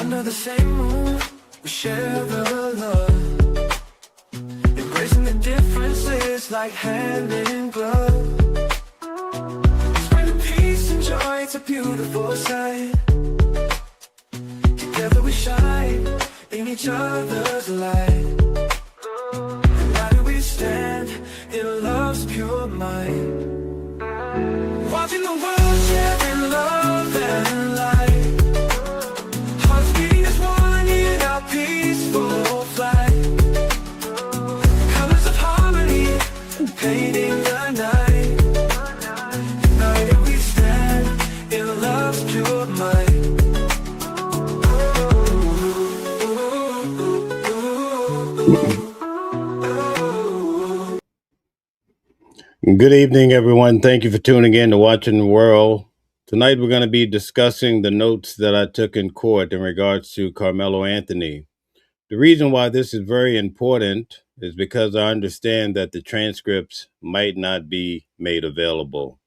Under the same moon, we share the love, embracing the differences like hand in glove. Spreading peace and joy, it's a beautiful sight. Together we shine in each other's light. United we stand in love's pure might. Watching the world share in love and light. Hearts beating as one in our peaceful flight. Colors of harmony painting the night. United we stand in love's pure might. Good evening, everyone. Thank you for tuning in to Watching the World. Tonight, we're going to be discussing the notes that I took in court in regards to Karmelo Anthony. The reason why this is very important is because I understand that the transcripts might not be made available.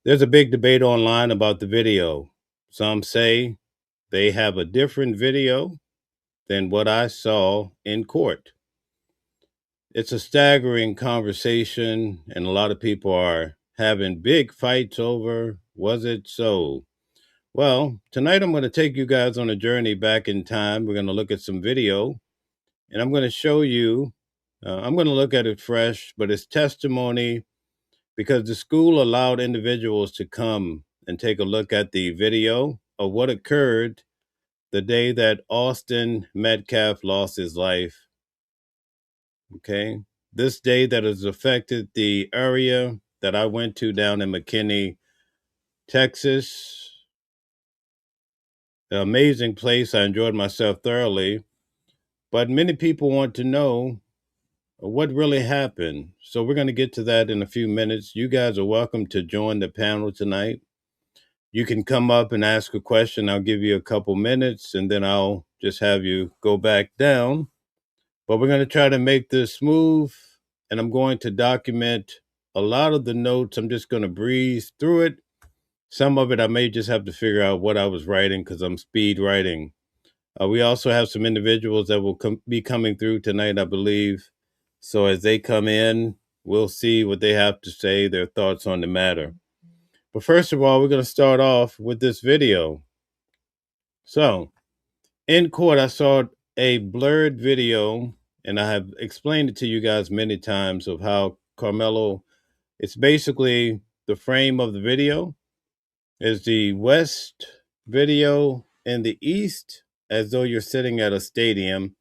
There's a big debate online about the video. Some say they have a different video than what I saw in court. It's a staggering conversation, and a lot of people are having big fights over, was it so? Well, tonight I'm going to take you guys on a journey back in time. We're going to look at some video, and I'm going to show you, I'm going to look at it fresh, but it's testimony because the school allowed individuals to come and take a look at the video of what occurred the day that Austin Metcalf lost his life. Okay. This day that has affected the area that I went to down in McKinney, Texas. An amazing place. I enjoyed myself thoroughly. But many people want to know what really happened. So we're going to get to that in a few minutes. You guys are welcome to join the panel tonight. You can come up and ask a question. I'll give you a couple minutes and then I'll just have you go back down. But we're going to try to make this smooth, and I'm going to document a lot of the notes. I'm just going to breeze through it. Some of it I may just have to figure out what I was writing because I'm speed writing. We also have some individuals that will be coming through tonight, I believe. So as they come in, we'll see what they have to say, their thoughts on the matter. But first of all, we're going to start off with this video. So in court, I saw a blurred video, and I have explained it to you guys many times of how Karmelo, it's basically the frame of the video is the west video and the east, as though you're sitting at a stadium.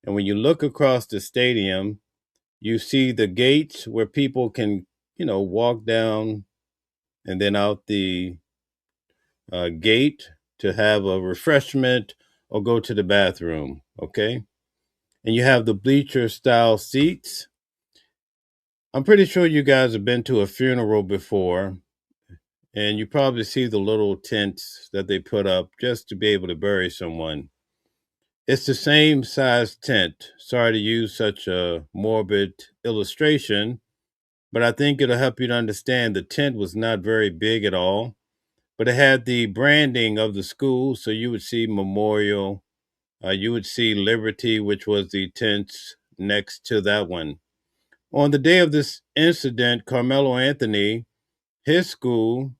And when you look across the stadium, you see the gates where people can, walk down and then out the gate to have a refreshment or go to the bathroom, okay? And you have the bleacher style seats. I'm pretty sure you guys have been to a funeral before, and you probably see the little tents that they put up just to be able to bury someone. It's the same size tent. Sorry to use such a morbid illustration, but I think it'll help you to understand the tent was not very big at all, but it had the branding of the school. So you would see Memorial, you would see Liberty, which was the tents next to that one. On the day of this incident, Karmelo Anthony, his school,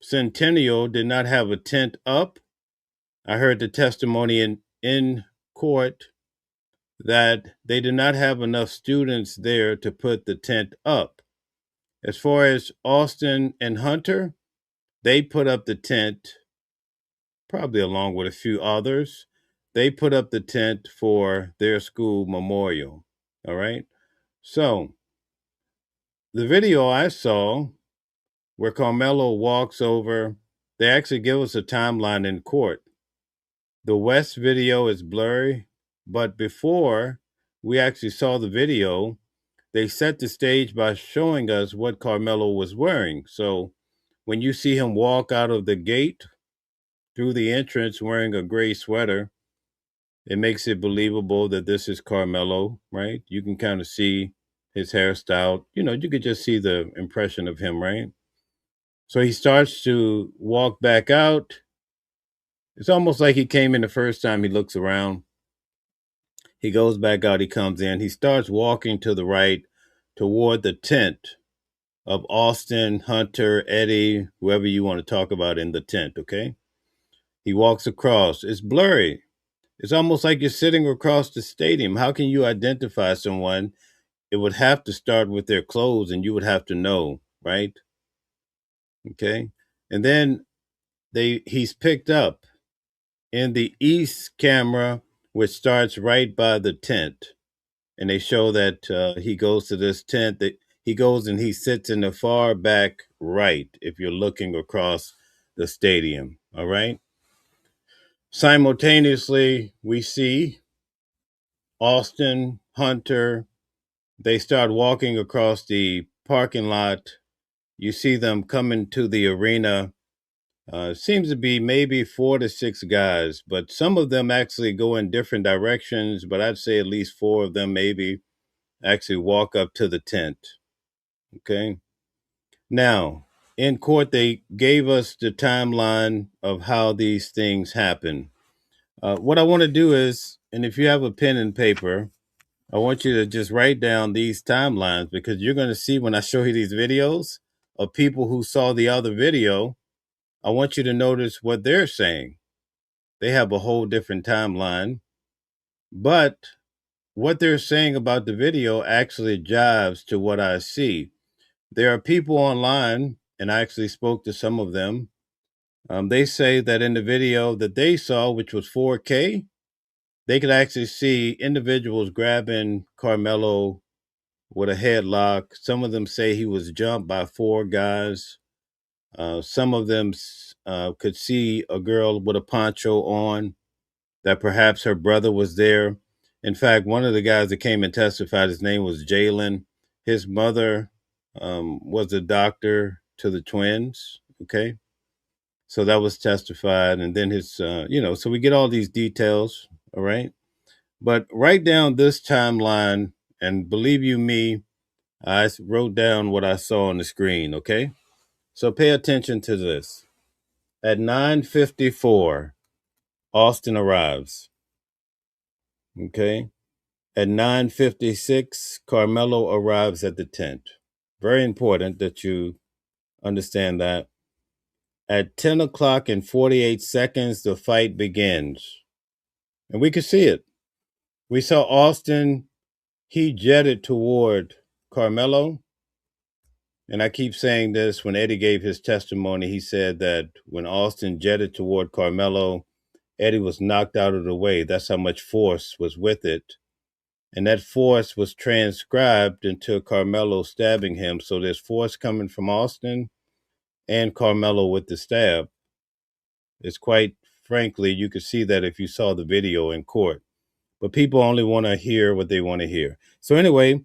Centennial, did not have a tent up. I heard the testimony in court that they did not have enough students there to put the tent up. As far as Austin and Hunter, they put up the tent, probably along with a few others. They put up the tent for their school memorial. All right. So the video I saw where Karmelo walks over, they actually give us a timeline in court. The West video is blurry, but before we actually saw the video, they set the stage by showing us what Karmelo was wearing. So when you see him walk out of the gate through the entrance wearing a gray sweater, it makes it believable that this is Karmelo, right? You can kind of see his hairstyle. You could just see the impression of him, right? So he starts to walk back out. It's almost like he came in the first time. He looks around. He goes back out. He comes in. He starts walking to the right toward the tent of Austin, Hunter, Eddie, whoever you want to talk about in the tent, okay? He walks across. It's blurry. It's almost like you're sitting across the stadium. How can you identify someone? It would have to start with their clothes and you would have to know, right? Okay. And then he's picked up in the east camera, which starts right by the tent. And they show that he goes to this tent, that he goes and he sits in the far back right if you're looking across the stadium. All right. Simultaneously, we see Austin, Hunter, they start walking across the parking lot. You see them coming to the arena. Seems to be maybe 4 to 6 guys, but some of them actually go in different directions. But I'd say at least 4 of them maybe actually walk up to the tent. Okay. Now, in court, they gave us the timeline of how these things happen. What I want to do is, and if you have a pen and paper, I want you to just write down these timelines because you're going to see when I show you these videos of people who saw the other video. I want you to notice what they're saying. They have a whole different timeline, but what they're saying about the video actually jives to what I see. There are people online, and I actually spoke to some of them. They say that in the video that they saw, which was 4K, they could actually see individuals grabbing Karmelo with a headlock. Some of them say he was jumped by 4 guys. Some of them could see a girl with a poncho on, that perhaps her brother was there. In fact, one of the guys that came and testified, his name was Jalen. His mother was a doctor to the twins. Okay. So that was testified. And then so we get all these details. All right. But write down this timeline. And believe you me, I wrote down what I saw on the screen. Okay. So pay attention to this. At 9:54, Austin arrives. Okay. At 9:56, Karmelo arrives at the tent. Very important that you understand that. At 10 o'clock and 48 seconds, the fight begins. And we could see it. We saw Austin, he jetted toward Karmelo. And I keep saying this, when Eddie gave his testimony, he said that when Austin jetted toward Karmelo, Eddie was knocked out of the way. That's how much force was with it. And that force was transcribed into Karmelo stabbing him. So there's force coming from Austin and Karmelo with the stab. It's quite frankly, you could see that if you saw the video in court. But people only want to hear what they want to hear. So anyway,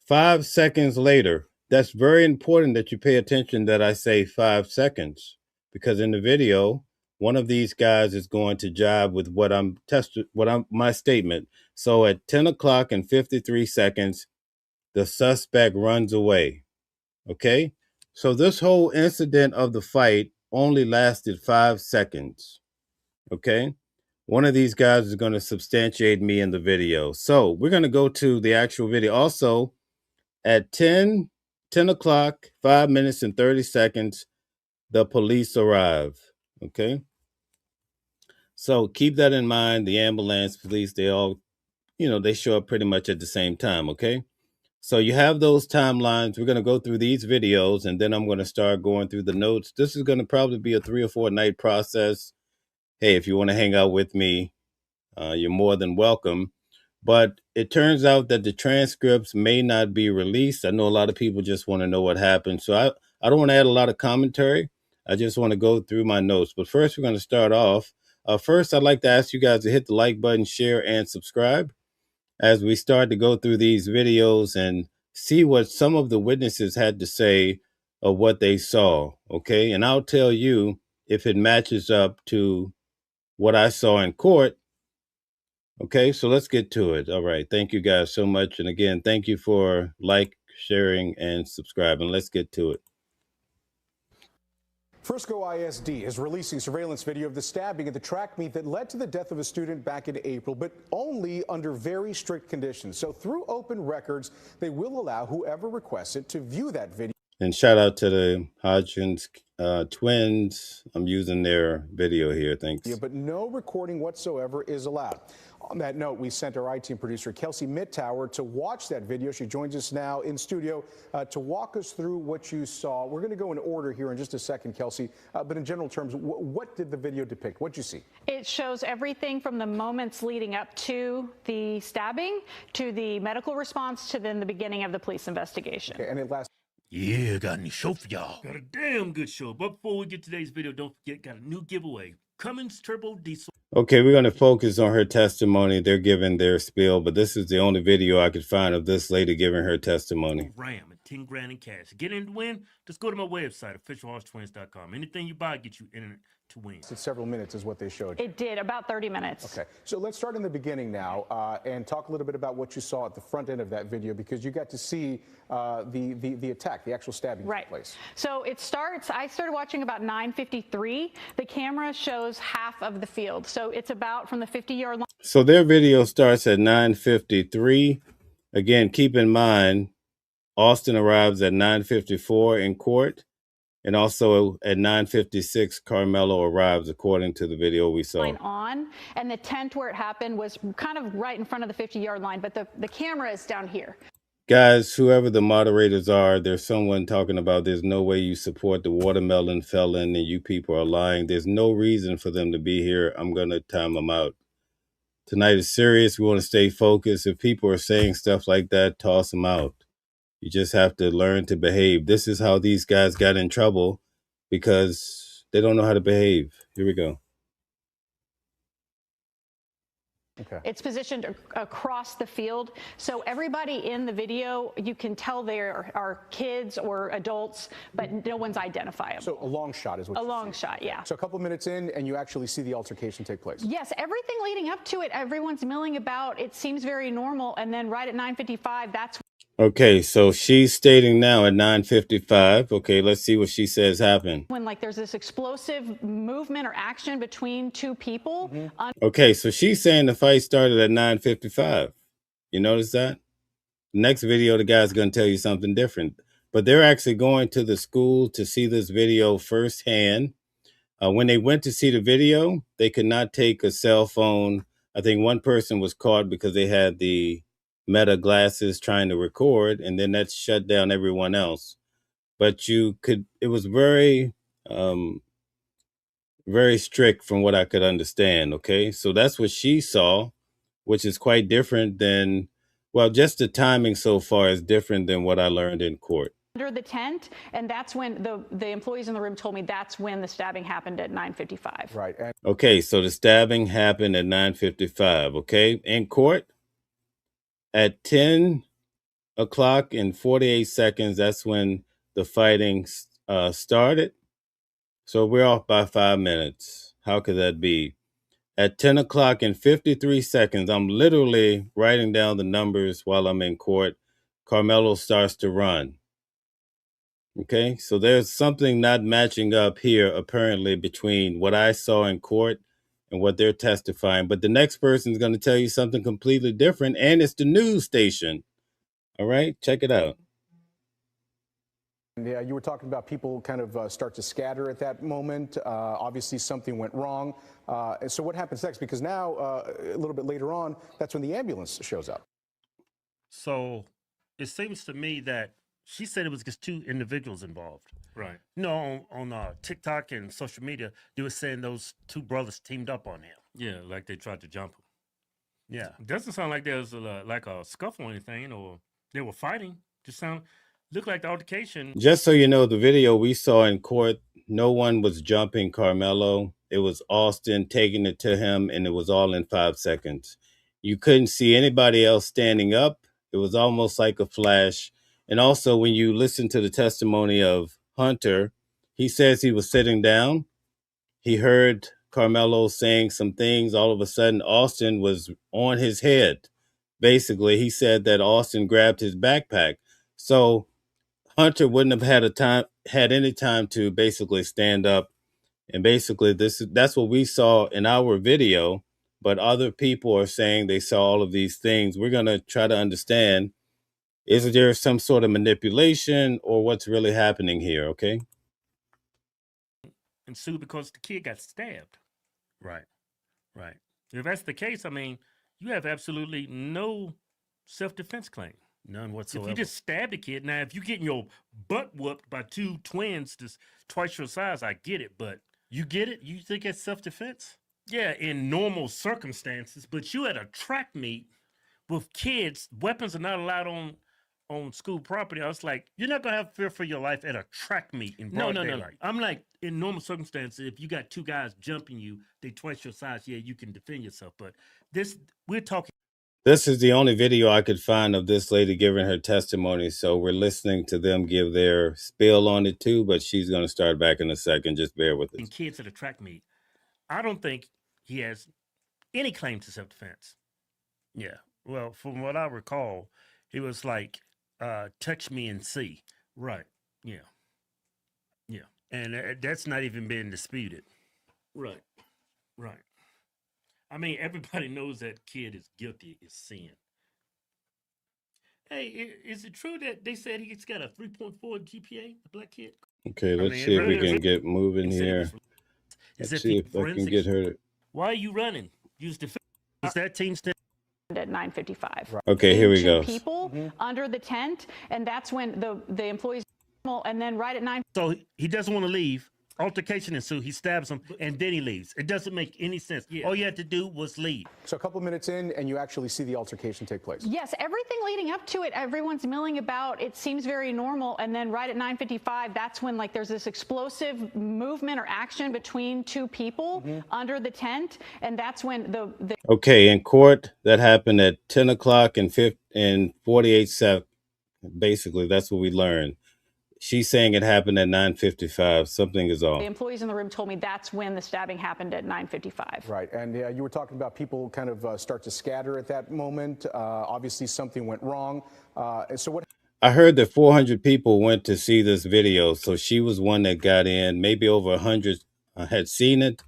5 seconds later, that's very important that you pay attention that I say 5 seconds, because in the video, one of these guys is going to jibe with my statement. So at 10 o'clock and 53 seconds, the suspect runs away. Okay. So this whole incident of the fight only lasted 5 seconds. Okay. One of these guys is going to substantiate me in the video. So we're going to go to the actual video. Also, at 10 o'clock, 5 minutes and 30 seconds, the police arrive. Okay. So keep that in mind. The ambulance, police, they all, they show up pretty much at the same time. Okay. So you have those timelines. We're going to go through these videos and then I'm going to start going through the notes. This is going to probably be a 3 or 4 night process. Hey, if you want to hang out with me, you're more than welcome. But it turns out that the transcripts may not be released. I know a lot of people just want to know what happened. So I don't want to add a lot of commentary. I just want to go through my notes. But first, we're going to start off. First, I'd like to ask you guys to hit the like button, share, and subscribe as we start to go through these videos and see what some of the witnesses had to say of what they saw. Okay. And I'll tell you if it matches up to what I saw in court. Okay, so let's get to it. All right. Thank you guys so much. And again, thank you for sharing, and subscribing. Let's get to it. Frisco ISD is releasing surveillance video of the stabbing at the track meet that led to the death of a student back in April, but only under very strict conditions. So through open records, they will allow whoever requests it to view that video. And shout out to the Hodgins twins. I'm using their video here. Thanks. But no recording whatsoever is allowed. On that note, we sent our IT producer, Kelsey Mittauer, to watch that video. She joins us now in studio to walk us through what you saw. We're going to go in order here in just a second, Kelsey. But in general terms, what did the video depict? What did you see? It shows everything from the moments leading up to the stabbing to the medical response to then the beginning of the police investigation. Okay, and it lasts. Yeah, got a new show for y'all. Got a damn good show. But before we get to today's video, don't forget, got a new giveaway. Cummins Turbo Diesel. Okay, we're going to focus on her testimony. They're giving their spiel, but this is the only video I could find of this lady giving her testimony. Ram and 10 grand in cash. Get in to win? Just go to my website, officialhorsetwins.com. Anything you buy gets you in to win. Several minutes is what they showed you. It did, about 30 minutes. Okay, so let's start in the beginning now and talk a little bit about what you saw at the front end of that video, because you got to see the attack, the actual stabbing took place. So it starts, I started watching about 9:53. The camera shows half of the field. So it's about from the 50-yard line. So their video starts at 9:53. Again, keep in mind, Austin arrives at 9:54 in court. And also at 9:56, Karmelo arrives, according to the video we saw. And the tent where it happened was kind of right in front of the 50-yard line, but the camera is down here. Guys, whoever the moderators are, there's someone talking about there's no way you support the watermelon felon and you people are lying. There's no reason for them to be here. I'm going to time them out. Tonight is serious. We want to stay focused. If people are saying stuff like that, toss them out. You just have to learn to behave. This is how these guys got in trouble, because they don't know how to behave. Here we go. Okay. It's positioned across the field. So everybody in the video, you can tell there are kids or adults, but no one's identifiable. So a long shot is what a long shot, yeah. So a couple minutes in and you actually see the altercation take place. Yes, everything leading up to it, everyone's milling about. It seems very normal. And then right at 9:55, that's okay, so she's stating now at 9:55. Okay, let's see what she says happened. when like there's this explosive movement or action between two people. Okay, so she's saying the fight started at 9:55. You notice that? Next video, the guy's going to tell you something different. But they're actually going to the school to see this video firsthand. When they went to see the video, they could not take a cell phone. I think one person was caught because they had the Meta glasses trying to record, and then that shut down everyone else. But you could, it was very, very strict from what I could understand. Okay, so that's what she saw, which is quite different than, well, just the timing so far is different than what I learned in court. Under the tent, and that's when the employees in the room told me that's when the stabbing happened at 9:55. Right. Okay, so the stabbing happened at 9:55. Okay, in court. At 10 o'clock and 48 seconds, that's when the fighting started. So we're off by 5 minutes. How could that be? At 10 o'clock and 53 seconds, I'm literally writing down the numbers while I'm in court. Karmelo starts to run. Okay, so there's something not matching up here, apparently, between what I saw in court and what they're testifying. But the next person is going to tell you something completely different, and it's the news station. All right, check it out. Yeah, you were talking about people kind of start to scatter at that moment. Obviously, something went wrong. So what happens next? Because now, a little bit later on, that's when the ambulance shows up. So it seems to me that she said it was just two individuals involved. Right. No, on TikTok and social media, they were saying those two brothers teamed up on him. Yeah, like they tried to jump him. Yeah. It doesn't sound like there was like a scuffle or anything, or they were fighting. Just looked like the altercation. Just so you know, the video we saw in court, no one was jumping Karmelo. It was Austin taking it to him, and it was all in 5 seconds. You couldn't see anybody else standing up. It was almost like a flash. And also, when you listen to the testimony of Hunter, he says he was sitting down. He heard Karmelo saying some things. All of a sudden, Austin was on his head. Basically, he said that Austin grabbed his backpack. So Hunter wouldn't have had any time to basically stand up. And basically, that's what we saw in our video. But other people are saying they saw all of these things. We're going to try to understand, is there some sort of manipulation or what's really happening here? Okay. and sue because the kid got stabbed. Right. Right. If that's the case, I mean, you have absolutely no self-defense claim. None If whatsoever. you just stabbed a kid, now if you're getting your butt whooped by two twins that's twice your size, I get it. But You get it? You think it's self-defense? yeah, in normal circumstances, but you at a track meet with kids, weapons are not allowed on school property. I was like, You're not gonna have fear for your life at a track meet in broad no. daylight. I'm like, in normal circumstances, if you got two guys jumping you, they twice your size, yeah, you can defend yourself. But we're talking This is the only video I could find of this lady giving her testimony. So we're listening to them give their spill on it too, but she's going to start back in a second. Just bear with us. kids at a track meet. I don't think he has any claim to self-defense. Yeah. Well, from what I recall, it was like, touch me and see. Right. Yeah. Yeah. And that's not even been disputed. Right. Right. I mean, everybody knows that kid is guilty, is sin. Hey, is it true that they said he's got a 3.4 GPA, the black kid? Okay, let's mean, it see if we really- can get moving Instead of here. his- Let's if see he if I can forensics- get her. Why are you running? Use defense. Was that team still? At 9:55. Okay, here we Two go. people under the tent, and that's when the employees. And then right at 9. So he doesn't want to leave. Altercation ensues. He stabs him, and then he leaves. It doesn't make any sense. Yeah. All you had to do was leave. So a couple minutes in, and you actually see the altercation take place. Yes, everything leading up to it, everyone's milling about. It seems very normal, and then right at 9:55, that's when like there's this explosive movement or action between two people under the tent, and that's when the Okay, in court, that happened at 10 o'clock and 48 seconds. Basically, that's what we learned. She's saying it happened at 9:55. Something is off. The employees in the room told me that's when the stabbing happened at 9:55. Right, and you were talking about people kind of start to scatter at that moment. Obviously, something went wrong. So what? I heard that 400 people went to see this video. So she was one that got in. Maybe over 100 had seen it.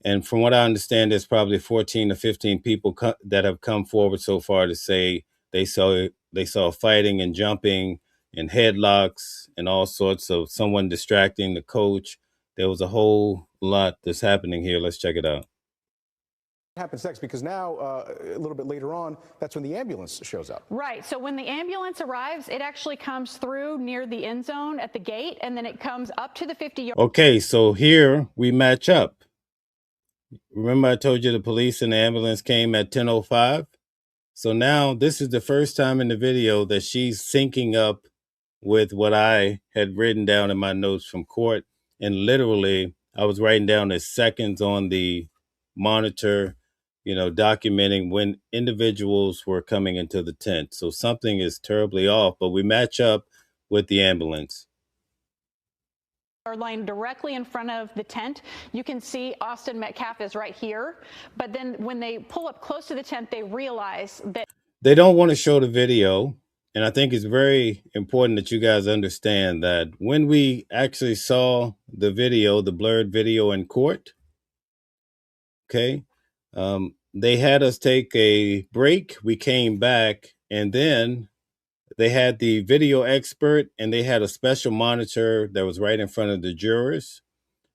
And from what I understand, there's probably 14 or 15 people that have come forward so far to say they saw fighting and jumping and headlocks and all sorts of someone distracting the coach. There was a whole lot that's happening here. Let's check it out. Happens next, because now a little bit later on, that's when the ambulance shows up. Right. So when the ambulance arrives, it actually comes through near the end zone at the gate, and then it comes up to the 50-yard. Okay, so here we match up. Remember I told you the police and the ambulance came at 10:05? So now this is the first time in the video that she's syncing up with what I had written down in my notes from court. And literally, I was writing down the seconds on the monitor, documenting when individuals were coming into the tent. So something is terribly off, but we match up with the ambulance. Line directly in front of the tent. You can see Austin Metcalf is right here. But then when they pull up close to the tent, they realize that they don't want to show the video. And I think it's very important that you guys understand that when we actually saw the video, the blurred video in court, okay, they had us take a break. We came back, and then they had the video expert, and they had a special monitor that was right in front of the jurors.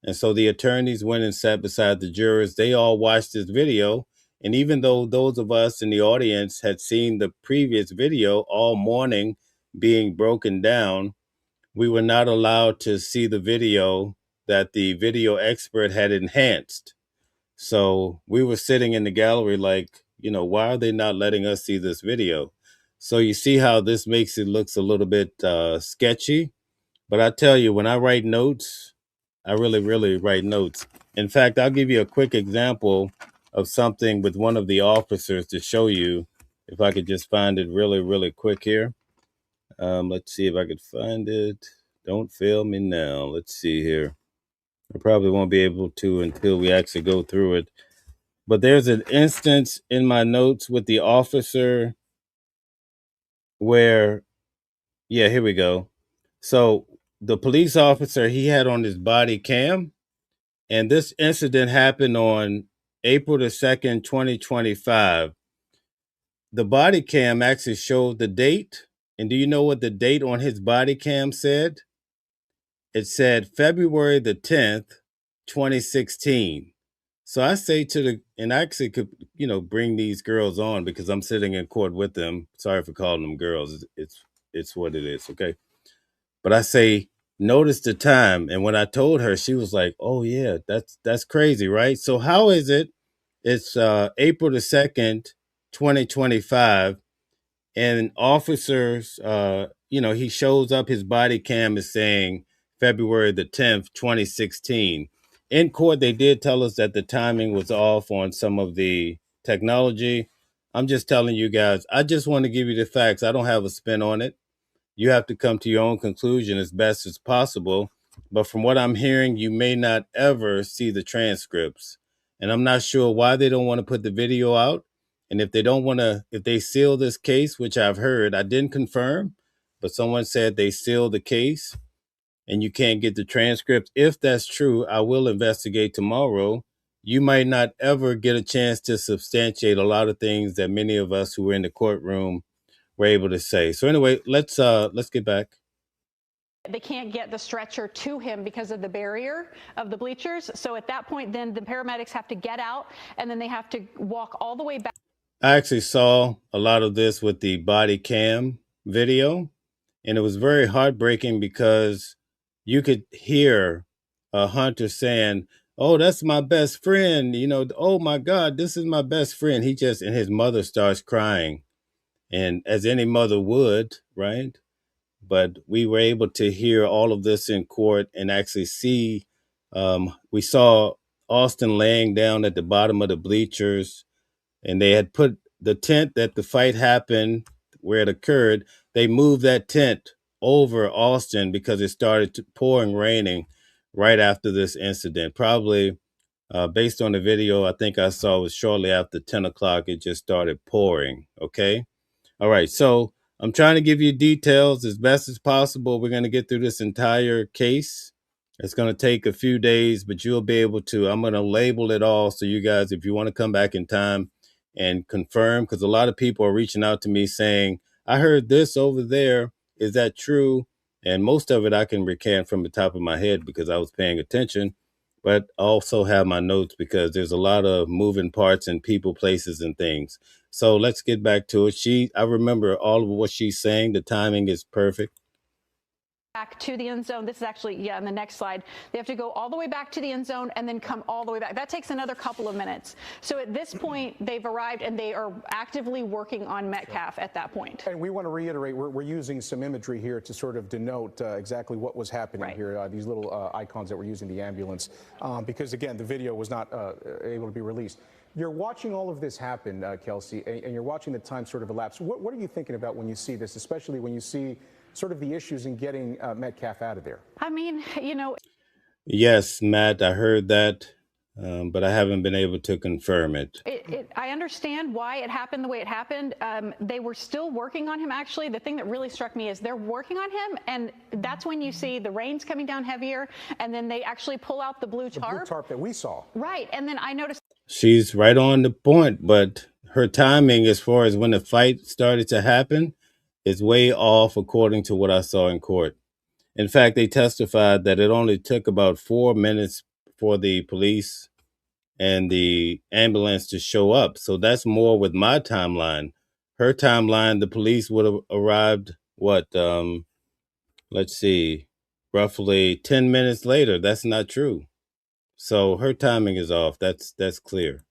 And so the attorneys went and sat beside the jurors. They all watched this video. And even though those of us in the audience had seen the previous video all morning being broken down, we were not allowed to see the video that the video expert had enhanced. So we were sitting in the gallery like, why are they not letting us see this video? So you see how this makes it looks a little bit sketchy. But I tell you, when I write notes, I really, really write notes. In fact, I'll give you a quick example of something with one of the officers to show you, if I could just find it really, really quick here. Let's see if I could find it. Don't fail me now. Let's see here. I probably won't be able to until we actually go through it. But there's an instance in my notes with the officer where, yeah, here we go. So the police officer, he had on his body cam, and this incident happened on April the 2nd, 2025. The body cam actually showed the date. And do you know what the date on his body cam said? It said February the 10th, 2016. So I say to the, and I actually could, bring these girls on because I'm sitting in court with them. Sorry for calling them girls. It's what it is, okay? But I say, notice the time. And when I told her, she was like, "Oh yeah, that's crazy, right?" So how is it? It's April the 2nd, 2025, and officers, he shows up, his body cam is saying February the 10th, 2016. In court, they did tell us that the timing was off on some of the technology. I'm just telling you guys, I just want to give you the facts. I don't have a spin on it. You have to come to your own conclusion as best as possible. But from what I'm hearing, you may not ever see the transcripts. And I'm not sure why they don't want to put the video out. And if they don't want to, if they seal this case, which I've heard, I didn't confirm, but someone said they sealed the case and you can't get the transcript. If that's true, I will investigate tomorrow. You might not ever get a chance to substantiate a lot of things that many of us who were in the courtroom were able to say. So anyway, let's get back. They can't get the stretcher to him because of the barrier of the bleachers. So at that point, then the paramedics have to get out and then they have to walk all the way back. I actually saw a lot of this with the body cam video, and it was very heartbreaking because you could hear Hunter saying, "Oh, that's my best friend. Oh my God, this is my best friend." And his mother starts crying. And as any mother would, right? But we were able to hear all of this in court and actually see, we saw Austin laying down at the bottom of the bleachers, and they had put the tent that the fight happened where it occurred. They moved that tent over Austin because it started pouring raining right after this incident. Probably based on the video I think I saw was shortly after 10 o'clock, it just started pouring. Okay. All right. So I'm trying to give you details as best as possible. We're going to get through this entire case. It's going to take a few days, but you'll be able to, I'm going to label it all. So you guys, if you want to come back in time and confirm, because a lot of people are reaching out to me saying, "I heard this over there. Is that true?" And most of it I can recant from the top of my head because I was paying attention, but also have my notes because there's a lot of moving parts and people, places, and things. So let's get back to it. I remember all of what she's saying. The timing is perfect. Back to the end zone. This is actually, on the next slide. They have to go all the way back to the end zone and then come all the way back. That takes another couple of minutes. So at this point, they've arrived and they are actively working on Metcalf at that point. And we want to reiterate, we're using some imagery here to sort of denote exactly what was happening here, these little icons that we're using, the ambulance, because again, the video was not able to be released. You're watching all of this happen, Kelsey, and you're watching the time sort of elapse. What are you thinking about when you see this, especially when you see sort of the issues in getting Metcalf out of there? I mean, Yes, Matt, I heard that, but I haven't been able to confirm it. I understand why it happened the way it happened. They were still working on him, actually. The thing that really struck me is they're working on him, and that's when you see the rain's coming down heavier, and then they actually pull out the blue tarp. The blue tarp that we saw. Right, and then I noticed. She's right on the point, but her timing as far as when the fight started to happen is way off according to what I saw in court. In fact, they testified that it only took about 4 minutes for the police and the ambulance to show up. So that's more with my timeline. Her timeline, the police would have arrived, let's see, roughly 10 minutes later. That's not true. So her timing is off. That's clear.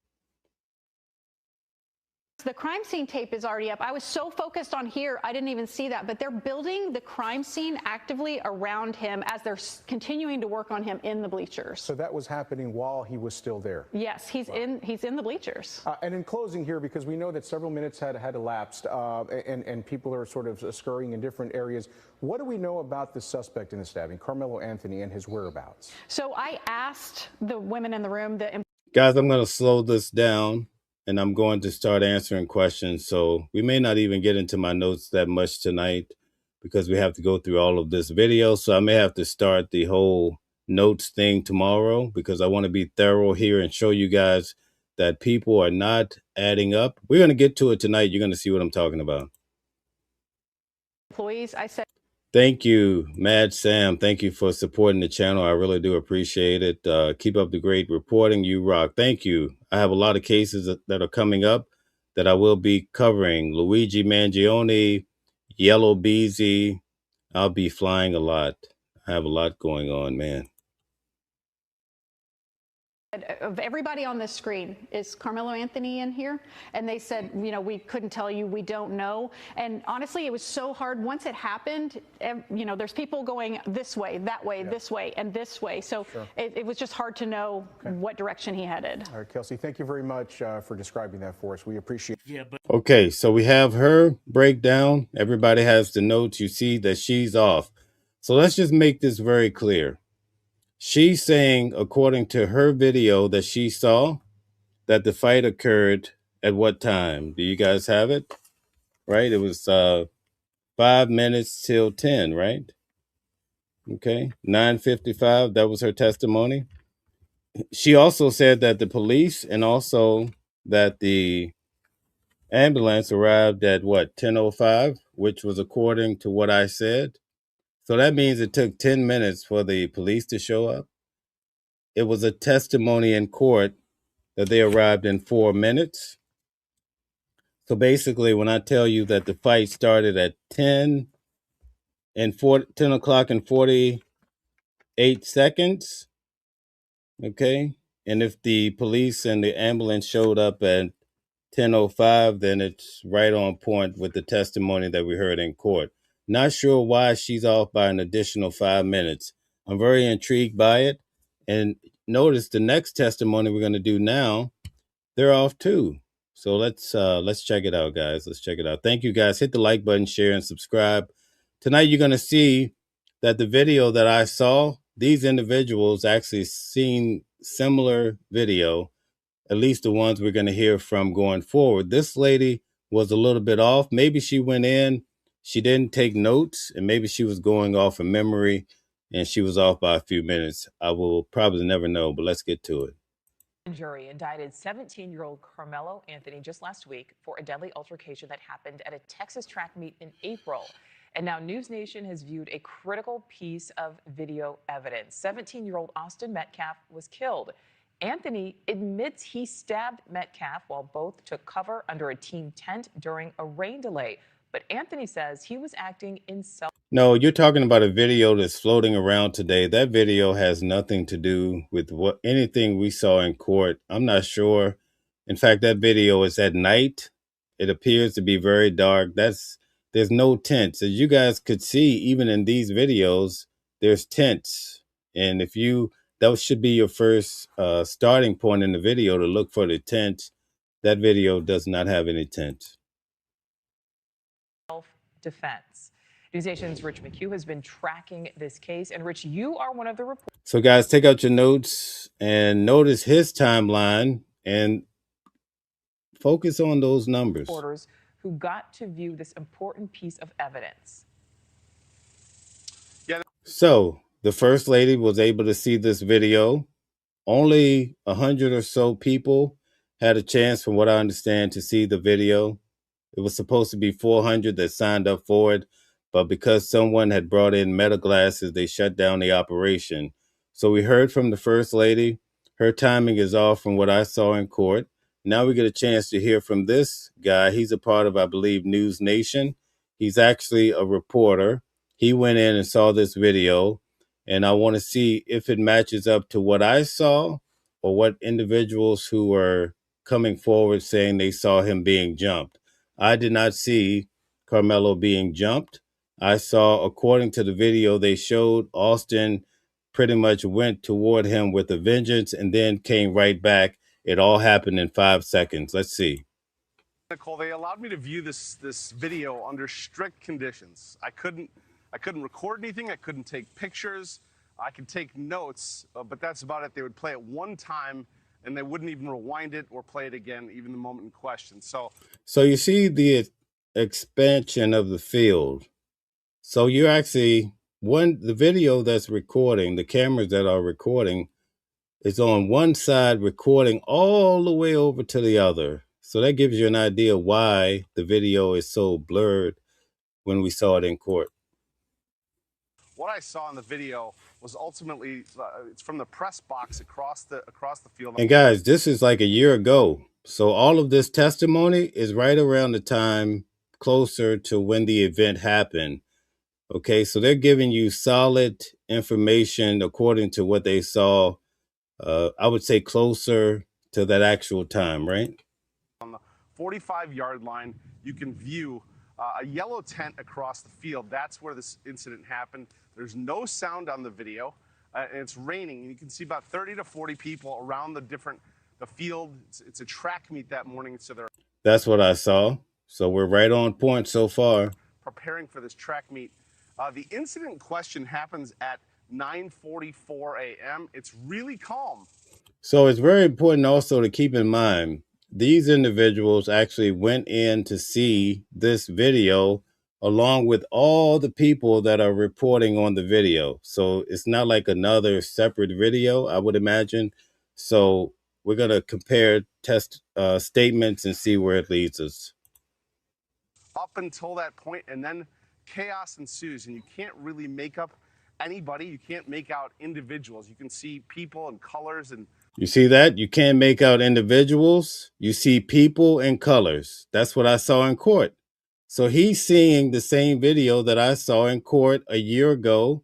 The crime scene tape is already up. I was so focused on here, I didn't even see that. But they're building the crime scene actively around him as they're continuing to work on him in the bleachers. So that was happening while he was still there? Yes, he's in the bleachers. And in closing here, because we know that several minutes had elapsed and people are sort of scurrying in different areas, what do we know about the suspect in the stabbing, Karmelo Anthony, and his whereabouts? So I asked the women in the room, Guys, I'm going to slow this down. And I'm going to start answering questions. So we may not even get into my notes that much tonight because we have to go through all of this video. So I may have to start the whole notes thing tomorrow because I want to be thorough here and show you guys that people are not adding up. We're going to get to it tonight. You're going to see what I'm talking about. Employees, I said. Thank you, Mad Sam. Thank you for supporting the channel. I really do appreciate it. Keep up the great reporting. You rock. Thank you. I have a lot of cases that are coming up that I will be covering. Luigi Mangione, Yellow Beezy. I'll be flying a lot. I have a lot going on, man. Of everybody on this screen, is Karmelo Anthony in here? And they said, you know, we couldn't tell you, we don't know. And honestly, it was so hard. Once it happened, you know, there's people going this way, that way, this way, and this way. So it was just hard to know what direction he headed. All right, Kelsey, thank you very much for describing that for us. We appreciate it. Yeah, but Okay, so we have her breakdown. Everybody has the notes. You see that she's off. So let's just make this very clear. She's saying, according to her video that she saw, that the fight occurred at what time? Do you guys have it? Right? It was 5 minutes till 10, right? Okay. 9:55. That was her testimony. She also said that the police and also that the ambulance arrived at what, 10:05, which was according to what I said. So that means it took 10 minutes for the police to show up. It was a testimony in court that they arrived in 4 minutes. So basically, when I tell you that the fight started at 10 o'clock and 48 seconds, okay, and if the police and the ambulance showed up at 10:05, then it's right on point with the testimony that we heard in court. Not sure why she's off by an additional 5 minutes. I'm very intrigued by it. And notice the next testimony we're going to do now, they're off too. So let's check it out, guys. Let's check it out. Thank you, guys. Hit the like button, share, and subscribe. Tonight, you're going to see that the video that I saw, these individuals actually seen similar video, at least the ones we're going to hear from going forward. This lady was a little bit off. Maybe she went in, she didn't take notes, and maybe she was going off of memory, and she was off by a few minutes. I will probably never know, but let's get to it. Jury indicted 17-year-old Karmelo Anthony just last week for a deadly altercation that happened at a Texas track meet in April. And now News Nation has viewed a critical piece of video evidence. 17-year-old Austin Metcalf was killed. Anthony admits he stabbed Metcalf while both took cover under a team tent during a rain delay. But Anthony says he was acting in self. No, you're talking about a video that's floating around today. That video has nothing to do with anything we saw in court. I'm not sure. In fact, that video is at night. It appears to be very dark. There's no tents. As you guys could see, even in these videos, there's tents. And that should be your first starting point in the video, to look for the tents. That video does not have any tents. Self-defense. News Nation's Rich McHugh has been tracking this case. And Rich, you are one of the reporters. So guys, take out your notes and notice his timeline and focus on those numbers. Reporters who got to view this important piece of evidence. So the first lady was able to see this video. Only 100 or so people had a chance, from what I understand, to see the video. It was supposed to be 400 that signed up for it, but because someone had brought in meta glasses, they shut down the operation. So we heard from the first lady. Her timing is off from what I saw in court. Now we get a chance to hear from this guy. He's a part of, I believe, News Nation. He's actually a reporter. He went in and saw this video, and I want to see if it matches up to what I saw or what individuals who were coming forward saying they saw him being jumped. I did not see Karmelo being jumped. I saw, according to the video they showed, Austin pretty much went toward him with a vengeance and then came right back. It all happened in 5 seconds. Let's see. Nicole, they allowed me to view this video under strict conditions. I couldn't record anything. I couldn't take pictures. I could take notes, but that's about it. They would play it one time, and they wouldn't even rewind it or play it again, even the moment in question. So you see the expansion of the field. So you're actually the video that's recording, the cameras that are recording is on one side recording all the way over to the other. So that gives you an idea why the video is so blurred when we saw it in court. What I saw in the video was ultimately it's from the press box across the field. And guys, this is like a year ago. So all of this testimony is right around the time closer to when the event happened. Okay, so they're giving you solid information according to what they saw. I would say closer to that actual time, right? On the 45-yard line, you can view a yellow tent across the field. That's where this incident happened. There's no sound on the video, and it's raining. You can see about 30 to 40 people around the field. It's a track meet that morning, so they're That's what I saw. So we're right on point so far. preparing for this track meet. The incident in question happens at 9:44 a.m. It's really calm. So it's very important also to keep in mind, these individuals actually went in to see this video along with all the people that are reporting on the video. So it's not like another separate video, I would imagine. So we're going to compare test statements and see where it leads us. Up until that point, and then chaos ensues, and you can't really make up anybody. You can't make out individuals. You can see people and colors, and you see that? You can't make out individuals. You see people and colors. That's what I saw in court. So he's seeing the same video that I saw in court a year ago.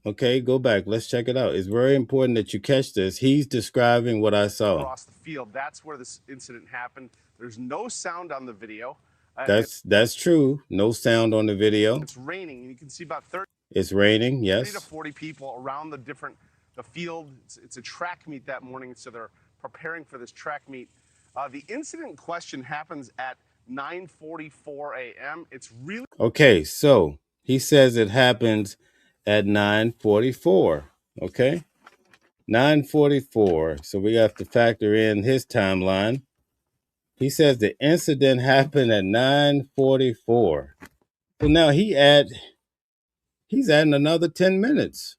Okay, go back. Let's check it out. It's very important that you catch this. He's describing what I saw. Across the field, that's where this incident happened. There's no sound on the video. That's true. No sound on the video. It's raining, and you can see about 30. It's raining, yes. 30 to 40 people around the field. It's a track meet that morning, so they're preparing for this track meet. The incident in question happens at 9:44 a.m. It's really okay. So he says it happens at 9:44. Okay, 9:44. So we have to factor in his timeline. He says the incident happened at 9:44. So now he's adding another 10 minutes.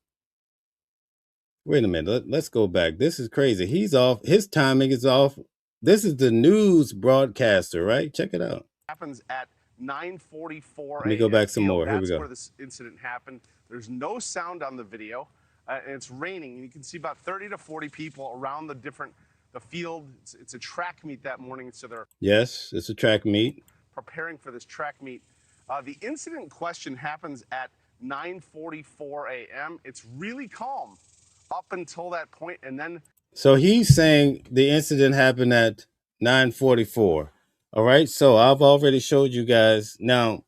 Wait a minute. Let's go back. This is crazy. He's off. His timing is off. This is the news broadcaster, right? Check it out. happens at 9:44 Let me go back some more. Here we That's go. where this incident happened. There's no sound on the video, and it's raining. And you can see about 30 to 40 people around the field. It's a track meet that morning, so they're Yes, it's a track meet. preparing for this track meet. The incident in question happens at 9:44 a.m. It's really calm up until that point, and then So he's saying the incident happened at 9:44. All right. So I've already showed you guys. Now,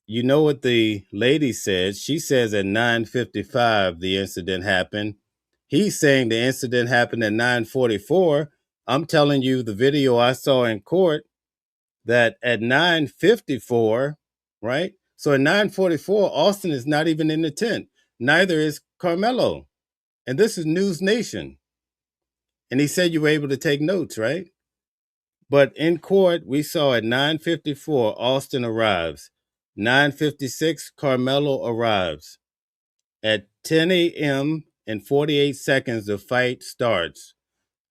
you know what the lady said. She says at 9:55 the incident happened. He's saying the incident happened at 9:44. I'm telling you the video I saw in court that at 9:54, right? So at 9:44, Austin is not even in the tent. Neither is Karmelo. And this is News Nation. And he said you were able to take notes, right? But in court, we saw at 9:54, Austin arrives. 9:56, Karmelo arrives. At 10 a.m. and 48 seconds, the fight starts.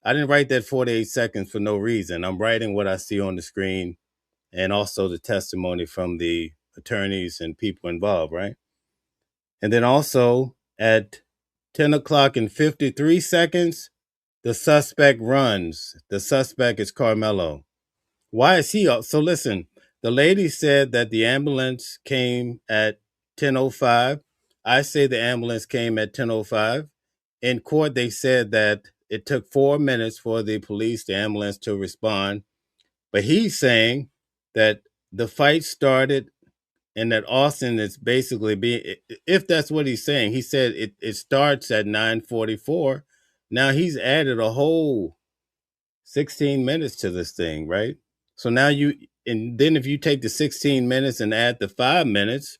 I didn't write that 48 seconds for no reason. I'm writing what I see on the screen and also the testimony from the attorneys and people involved, right? And then also at 10 o'clock and 53 seconds, the suspect runs. The suspect is Karmelo. Why is he? So listen, the lady said that the ambulance came at 10:05. I say the ambulance came at 10:05. In court, they said that it took 4 minutes for the police, the ambulance to respond. But he's saying that the fight started and that Austin is basically being, if that's what he's saying, he said it starts at 9:44. Now he's added a whole 16 minutes to this thing, right? So now and then if you take the 16 minutes and add the 5 minutes,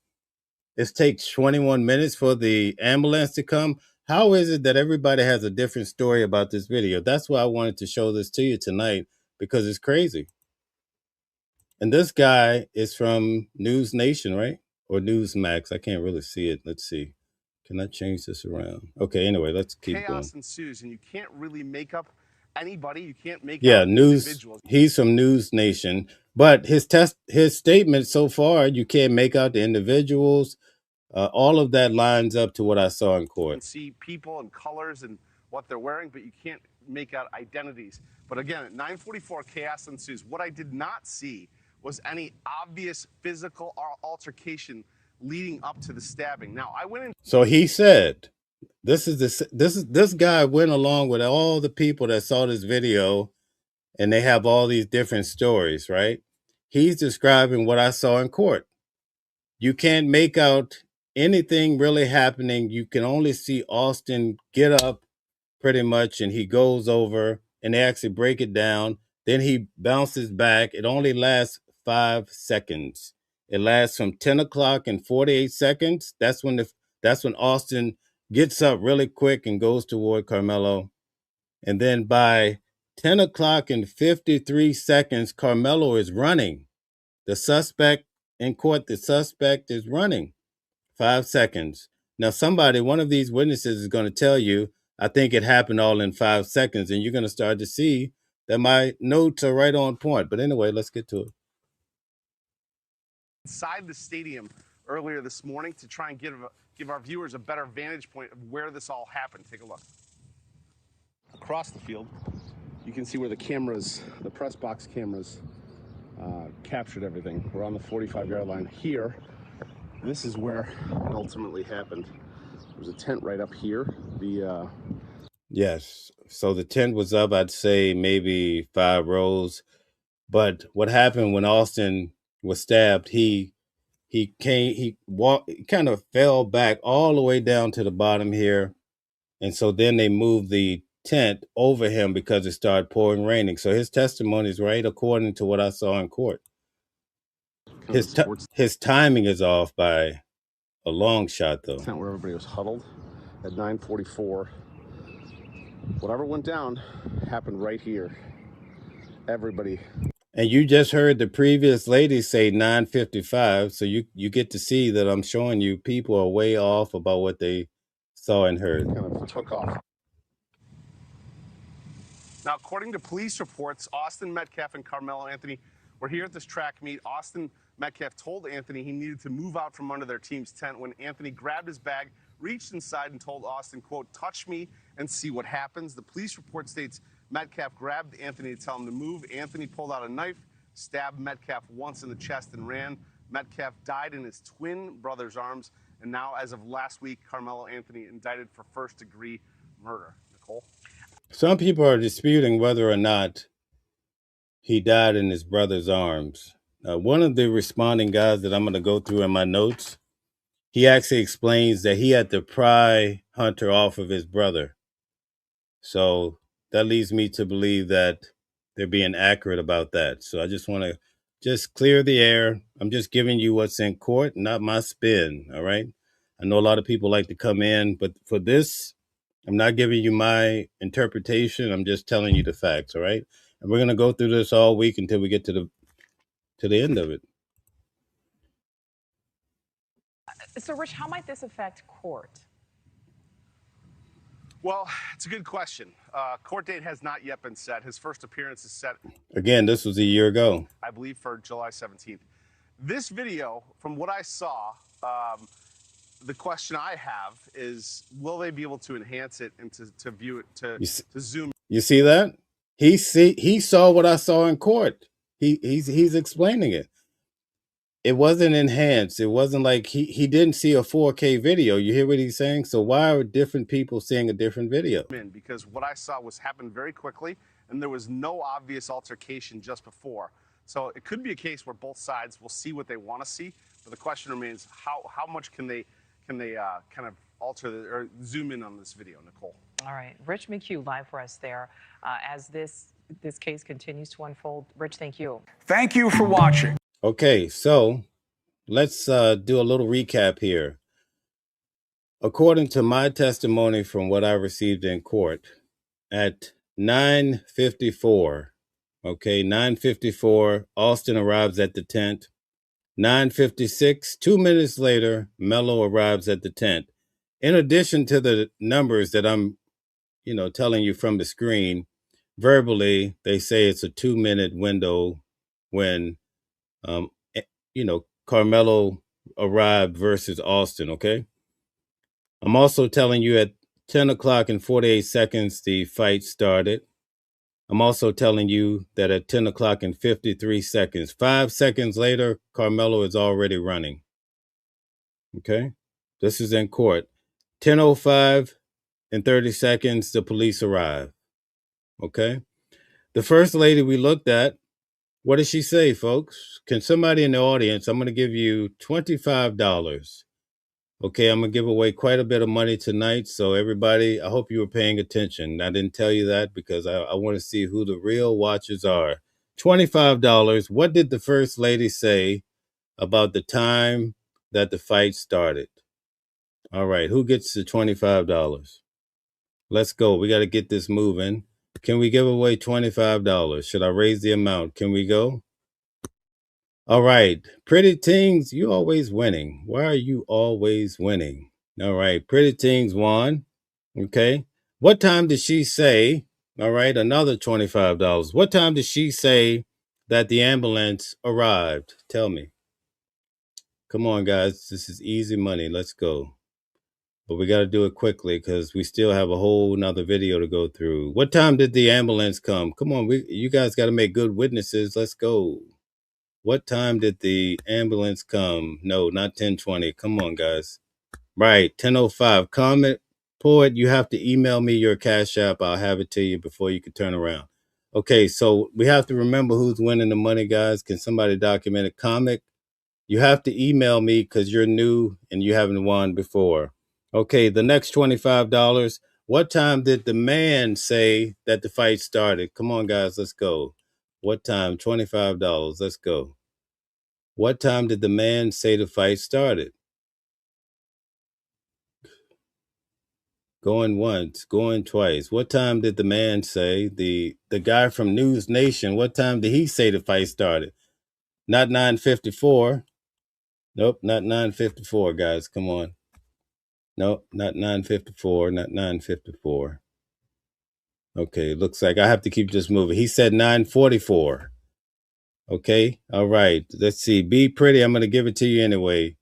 it takes 21 minutes for the ambulance to come. How is it that everybody has a different story about this video? That's why I wanted to show this to you tonight, because it's crazy. And this guy is from News Nation, right? Or Newsmax. I can't really see it. Let's see. Can I change this around? Okay, anyway, let's keep Chaos going. ensues, and you can't really make up anybody. You can't make Yeah, out News. individuals. He's from News Nation, but his statement so far, you can't make out the individuals. All of that lines up to what I saw in You court. can see people and colors and what they're wearing, but you can't make out identities. But again, at 9:44, chaos ensues. What I did not see was any obvious physical altercation leading up to the stabbing. Now, I went in. So he said, this guy went along with all the people that saw this video, and they have all these different stories, right? He's describing what I saw in court. You can't make out anything really happening. You can only see Austin get up pretty much, and he goes over, and they actually break it down. Then he bounces back. It only lasts 5 seconds. It lasts from 10 o'clock and 48 seconds. That's when Austin gets up really quick and goes toward Karmelo. And then by 10 o'clock and 53 seconds, Karmelo is running. The suspect in court, the suspect is running. 5 seconds. Now, one of these witnesses is going to tell you, I think it happened all in 5 seconds, and you're going to start to see that my notes are right on point. But anyway, let's get to it. Inside the stadium earlier this morning to try and give our viewers a better vantage point of where this all happened. Take a look. Across the field, you can see where the cameras, the press box cameras, captured everything. We're on the 45-yard line here. This is where it ultimately happened. There's a tent right up here. Yes. So the tent was up, I'd say maybe 5 rows. But what happened when Austin was stabbed, he kind of fell back all the way down to the bottom here. And so then they moved the tent over him because it started pouring raining. So his testimony is right according to what I saw in court. His timing is off by a long shot, though. Tent where everybody was huddled at 9:44. Whatever went down happened right here. Everybody. And you just heard the previous lady say 9:55, so you get to see that I'm showing you people are way off about what they saw and heard. Kind of took off. Now, according to police reports, Austin Metcalf and Karmelo Anthony were here at this track meet. Austin Metcalf told Anthony he needed to move out from under their team's tent when Anthony grabbed his bag, reached inside, and told Austin, quote, "Touch me and see what happens." The police report states Metcalf grabbed Anthony to tell him to move. Anthony pulled out a knife, stabbed Metcalf once in the chest, and ran. Metcalf died in his twin brother's arms. And now, as of last week, Karmelo Anthony indicted for first-degree murder. Nicole? Some people are disputing whether or not he died in his brother's arms. One of the responding guys that I'm going to go through in my notes, he actually explains that he had to pry Hunter off of his brother. So that leads me to believe that they're being accurate about that. So I just want to just clear the air. I'm just giving you what's in court, not my spin. All right. I know a lot of people like to come in, but for this, I'm not giving you my interpretation. I'm just telling you the facts. All right. And we're going to go through this all week until we get to the end of it. So, Rich, how might this affect court? Well, it's a good question. Court date has not yet been set. His first appearance is set. Again, this was a year ago. I believe for July 17th. This video, from what I saw, the question I have is, will they be able to enhance it and to view it, to zoom? You see that? He saw what I saw in court. He's explaining it. It wasn't enhanced. It wasn't like he didn't see a 4K video. You hear what he's saying? So why are different people seeing a different video? Because what I saw happened very quickly, and there was no obvious altercation just before. So it could be a case where both sides will see what they want to see, but the question remains: how much can they kind of alter or zoom in on this video, Nicole? All right, Rich McHugh live for us there as this case continues to unfold. Rich, thank you. Thank you for watching. Okay, so let's do a little recap here. According to my testimony from what I received in court, at 9:54, Okay, 9:54, Austin arrives at the tent. 9:56, 2 minutes later, Mello arrives at the tent. In addition to the numbers that I'm, telling you from the screen, verbally, they say it's a 2-minute window when, Karmelo arrived versus Austin, okay? I'm also telling you at 10 o'clock and 48 seconds, the fight started. I'm also telling you that at 10 o'clock and 53 seconds, 5 seconds later, Karmelo is already running. Okay? This is in court. 10:05 and 30 seconds, the police arrive. Okay? The first lady we looked at, what did she say, folks? Can somebody in the audience, I'm going to give you $25. Okay, I'm going to give away quite a bit of money tonight. So everybody, I hope you were paying attention. I didn't tell you that because I want to see who the real watchers are. $25. What did the first lady say about the time that the fight started? All right, who gets the $25? Let's go. We got to get this moving. Can we give away $25? Should I raise the amount? Can we go? All right. Pretty Tings, you always winning. Why are you always winning? All right. Pretty Tings won. Okay. What time did she say? All right. Another $25. What time did she say that the ambulance arrived? Tell me. Come on, guys. This is easy money. Let's go. But we got to do it quickly because we still have a whole nother video to go through. What time did the ambulance come? Come on. You guys got to make good witnesses. Let's go. What time did the ambulance come? No, not 10:20. Come on, guys. Right, 10:05. Comment, Poet, you have to email me your Cash App. I'll have it to you before you can turn around. Okay, so we have to remember who's winning the money, guys. Can somebody document it? Comic, you have to email me because you're new and you haven't won before. Okay, the next $25. What time did the man say that the fight started? Come on, guys, let's go. What time? $25. Let's go. What time did the man say the fight started? Going once, going twice. What time did the man say? The guy from News Nation, what time did he say the fight started? Not 9:54. Nope, not 9:54, guys. Come on. Nope, not 9:54, not 9:54. Okay, looks like I have to keep this moving. He said 9:44. Okay, all right. Let's see. Be Pretty, I'm going to give it to you anyway.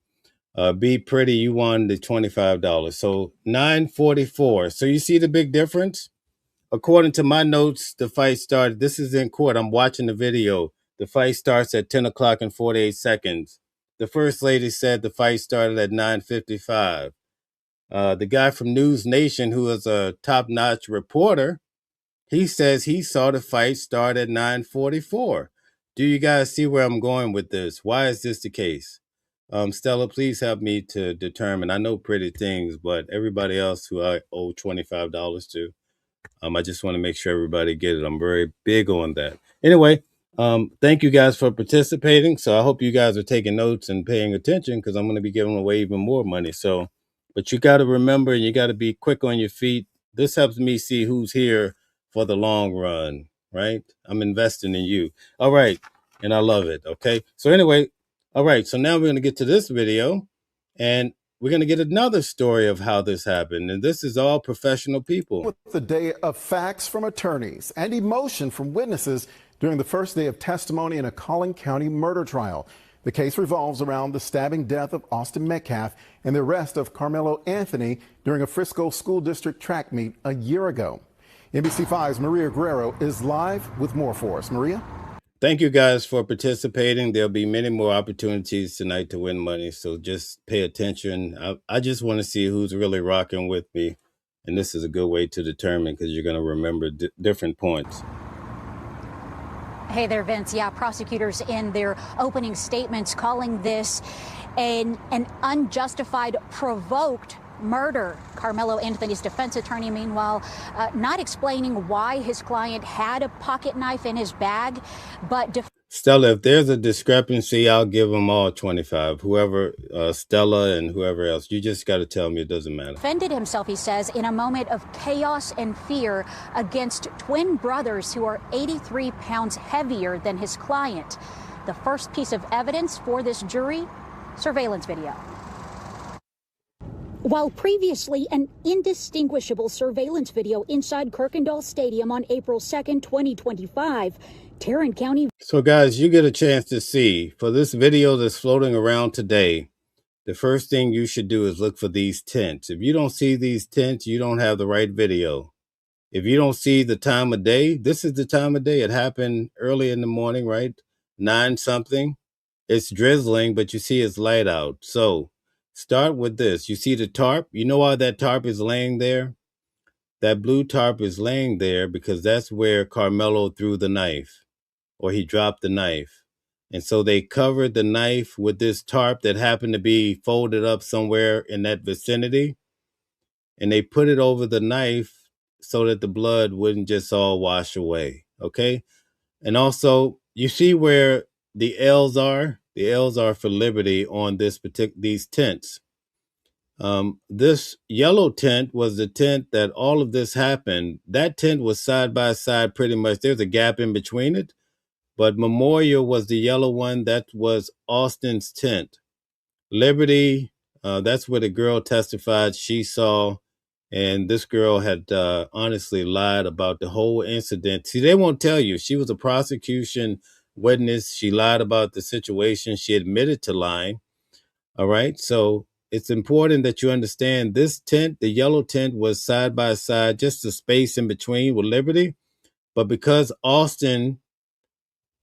Be Pretty, you won the $25. So 9:44. So you see the big difference? According to my notes, the fight started. This is in court. I'm watching the video. The fight starts at 10 o'clock and 48 seconds. The first lady said the fight started at 9:55. The guy from News Nation, who is a top-notch reporter, he says he saw the fight start at 9:44. Do you guys see where I'm going with this? Why is this the case? Stella, please help me to determine. I know Pretty Things, but everybody else who I owe $25 to, I just want to make sure everybody get it. I'm very big on that. Anyway, thank you guys for participating. So I hope you guys are taking notes and paying attention because I'm going to be giving away even more money. So, but you got to remember, you got to be quick on your feet. This helps me see who's here for the long run, right? I'm investing in you. All right. And I love it. Okay. So anyway, all right. So now we're going to get to this video and we're going to get another story of how this happened. And this is all professional people. With the day of facts from attorneys and emotion from witnesses during the first day of testimony in a Collin County murder trial. The case revolves around the stabbing death of Austin Metcalf and the arrest of Karmelo Anthony during a Frisco School District track meet a year ago. NBC5's Maria Guerrero is live with more for us. Maria? Thank you guys for participating. There'll be many more opportunities tonight to win money, so just pay attention. I just want to see who's really rocking with me, and this is a good way to determine because you're going to remember different points. Hey there, Vince. Yeah, prosecutors in their opening statements calling this an unjustified, provoked murder. Karmelo Anthony's defense attorney, meanwhile, not explaining why his client had a pocket knife in his bag, but Stella, if there's a discrepancy, I'll give them all 25. Whoever, Stella and whoever else, you just got to tell me, it doesn't matter. Defended himself, he says, in a moment of chaos and fear against twin brothers who are 83 pounds heavier than his client. The first piece of evidence for this jury, surveillance video. While previously an indistinguishable surveillance video inside Kirkendall Stadium on April 2nd, 2025, Tarrant County. So guys, you get a chance to see, for this video that's floating around today, the first thing you should do is look for these tents. If you don't see these tents, you don't have the right video. If you don't see the time of day, this is the time of day. It happened early in the morning, right? 9 something. It's drizzling, but you see it's light out. So start with this. You see the tarp? You know why that tarp is laying there? That blue tarp is laying there because that's where Karmelo threw the knife, or he dropped the knife. And so they covered the knife with this tarp that happened to be folded up somewhere in that vicinity. And they put it over the knife so that the blood wouldn't just all wash away. Okay. And also, you see where the L's are? The L's are for liberty on these tents. This yellow tent was the tent that all of this happened. That tent was side by side pretty much. There's a gap in between it. But Memorial was the yellow one. That was Austin's tent. Liberty, that's where the girl testified she saw. And this girl had honestly lied about the whole incident. See, they won't tell you. She was a prosecution witness. She lied about the situation. She admitted to lying. All right. So it's important that you understand this tent, the yellow tent, was side by side, just a space in between with Liberty. But because Austin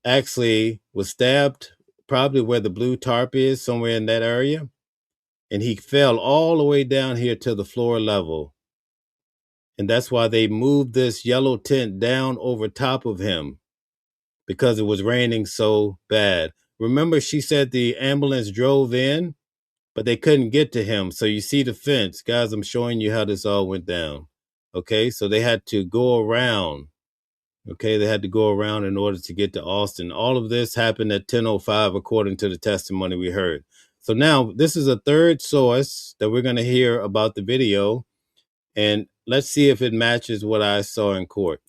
actually was stabbed probably where the blue tarp is, somewhere in that area, and he fell all the way down here to the floor level. And that's why they moved this yellow tent down over top of him, because it was raining so bad. Remember, she said the ambulance drove in, but they couldn't get to him. So you see the fence. Guys, I'm showing you how this all went down. Okay, so they had to go around. Okay, they had to go around in order to get to Austin. All of this happened at 10:05, according to the testimony we heard. So now this is a third source that we're going to hear about the video. And let's see if it matches what I saw in court.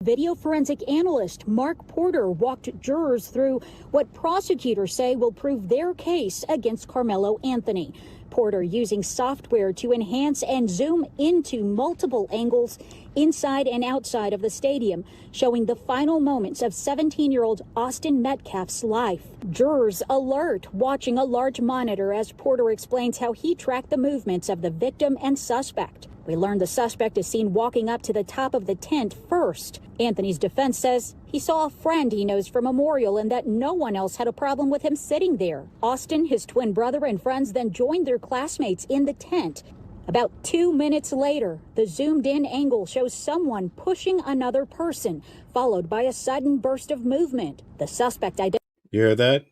Video forensic analyst Mark Porter walked jurors through what prosecutors say will prove their case against Karmelo Anthony. Porter using software to enhance and zoom into multiple angles inside and outside of the stadium, showing the final moments of 17-year-old Austin Metcalf's life. Jurors alert, watching a large monitor as Porter explains how he tracked the movements of the victim and suspect. We learned the suspect is seen walking up to the top of the tent first. Anthony's defense says he saw a friend he knows from Memorial and that no one else had a problem with him sitting there. Austin, his twin brother, and friends then joined their classmates in the tent. About 2 minutes later, the zoomed-in angle shows someone pushing another person, followed by a sudden burst of movement. The suspect identified. You hear that?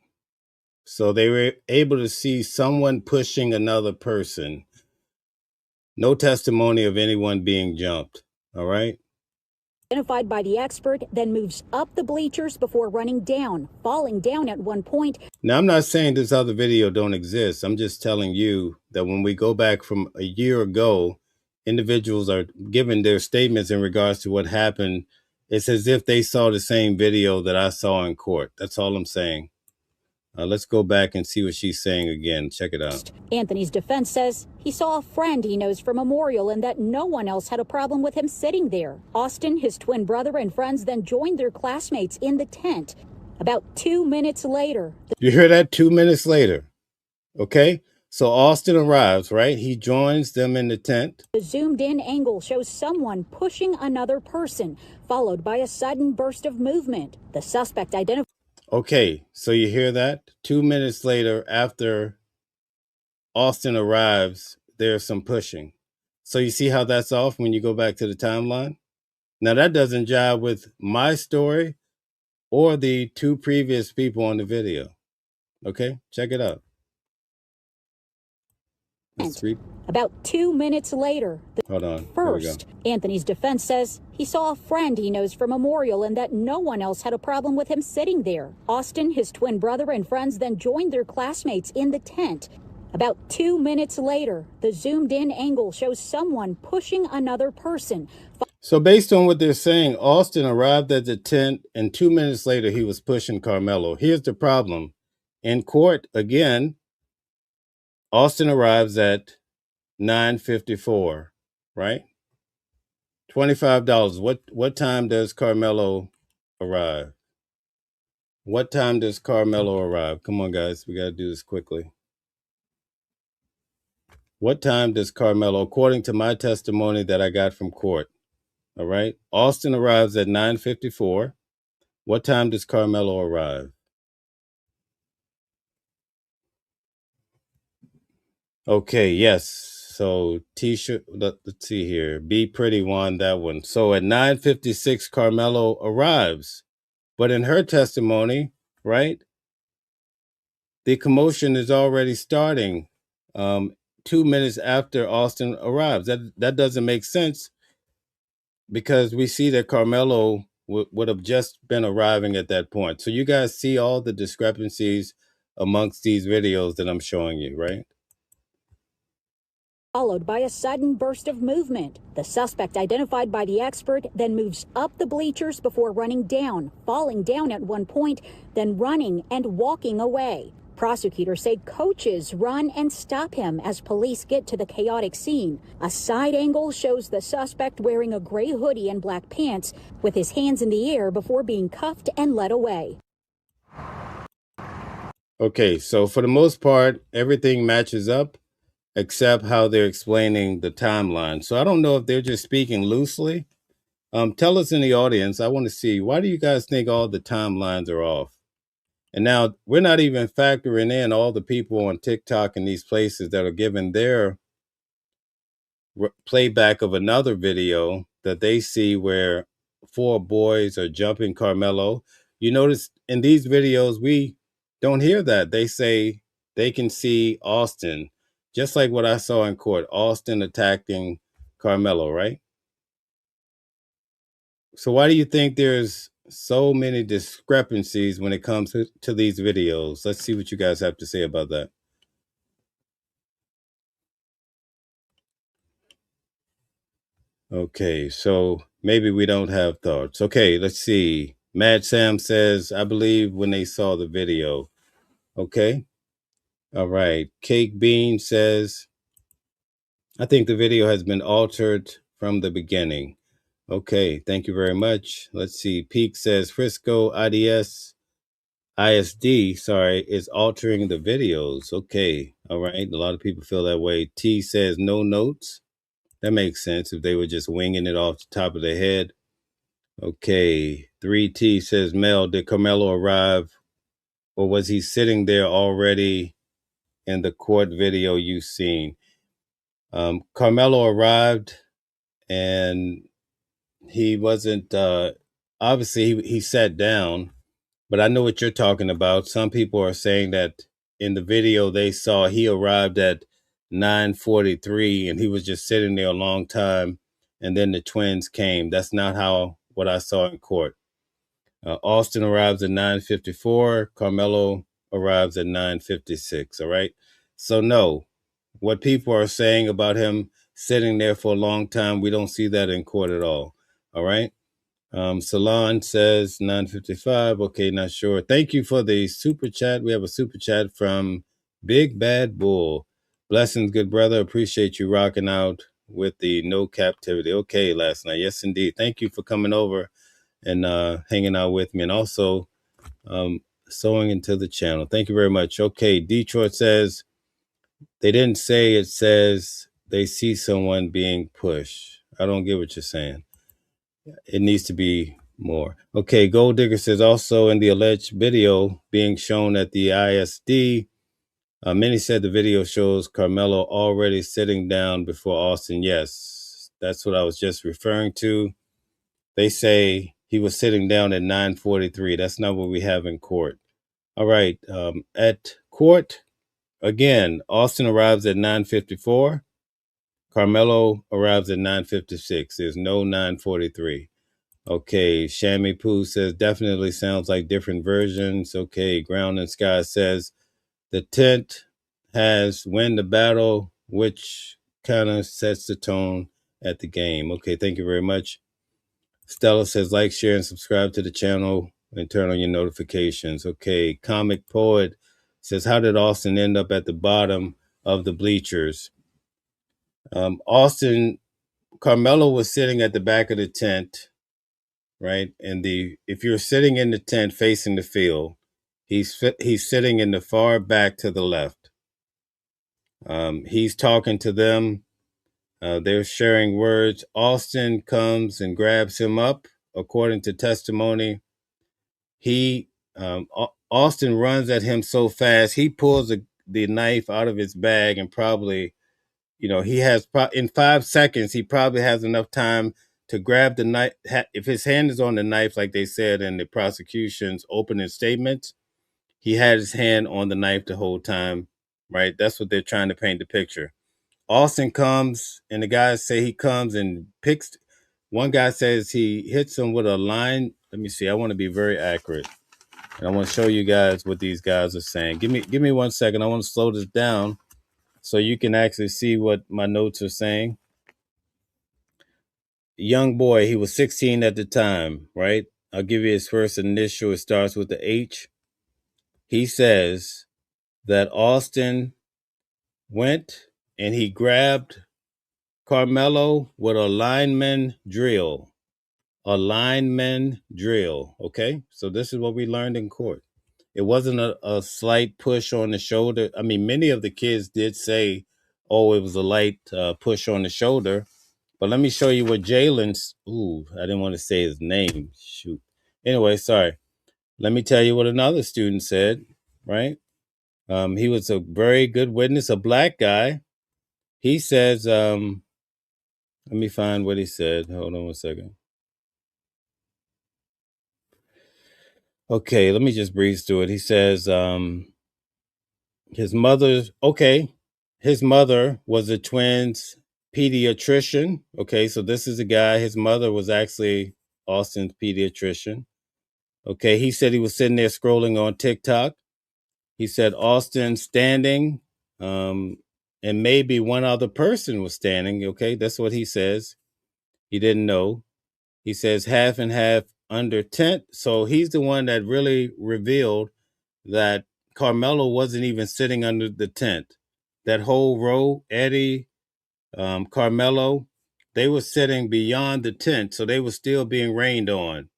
So they were able to see someone pushing another person. No testimony of anyone being jumped. All right. Identified by the expert, then moves up the bleachers before running down, falling down at one point. Now, I'm not saying this other video don't exist. I'm just telling you that when we go back from a year ago, individuals are giving their statements in regards to what happened. It's as if they saw the same video that I saw in court. That's all I'm saying. Let's go back and see what she's saying again. Check it out. Anthony's defense says he saw a friend he knows from Memorial and that no one else had a problem with him sitting there. Austin, his twin brother, and friends then joined their classmates in the tent. About 2 minutes later. You hear that? 2 minutes later. Okay. So Austin arrives, right? He joins them in the tent. The zoomed in angle shows someone pushing another person, followed by a sudden burst of movement. The suspect identified. Okay, so you hear that? 2 minutes later, after Austin arrives, there's some pushing. So you see how that's off when you go back to the timeline? Now that doesn't jive with my story or the 2 previous people on the video. Okay, check it out. About 2 minutes later, Hold on. Here we go. first, Anthony's defense says he saw a friend he knows from Memorial and that no one else had a problem with him sitting there. Austin, his twin brother, and friends then joined their classmates in the tent. About 2 minutes later, the zoomed-in angle shows someone pushing another person. So based on what they're saying, Austin arrived at the tent, and 2 minutes later, he was pushing Karmelo. Here's the problem. In court, again, Austin arrives at 9:54, right? $25. What time does Karmelo arrive? What time does Karmelo arrive? Come on, guys. We got to do this quickly. What time does Karmelo, according to my testimony that I got from court, all right? Austin arrives at 9:54. What time does Karmelo arrive? Okay, yes. So T-shirt, let's see here. Be Pretty won that one. So at 9:56, Karmelo arrives. But in her testimony, right, the commotion is already starting 2 minutes after Austin arrives. That doesn't make sense, because we see that Karmelo would have just been arriving at that point. So you guys see all the discrepancies amongst these videos that I'm showing you, right? Followed by a sudden burst of movement. The suspect, identified by the expert, then moves up the bleachers before running down, falling down at one point, then running and walking away. Prosecutors say coaches run and stop him as police get to the chaotic scene. A side angle shows the suspect wearing a gray hoodie and black pants with his hands in the air before being cuffed and led away. Okay, so for the most part, everything matches up except how they're explaining the timeline. So I don't know if they're just speaking loosely. Tell us in the audience. I want to see, why do you guys think all the timelines are off? And now we're not even factoring in all the people on TikTok and these places that are giving their playback of another video that they see where 4 boys are jumping Karmelo. You notice in these videos, we don't hear that. They say they can see Austin, just like what I saw in court, Austin attacking Karmelo, right? So why do you think there's so many discrepancies when it comes to these videos? Let's see what you guys have to say about that. Okay, so maybe we don't have thoughts. Okay, let's see. Mad Sam says, I believe when they saw the video. Okay. All right. Cake Bean says, I think the video has been altered from the beginning. Okay, thank you very much. Let's see. Peak says Frisco ISD, is altering the videos. Okay, all right. A lot of people feel that way. T says no notes. That makes sense if they were just winging it off the top of their head. Okay, 3T says, Mel, did Karmelo arrive, or was he sitting there already in the court video you've seen? Karmelo arrived, and he wasn't, obviously he sat down, but I know what you're talking about. Some people are saying that in the video they saw he arrived at 9:43 and he was just sitting there a long time, and then the twins came. That's not what I saw in court. Austin arrives at 9:54. Karmelo arrives at 9:56. All right. So no, what people are saying about him sitting there for a long time, we don't see that in court at all. All right. Salon says 9:55. Okay, not sure. Thank you for the super chat. We have a super chat from Big Bad Bull. Blessings, good brother. Appreciate you rocking out with the no captivity. Okay, last night. Yes, indeed. Thank you for coming over and hanging out with me, and also sewing into the channel. Thank you very much. Okay, Detroit says they didn't say, it says they see someone being pushed. I don't get what you're saying. It needs to be more. Okay, Gold Digger says also in the alleged video being shown at the ISD, many said the video shows Karmelo already sitting down before Austin. Yes, that's what I was just referring to. They say he was sitting down at 9:43. That's not what we have in court. All right. At court, again, Austin arrives at 9:54. Karmelo arrives at 9:56. There's no 9:43. Okay, Shammy Poo says definitely sounds like different versions. Okay, Ground and Sky says the tent has win the battle, which kind of sets the tone at the game. Okay, thank you very much. Stella says like, share, and subscribe to the channel and turn on your notifications. Okay, Comic Poet says, how did Austin end up at the bottom of the bleachers? Karmelo was sitting at the back of the tent, right? And if you're sitting in the tent facing the field, he's sitting in the far back to the left. He's talking to them. They're sharing words. Austin comes and grabs him up. According to testimony, Austin runs at him so fast, he pulls the knife out of his bag and probably, he has in 5 seconds, he probably has enough time to grab the knife. If his hand is on the knife, like they said in the prosecution's opening statements, he had his hand on the knife the whole time, right? That's what they're trying to paint the picture. Austin comes, and the guys say he comes and picks. One guy says he hits him with a line. Let me see. I want to be very accurate, and I want to show you guys what these guys are saying. Give me 1 second. I want to slow this down so you can actually see what my notes are saying. Young boy, he was 16 at the time, right? I'll give you his first initial. It starts with the H. He says that Austin went and he grabbed Karmelo with a lineman drill. A lineman drill. Okay. So this is what we learned in court. It wasn't a slight push on the shoulder. I mean, many of the kids did say, oh, it was a light push on the shoulder. But let me show you what Jalen's. Ooh, I didn't want to say his name. Shoot. Anyway, sorry. Let me tell you what another student said, right? He was a very good witness, a black guy. He says, let me find what he said. Hold on 1 second. Okay, let me just breeze through it. He says, his mother was a twins pediatrician. Okay, so this is a guy, his mother was actually Austin's pediatrician. Okay, he said he was sitting there scrolling on TikTok. He said Austin standing, and maybe one other person was standing. Okay, that's what he says. He didn't know. He says half and half under tent. So he's the one that really revealed that Karmelo wasn't even sitting under the tent. That whole row, Eddie, Karmelo, they were sitting beyond the tent. So they were still being rained on.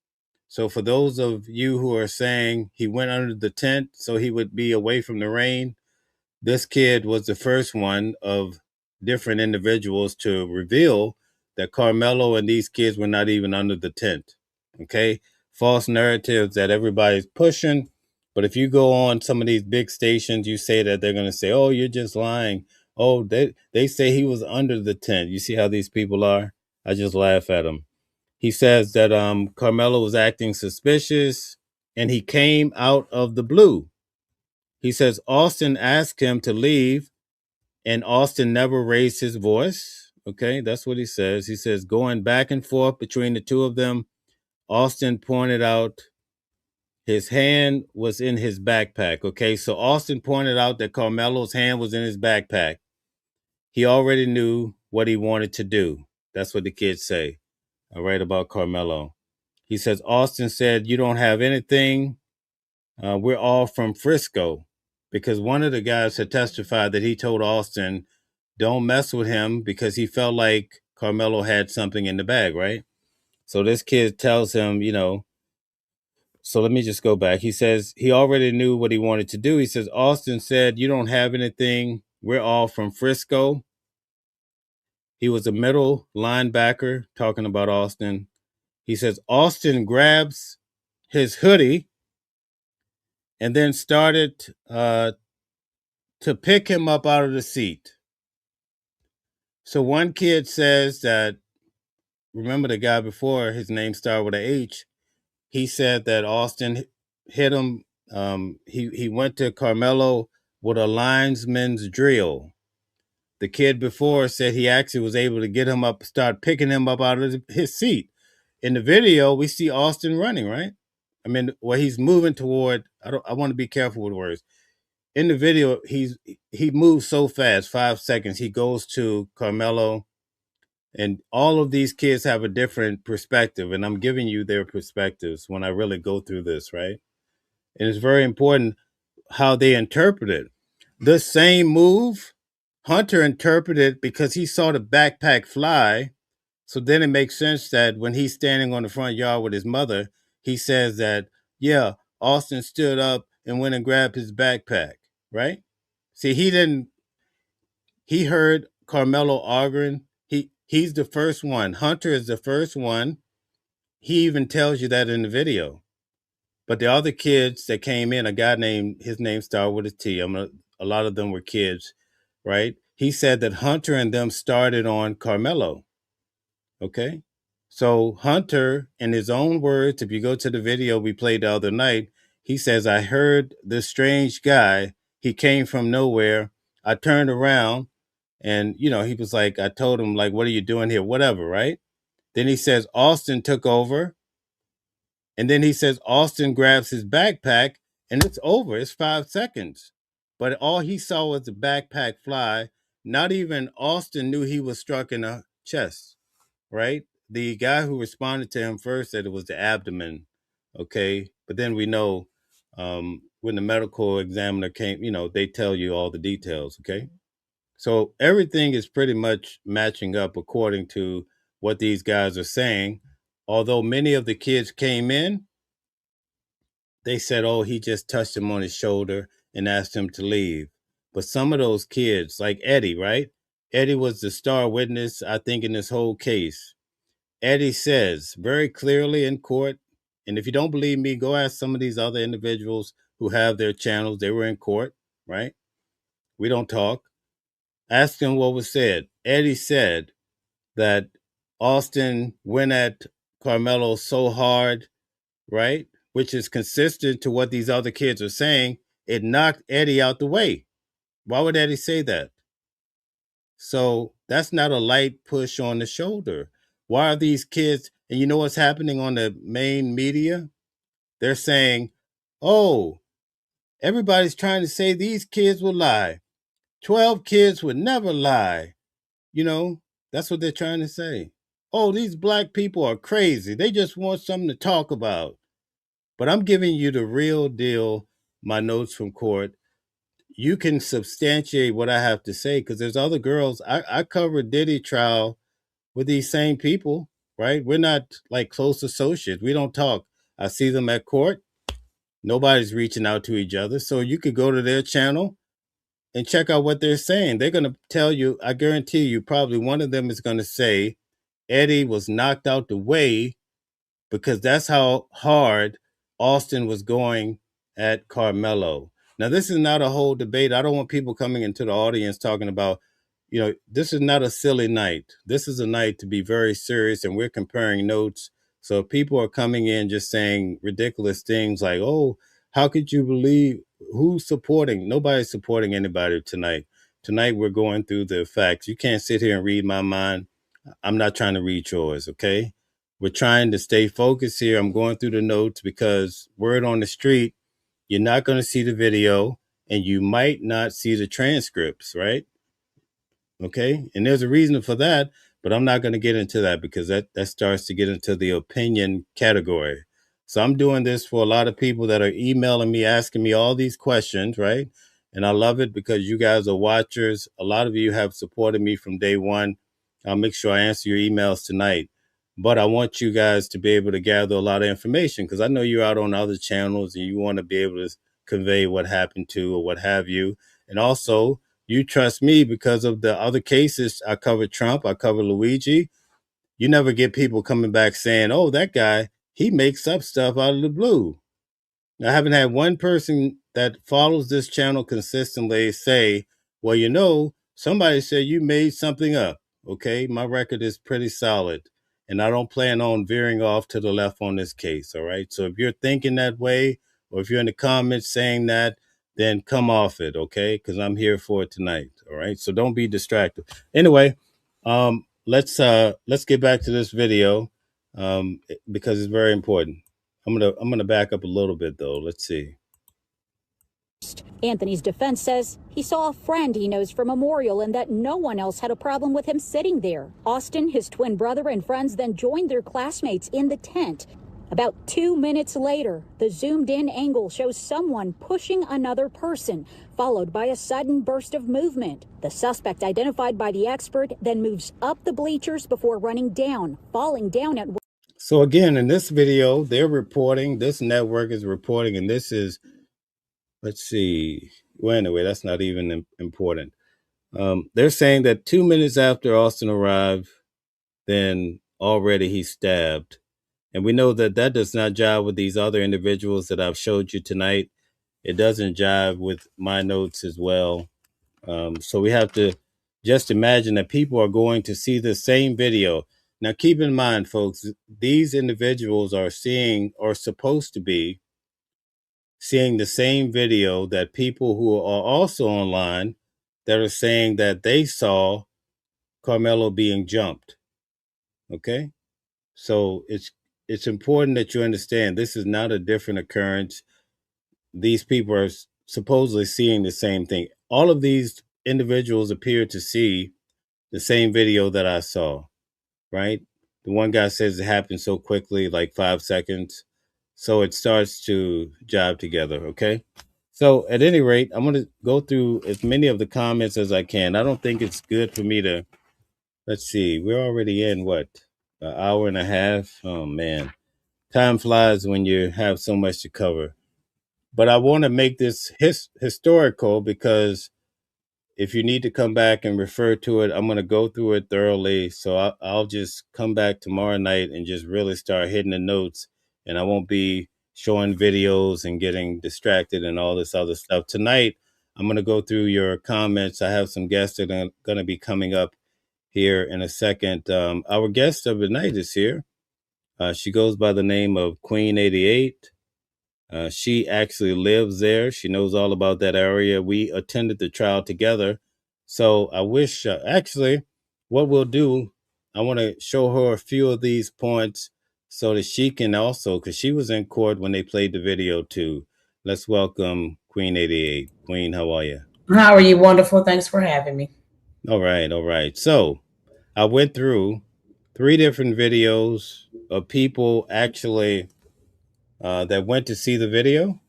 So for those of you who are saying he went under the tent so he would be away from the rain, this kid was the first one of different individuals to reveal that Karmelo and these kids were not even under the tent. Okay? False narratives that everybody's pushing. But if you go on some of these big stations, you say that, they're going to say, oh, you're just lying. Oh, they say he was under the tent. You see how these people are? I just laugh at them. He says that Karmelo was acting suspicious and he came out of the blue. He says Austin asked him to leave and Austin never raised his voice. Okay, that's what he says. He says going back and forth between the two of them, Austin pointed out his hand was in his backpack. Okay, so Austin pointed out that Karmelo's hand was in his backpack. He already knew what he wanted to do. That's what the kids say. All right, about Karmelo. He says, Austin said, you don't have anything. We're all from Frisco. Because one of the guys had testified that he told Austin, don't mess with him because he felt like Karmelo had something in the bag, right? So this kid tells him, so let me just go back. He says he already knew what he wanted to do. He says, Austin said, you don't have anything. We're all from Frisco. He was a middle linebacker, talking about Austin. He says, Austin grabs his hoodie and then started to pick him up out of the seat. So one kid says that, remember the guy before, his name started with an H. He said that Austin hit him. He went to Karmelo with a linesman's drill. The kid before said he actually was able to get him up, start picking him up out of his seat. In the video, we see Austin running, right? I mean, well, he's moving toward. I want to be careful with words. In the video, he moves so fast, 5 seconds. He goes to Karmelo, and all of these kids have a different perspective, and I'm giving you their perspectives when I really go through this, right? And it's very important how they interpret it. The same move, Hunter interpreted because he saw the backpack fly. So then it makes sense that when he's standing on the front yard with his mother, he says that, yeah, Austin stood up and went and grabbed his backpack, right? See, he heard Karmelo arguing. He's the first one. Hunter is the first one. He even tells you that in the video. But the other kids that came in, a guy named, his name started with a T. A lot of them were kids, right? He said that Hunter and them started on Karmelo. Okay. So Hunter, in his own words, if you go to the video we played the other night, he says, I heard this strange guy. He came from nowhere. I turned around and, he was like, I told him, like, what are you doing here? Whatever, right? Then he says, Austin took over. And then he says, Austin grabs his backpack and it's over. It's 5 seconds. But all he saw was the backpack fly. Not even Austin knew he was struck in the chest, right? The guy who responded to him first said it was the abdomen. Okay. But then we know when the medical examiner came, they tell you all the details. Okay. So everything is pretty much matching up according to what these guys are saying. Although many of the kids came in, they said, oh, he just touched him on his shoulder and asked him to leave. But some of those kids, like Eddie, right? Eddie was the star witness, I think, in this whole case. Eddie says very clearly in court, and if you don't believe me, go ask some of these other individuals who have their channels. They were in court, right? We don't talk. Ask them what was said. Eddie said that Austin went at Karmelo so hard, right? Which is consistent to what these other kids are saying. It knocked Eddie out the way. Why would Eddie say that? So that's not a light push on the shoulder. Why are these kids, and you know what's happening on the main media? They're saying, oh, everybody's trying to say these kids will lie. 12 kids would never lie. That's what they're trying to say. Oh, these black people are crazy. They just want something to talk about. But I'm giving you the real deal, my notes from court. You can substantiate what I have to say because there's other girls. I covered Diddy trial with these same people, right? We're not like close associates. We don't talk. I see them at court. Nobody's reaching out to each other. So you could go to their channel and check out what they're saying. They're going to tell you, I guarantee you, probably one of them is going to say Eddie was knocked out the way because that's how hard Austin was going at Karmelo. Now, this is not a whole debate. I don't want people coming into the audience talking about, this is not a silly night. This is a night to be very serious, and we're comparing notes. So if people are coming in just saying ridiculous things like, oh, how could you believe who's supporting? Nobody's supporting anybody tonight. Tonight, we're going through the facts. You can't sit here and read my mind. I'm not trying to read yours, okay? We're trying to stay focused here. I'm going through the notes because word on the street, you're not going to see the video and you might not see the transcripts, right? Okay. And there's a reason for that, but I'm not going to get into that because that starts to get into the opinion category. So I'm doing this for a lot of people that are emailing me, asking me all these questions, right? And I love it because you guys are watchers. A lot of you have supported me from day one. I'll make sure I answer your emails tonight. But I want you guys to be able to gather a lot of information because I know you're out on other channels and you want to be able to convey what happened to or what have you. And also, you trust me because of the other cases. I covered Trump. I covered Luigi. You never get people coming back saying, oh, that guy, he makes up stuff out of the blue. I haven't had one person that follows this channel consistently say, well, somebody said you made something up. Okay, my record is pretty solid. And I don't plan on veering off to the left on this case. All right. So if you're thinking that way, or if you're in the comments saying that, then come off it, okay? Because I'm here for it tonight. All right. So don't be distracted. Anyway, let's get back to this video because it's very important. I'm gonna back up a little bit though. Let's see. Anthony's defense says he saw a friend he knows from Memorial and that no one else had a problem with him sitting there. Austin, his twin brother, and friends then joined their classmates in the tent. About 2 minutes later, the zoomed-in angle shows someone pushing another person, followed by a sudden burst of movement. The suspect, identified by the expert, then moves up the bleachers before running down, falling down at... So again, in this video, they're reporting, this network is reporting, and this is, let's see. Well, anyway, that's not even important. They're saying that 2 minutes after Austin arrived, then already he's stabbed. And we know that that does not jive with these other individuals that I've showed you tonight. It doesn't jive with my notes as well. So we have to just imagine that people are going to see the same video. Now, keep in mind, folks, these individuals are seeing, or supposed to be seeing, the same video that people who are also online that are saying that they saw Karmelo being jumped. Okay? So it's important that you understand this is not a different occurrence. These people are supposedly seeing the same thing. All of these individuals appear to see the same video that I saw, right? The one guy says it happened so quickly, like 5 seconds. So it starts to jive together, okay? So at any rate, I'm going to go through as many of the comments as I can. I don't think it's good for me to, let's see, we're already in what, an hour and a half? Oh, man. Time flies when you have so much to cover. But I want to make this historical because if you need to come back and refer to it, I'm going to go through it thoroughly. So I'll just come back tomorrow night and just really start hitting the notes. And I won't be showing videos and getting distracted and all this other stuff. Tonight, I'm going to go through your comments. I have some guests that are going to be coming up here in a second. Our guest of the night is here. She goes by the name of Queen 88. She actually lives there. She knows all about that area. We attended the trial together. So I wish, actually, what we'll do, I want to show her a few of these points so that she can also, because she was in court when they played the video too. Let's welcome Queen 88. Queen, how are you? How are you? Wonderful. Thanks for having me. All right, all right. So I went through 3 different videos of people actually that went to see the video.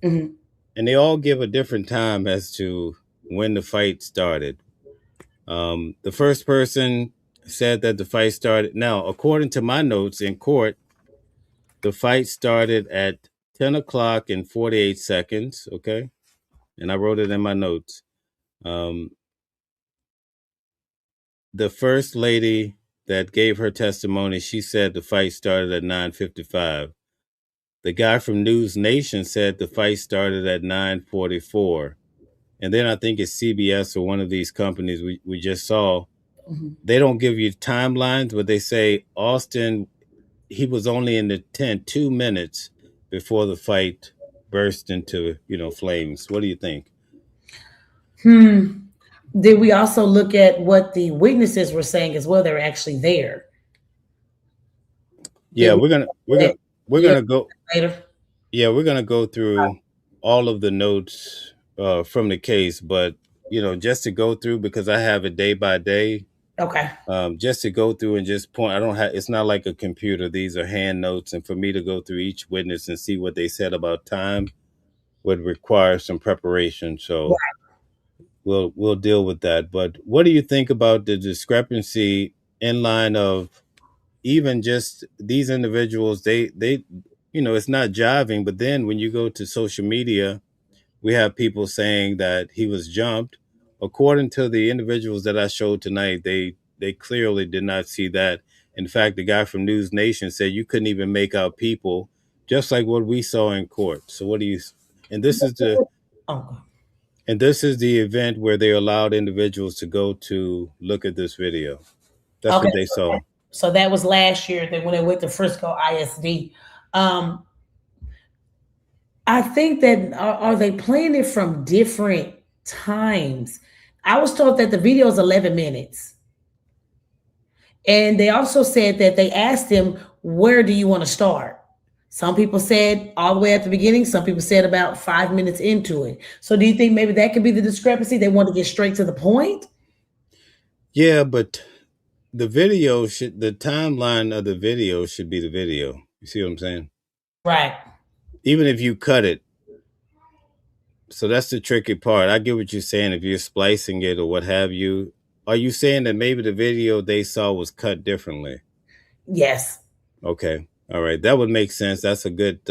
Mm-hmm. And they all give a different time as to when the fight started. The first person said that the fight started. Now, according to my notes in court, the fight started at 10 o'clock and 48 seconds. Okay. And I wrote it in my notes. The first lady that gave her testimony, she said the fight started at 9:55. The guy from News Nation said the fight started at 9:44. And then I think it's CBS or one of these companies we just saw. Mm-hmm. They don't give you timelines, but they say Austin, he was only in the tent 2 minutes before the fight burst into, flames. What do you think? Did we also look at what the witnesses were saying as well? They were actually there. Yeah, we're gonna go later. Yeah, we're gonna go through all of the notes from the case, but just to go through, because I have it day by day. Okay. Just to go through and just point. I don't have. It's not like a computer. These are hand notes, and for me to go through each witness and see what they said about time would require some preparation. So we'll deal with that. But what do you think about the discrepancy in line of even just these individuals? They it's not jiving. But then when you go to social media, we have people saying that he was jumped. According to the individuals that I showed tonight, they clearly did not see that. In fact, the guy from News Nation said you couldn't even make out people, just like what we saw in court. So what do you? And this is the event where they allowed individuals to go to look at this video. That's what they saw. So that was last year that when they went to Frisco ISD. I think that are they playing it from different times? I was told that the video is 11 minutes. And they also said that they asked him, where do you want to start? Some people said all the way at the beginning. Some people said about 5 minutes into it. So do you think maybe that could be the discrepancy? They want to get straight to the point? Yeah, but the timeline of the video should be the video. You see what I'm saying? Right. Even if you cut it. So that's the tricky part. I get what you're saying. If you're splicing it or what have you, are you saying that maybe the video they saw was cut differently? Yes. Okay. All right. That would make sense. That's a good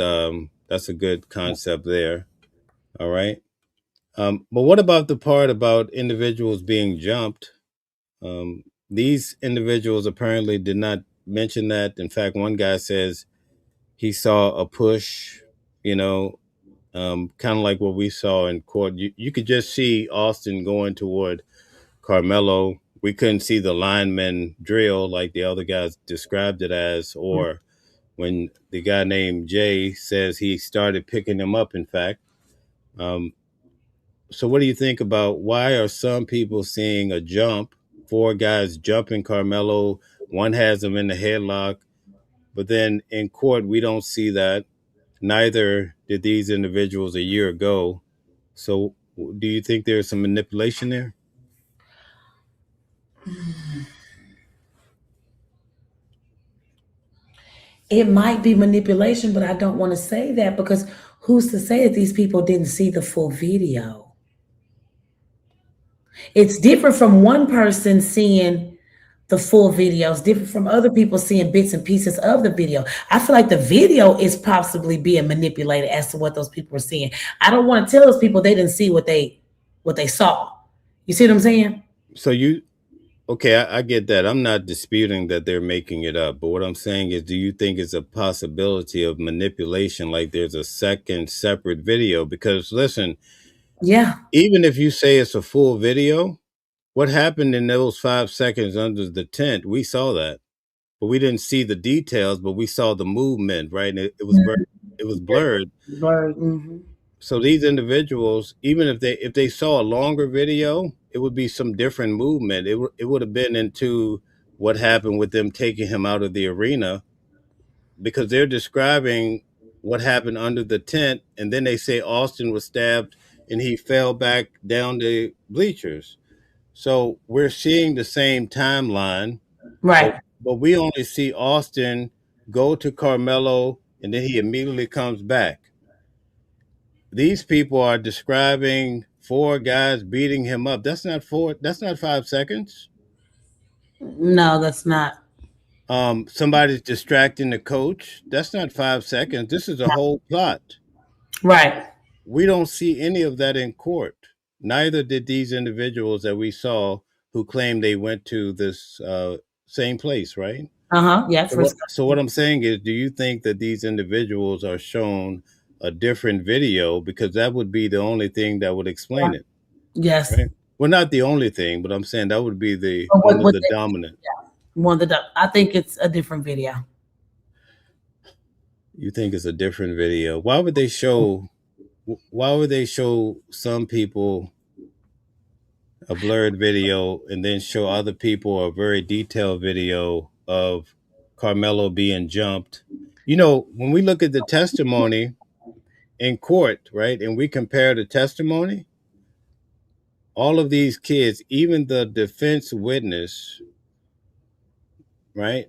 concept there. All right. But what about the part about individuals being jumped? These individuals apparently did not mention that. In fact, one guy says he saw a push, kind of like what we saw in court. You could just see Austin going toward Karmelo. We couldn't see the lineman drill like the other guys described it as, or when the guy named Jay says he started picking him up, in fact. So what do you think about why are some people seeing a jump, 4 guys jumping Karmelo, one has him in the headlock, but then in court we don't see that. Neither did these individuals a year ago. So do you think there's some manipulation there? It might be manipulation, but I don't want to say that because who's to say that these people didn't see the full video? It's different from one person seeing the full video. It's different from other people seeing bits and pieces of the video. I feel like the video is possibly being manipulated as to what those people are seeing. I don't want to tell those people they didn't see what they saw. You see what I'm saying? So okay, I get that. I'm not disputing that they're making it up. But what I'm saying is, do you think it's a possibility of manipulation, like there's a second separate video? Because listen, Yeah. even if you say it's a full video, what happened in those 5 seconds under the tent, we saw that. But we didn't see the details, but we saw the movement, right? And it was blurred. Blurred. Mm-hmm. So these individuals, even if they saw a longer video, it would be some different movement. It would have been into what happened with them taking him out of the arena, because they're describing what happened under the tent, and then they say Austin was stabbed and he fell back down the bleachers. So we're seeing the same timeline, Right. but we only see Austin go to Karmelo and then he immediately comes back. These people are describing 4 guys beating him up. That's not 5 seconds. No, that's not. Somebody's distracting the coach. That's not 5 seconds. This is a whole plot. Right. We don't see any of that in court. Neither did these individuals that we saw who claimed they went to this same place, right? Yeah. So what I'm saying is, do you think that these individuals are shown a different video? Because that would be the only thing that would explain it. Yes. Right? Well, not the only thing, but I'm saying that would be one of the dominant. I think it's a different video. You think it's a different video? Why would they show some people a blurred video and then show other people a very detailed video of Karmelo being jumped? When we look at the testimony in court, right, and we compare the testimony, all of these kids, even the defense witness, right,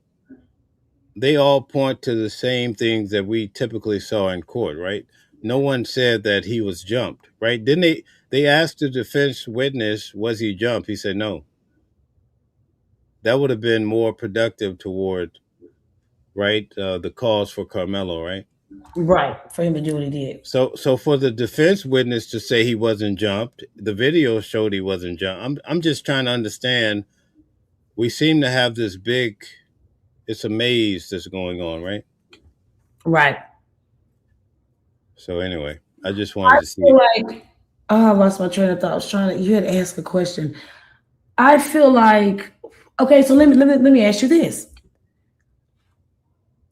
they all point to the same things that we typically saw in court, right? No one said that he was jumped, right? Didn't they asked the defense witness, was he jumped? He said no. That would have been more productive toward, right, the cause for Karmelo, right? Right, for him to do what he did. So for the defense witness to say he wasn't jumped, the video showed he wasn't jumped. I'm just trying to understand. We seem to have this big, it's a maze that's going on, right? Right. So anyway, I just wanted to see. Feel like, I lost my train of thought. You had to ask a question. I feel like, okay, so let me ask you this.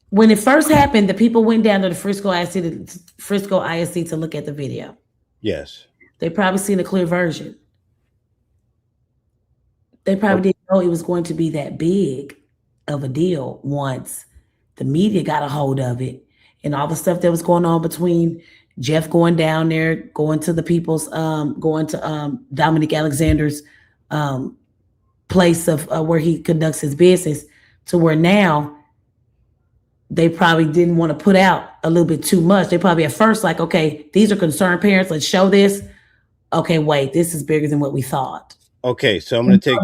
When it first happened, the people went down to the Frisco ISC to look at the video. Yes. They probably seen a clear version. They probably didn't know it was going to be that big of a deal once the media got a hold of it and all the stuff that was going on between Jeff going down there, going to the people's, going to Dominic Alexander's place of where he conducts his business, to where now they probably didn't want to put out a little bit too much. They probably at first like, okay, these are concerned parents. Let's show this. Okay, wait, this is bigger than what we thought. Okay, so I'm going to take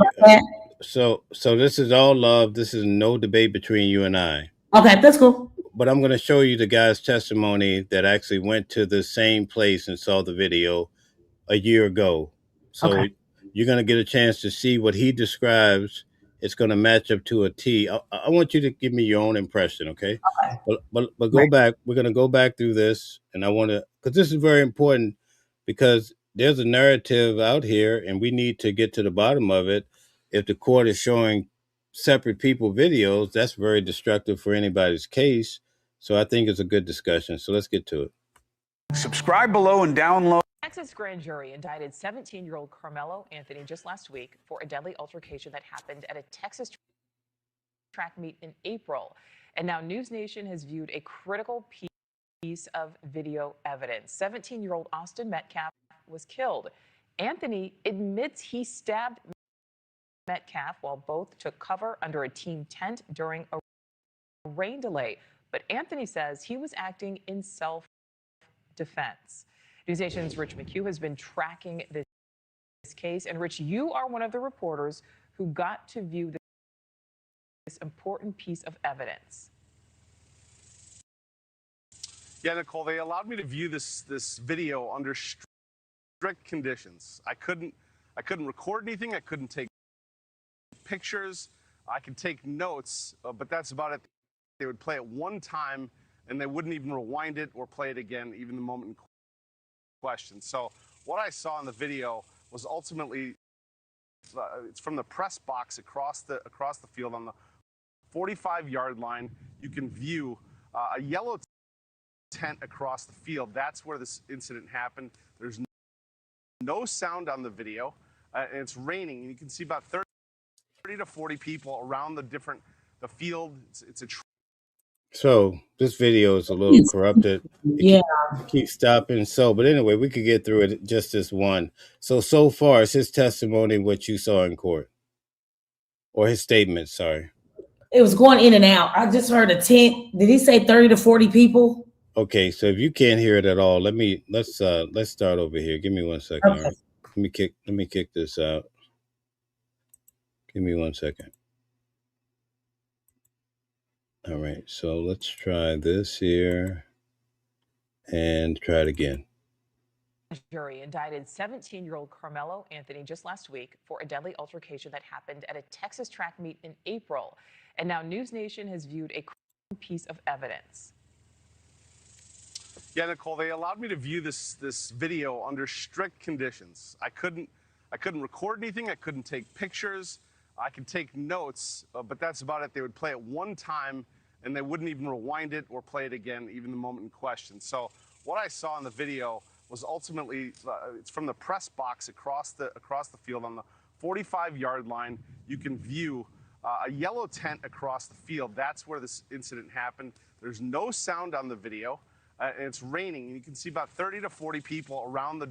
so this is all love. This is no debate between you and I. Okay, that's cool. But I'm going to show you the guy's testimony that actually went to the same place and saw the video a year ago. So you're going to get a chance to see what he describes. It's going to match up to a T. I want you to give me your own impression, okay? But go back. We're going to go back through this, and I want to, because this is very important, because there's a narrative out here, and we need to get to the bottom of it. If the court is showing separate people videos, that's very destructive for anybody's case. So I think it's a good discussion. So let's get to it. Subscribe below and download. Texas grand jury indicted 17-year-old Karmelo Anthony just last week for a deadly altercation that happened at a Texas track meet in April. And now News Nation has viewed a critical piece of video evidence. 17-year-old Austin Metcalf was killed. Anthony admits he stabbed Metcalf while both took cover under a team tent during a rain delay. But Anthony says he was acting in self-defense. News Nation's Rich McHugh has been tracking this case. And Rich, you are one of the reporters who got to view this important piece of evidence. Yeah, Nicole, they allowed me to view this video under strict conditions. I couldn't record anything. I couldn't take pictures. I could take notes, but that's about it. They would play it one time, and they wouldn't even rewind it or play it again, even the moment in question. So what I saw in the video was ultimately, it's from the press box across the field on the 45-yard line. You can view a yellow tent across the field. That's where this incident happened. There's no sound on the video, and it's raining. And you can see about 30 to 40 people around the field. It's a So this video is a little corrupted. It keeps stopping. So, but anyway, we could get through it just this one. So far, it's his testimony, what you saw in court, or his statement. Sorry, it was going in and out. I just heard a tent. Did he say 30 to 40 people? Okay, so if you can't hear it at all, let's start over here. Give me 1 second. Okay. All right. Let me kick this out. Give me 1 second. All right, so let's try this here and try it again. Jury indicted 17-year-old Karmelo Anthony just last week for a deadly altercation that happened at a Texas track meet in April. And now News Nation has viewed a critical piece of evidence. Yeah, Nicole, they allowed me to view this video under strict conditions. I couldn't record anything. I couldn't take pictures. I could take notes, but that's about it. They would play it one time, and they wouldn't even rewind it or play it again, even the moment in question. So what I saw in the video was ultimately, it's from the press box across the field on the 45-yard line. You can view a yellow tent across the field. That's where this incident happened. There's no sound on the video, and it's raining. And you can see about 30 to 40 people around the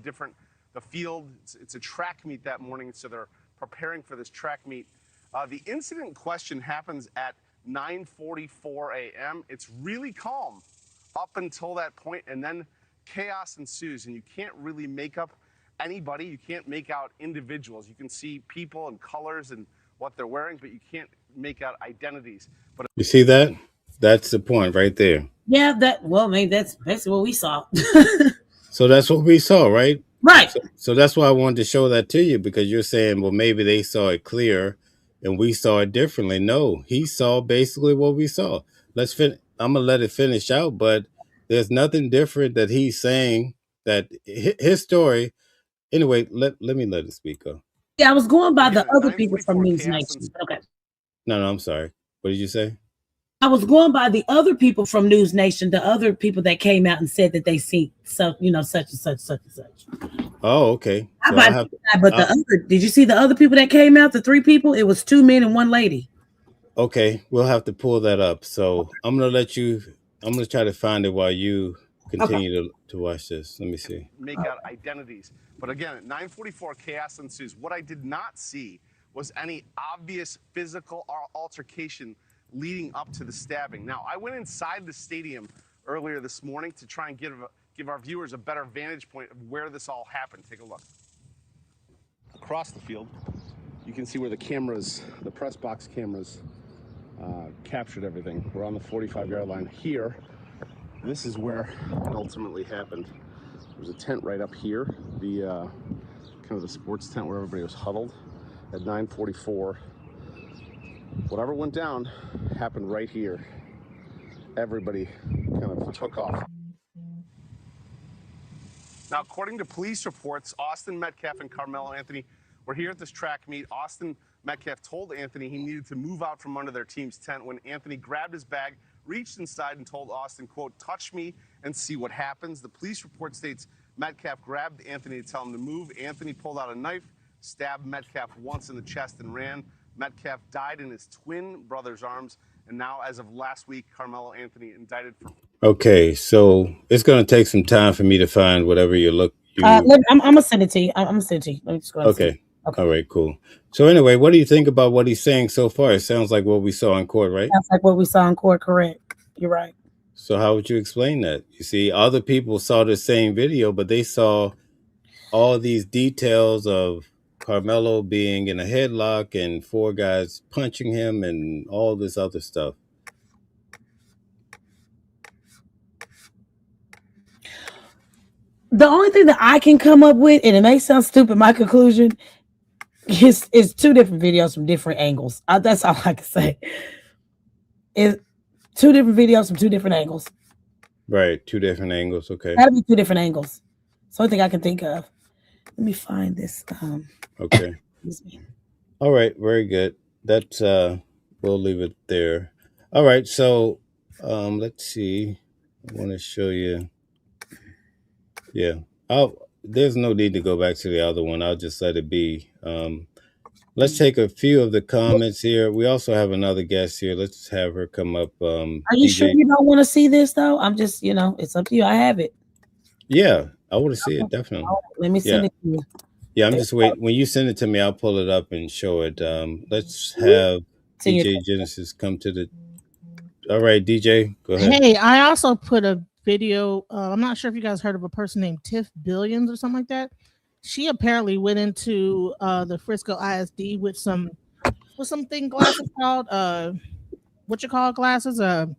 field. It's a track meet that morning, so they're preparing for this track meet. The incident in question happens at 9:44 a.m. It's really calm up until that point, and then chaos ensues, and you can't really make up anybody. You can't make out individuals. You can see people and colors and what they're wearing, but you can't make out identities. But you see that? That's the point right there. Yeah, maybe that's basically what we saw. So that's what we saw, right? Right. So that's why I wanted to show that to you, because you're saying, well, maybe they saw it clear and we saw it differently. No, he saw basically what we saw. I'm going to let it finish out, but there's nothing different that he's saying, that his story. Anyway, let me let it speak. Yeah, I was going by the other people from News Nation. Okay. No, I'm sorry. What did you say? I was going by the other people from News Nation, the other people that came out and said that they see such and such. Oh, okay. So Did you see the other people that came out? The 3 people? It was 2 men and 1 lady. Okay, we'll have to pull that up. So I'm gonna try to find it while you continue to watch this. Let me see. Make out identities. But again, at 9:44, chaos ensues. What I did not see was any obvious physical altercation leading up to the stabbing. Now, I went inside the stadium earlier this morning to try and give our viewers a better vantage point of where this all happened. Take a look. Across the field, you can see where the press box cameras captured everything. We're on the 45-yard line here. This is where it ultimately happened. There's a tent right up here, the kind of the sports tent where everybody was huddled at 9:44. Whatever went down happened right here. Everybody kind of took off. Now, according to police reports, Austin Metcalf and Karmelo Anthony were here at this track meet. Austin Metcalf told Anthony he needed to move out from under their team's tent when Anthony grabbed his bag, reached inside, and told Austin, quote, "Touch me and see what happens." The police report states Metcalf grabbed Anthony to tell him to move. Anthony pulled out a knife, stabbed Metcalf once in the chest, and ran. Metcalf died in his twin brother's arms, and now, as of last week, Karmelo Anthony indicted for... Okay, so it's going to take some time for me to find whatever you look. I'm gonna send it to you. I'm gonna send it to you. Let me just go ahead. Okay. All right, cool. So anyway, what do you think about what he's saying so far? It sounds like what we saw in court, right? Sounds like what we saw in court, correct. You're right. So how would you explain that? You see, other people saw the same video, but they saw all these details of Karmelo being in a headlock and 4 guys punching him and all this other stuff. The only thing that I can come up with, and it may sound stupid, my conclusion is 2 different videos from different angles. That's all I can say. It's 2 different videos from 2 different angles. Right, 2 different angles. Okay. That'll be 2 different angles. It's the only thing I can think of. Let me find this. Okay. Excuse me. All right, very good. That's we'll leave it there. All right, so let's see. I want to show you. Yeah. There's no need to go back to the other one. I'll just let it be. Let's take a few of the comments here. We also have another guest here. Let's have her come up. Are you sure you don't want to see this though? I'm just, it's up to you. I have it. Yeah, I want to see it, definitely. Let me send it to you. Yeah, I'm just waiting. When you send it to me, I'll pull it up and show it. Let's have DJ Genesis come to the... All right, DJ, go ahead. Hey, I also put a video. I'm not sure if you guys heard of a person named Tiff Billions or something like that. She apparently went into the Frisco ISD with some glasses called glasses?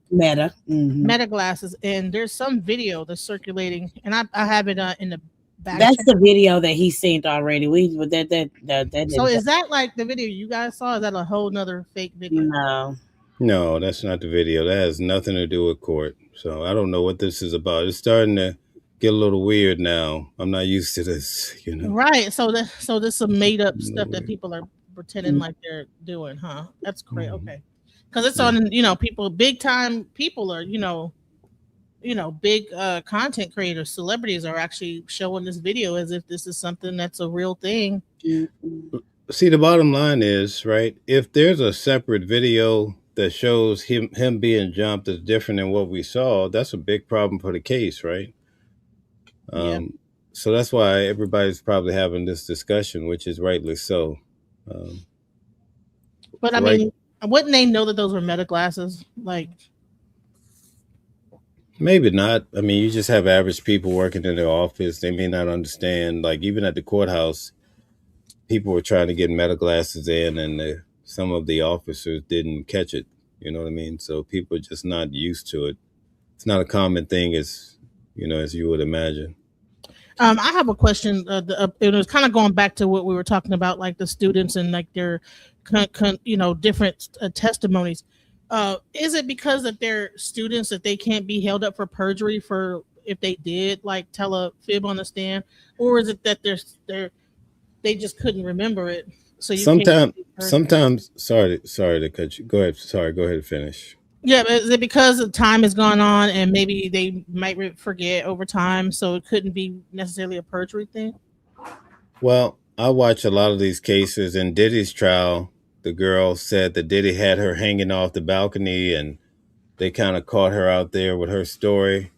Meta. Mm-hmm. Meta glasses. And there's some video that's circulating, and I have it in the back. That's the video that he seen already. So is that like the video you guys saw? Is that a whole nother fake video? No, that's not the video. That has nothing to do with court. So I don't know what this is about. It's starting to get a little weird now. I'm not used to this, Right. So there's some made up stuff that people are pretending like they're doing, huh? That's great. Okay. Because it's on, people, big time people are, big content creators, celebrities are actually showing this video as if this is something that's a real thing. See, the bottom line is, right, if there's a separate video that shows him being jumped that's different than what we saw, that's a big problem for the case, right? So that's why everybody's probably having this discussion, which is rightly so. But I mean, wouldn't they know that those were Meta glasses? Like, maybe not. I mean, you just have average people working in their office. They may not understand. Like, even at the courthouse, people were trying to get Meta glasses in, and some of the officers didn't catch it. You know what I mean? So people are just not used to it. It's not a common thing as you would imagine. I have a question. It was kind of going back to what we were talking about, like the students and like their, different testimonies. Is it because that they're students that they can't be held up for perjury for if they did like tell a fib on the stand, or is it that they just couldn't remember it? So Sometimes. Sorry to cut you. Go ahead. Sorry. Go ahead and finish. Yeah, but is it because the time has gone on and maybe they might forget over time, so it couldn't be necessarily a perjury thing? Well, I watch a lot of these cases. In Diddy's trial, the girl said that Diddy had her hanging off the balcony and they kind of caught her out there with her story,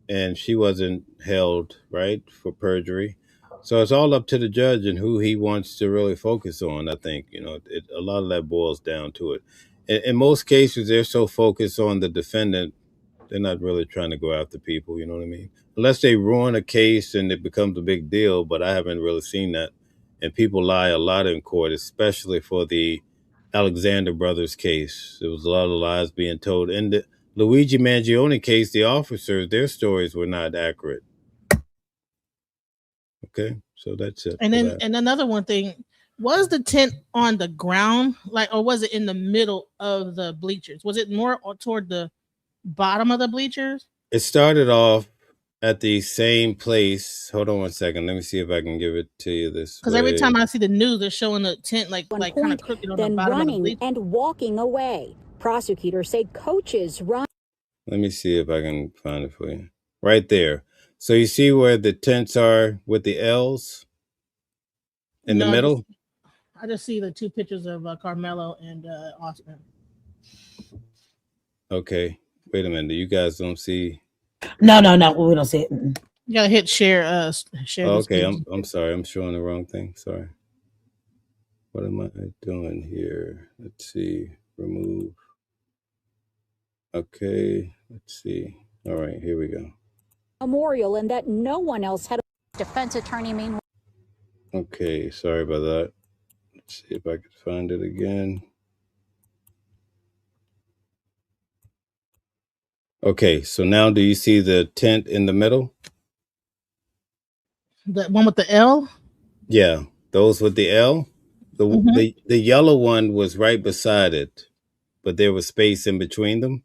and she wasn't held, right, for perjury. So it's all up to the judge and who he wants to really focus on. I think, a lot of that boils down to it. In most cases, they're so focused on the defendant, they're not really trying to go after people. You know what I mean? Unless they ruin a case and it becomes a big deal. But I haven't really seen that. And people lie a lot in court, especially for the Alexander brothers case. There was a lot of lies being told. In the Luigi Mangione case, the officers, their stories were not accurate. Okay, so that's it. And for then that. and another one thing, was the tent on the ground, like, or was it in the middle of the bleachers? Was it more toward the bottom of the bleachers? It started off at the same place. Hold on one second. Let me see if I can give it to you this Because every way. time I see the news, they're showing the tent like One kind of point, crooked on the then bottom of the running bleachers. and walking away. Prosecutors say coaches run. Let me see if I can find it for you. Right there. So you see where the tents are with the L's in the No, middle? I just see the two pictures of Carmelo and Austin. Okay. Wait a minute. You guys don't see? No, we don't see it. Mm-mm. You gotta hit share. Share. Oh, This okay. page. I'm sorry. I'm showing the wrong thing. Sorry. What am I doing here? Let's see. Remove. Okay. Let's see. All right. Here we go. Memorial, and that no one else had a defense attorney. Meanwhile, Okay. Sorry about that. Let's see if I can find it again. Okay. So now do you see the tent in the middle? The one with the L. Yeah, those with the L. The yellow one was right beside it, but there was space in between them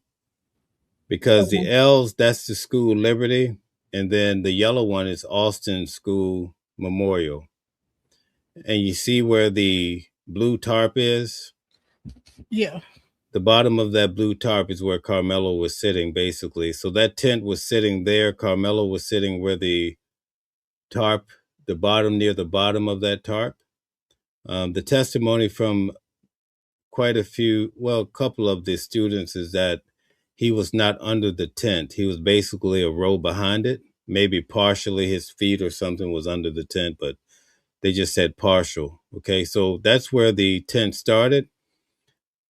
because the L's, that's the school Liberty, and then the yellow one is Austin School Memorial. And you see where the blue tarp is? Yeah. The bottom of that blue tarp is where Carmelo was sitting, basically. So that tent was sitting there. Carmelo was sitting where the tarp, the bottom, near the bottom of that tarp. The testimony from quite a couple of the students is that he was not under the tent. He was basically a row behind it. Maybe partially his feet or something was under the tent, but they just said partial. Okay, so that's where the tent started.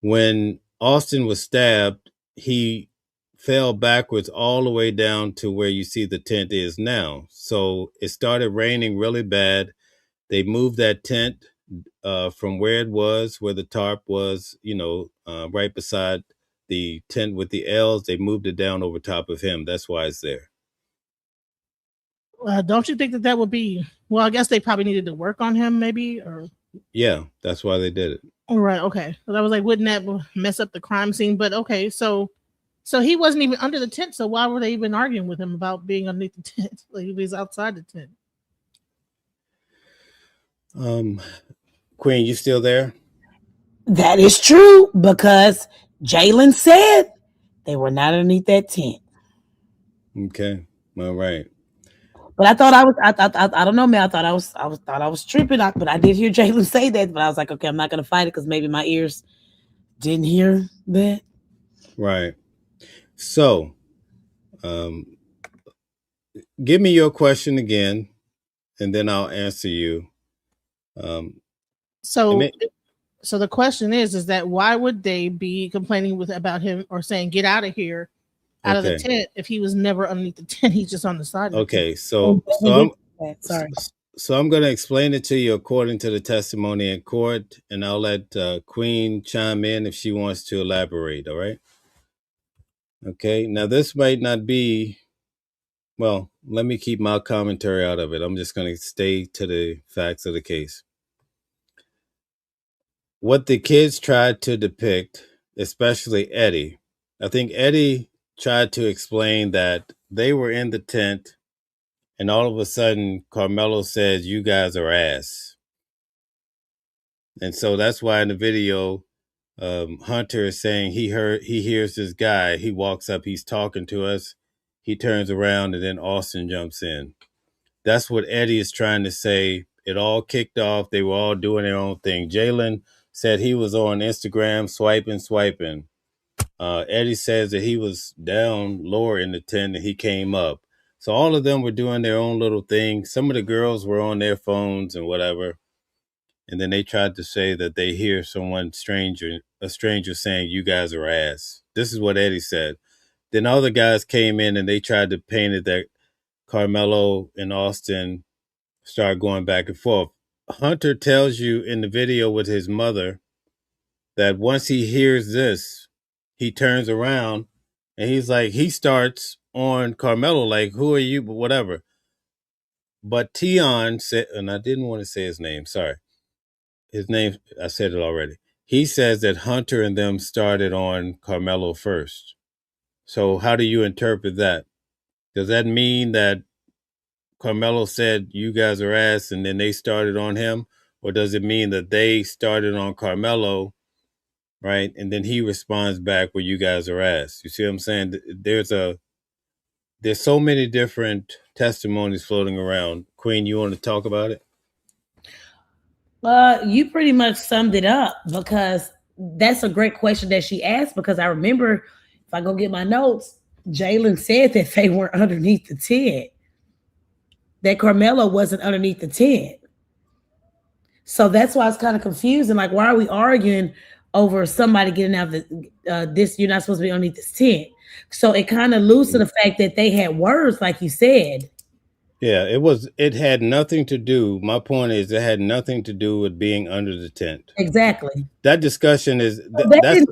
When Austin was stabbed, he fell backwards all the way down to where you see the tent is now. So it started raining really bad. They moved that tent from where it was, where the tarp was, right beside the tent with the L's. They moved it down over top of him. That's why it's there. Don't you think that would be? Well, I guess they probably needed to work on him, maybe, or. Yeah, that's why they did it. All right. Okay. So I was like, wouldn't that mess up the crime scene? But okay, so he wasn't even under the tent. So why were they even arguing with him about being underneath the tent? Like he was outside the tent. Queen, you still there? That is true because Jalen said they were not underneath that tent. Okay. All right. But I thought I don't know, man. I thought I was tripping, but I did hear Jalen say that. But I was like, okay, I'm not gonna fight it because maybe my ears didn't hear that. Right. So, give me your question again, and then I'll answer you. So the question is that why would they be complaining about him or saying get out of here, out of the tent, if he was never underneath the tent? He's just on the side. Okay, sorry. So I'm going to explain it to you according to the testimony in court, and I'll let Queen chime in if she wants to elaborate. All right. Okay. Now this might not be. Well, let me keep my commentary out of it. I'm just going to stay to the facts of the case. What the kids tried to depict, especially Eddie, I think Eddie tried to explain that they were in the tent and all of a sudden Carmelo says, "You guys are ass." And so that's why in the video, Hunter is saying he hears this guy. He walks up, he's talking to us. He turns around, and then Austin jumps in. That's what Eddie is trying to say. It all kicked off. They were all doing their own thing. Jalen said he was on Instagram swiping. Eddie says that he was down lower in the tent and he came up. So all of them were doing their own little thing. Some of the girls were on their phones and whatever. And then they tried to say that they hear a stranger saying, "You guys are ass." This is what Eddie said. Then other guys came in and they tried to paint it that Karmelo and Austin start going back and forth. Hunter tells you in the video with his mother that once he hears this, he turns around and he's like, he starts on Karmelo, like, "Who are you?" But whatever. But Tion said, and I didn't want to say his name, sorry. His name, I said it already. He says that Hunter and them started on Karmelo first. So how do you interpret that? Does that mean that Karmelo said, "You guys are ass," and then they started on him? Or does it mean that they started on Karmelo, right? And then he responds back, "Well, you guys are ass." You see what I'm saying? There's so many different testimonies floating around. Queen, you want to talk about it? You pretty much summed it up, because that's a great question that she asked, because I remember, if I go get my notes, Jalen said that they weren't underneath the tent, that Karmelo wasn't underneath the tent. So that's why it's kind of confusing. Like, why are we arguing over somebody getting out of this? You're not supposed to be underneath this tent. So it kind of alludes to the fact that they had words, like you said. Yeah, it had nothing to do. My point is, it had nothing to do with being under the tent. Exactly. That discussion is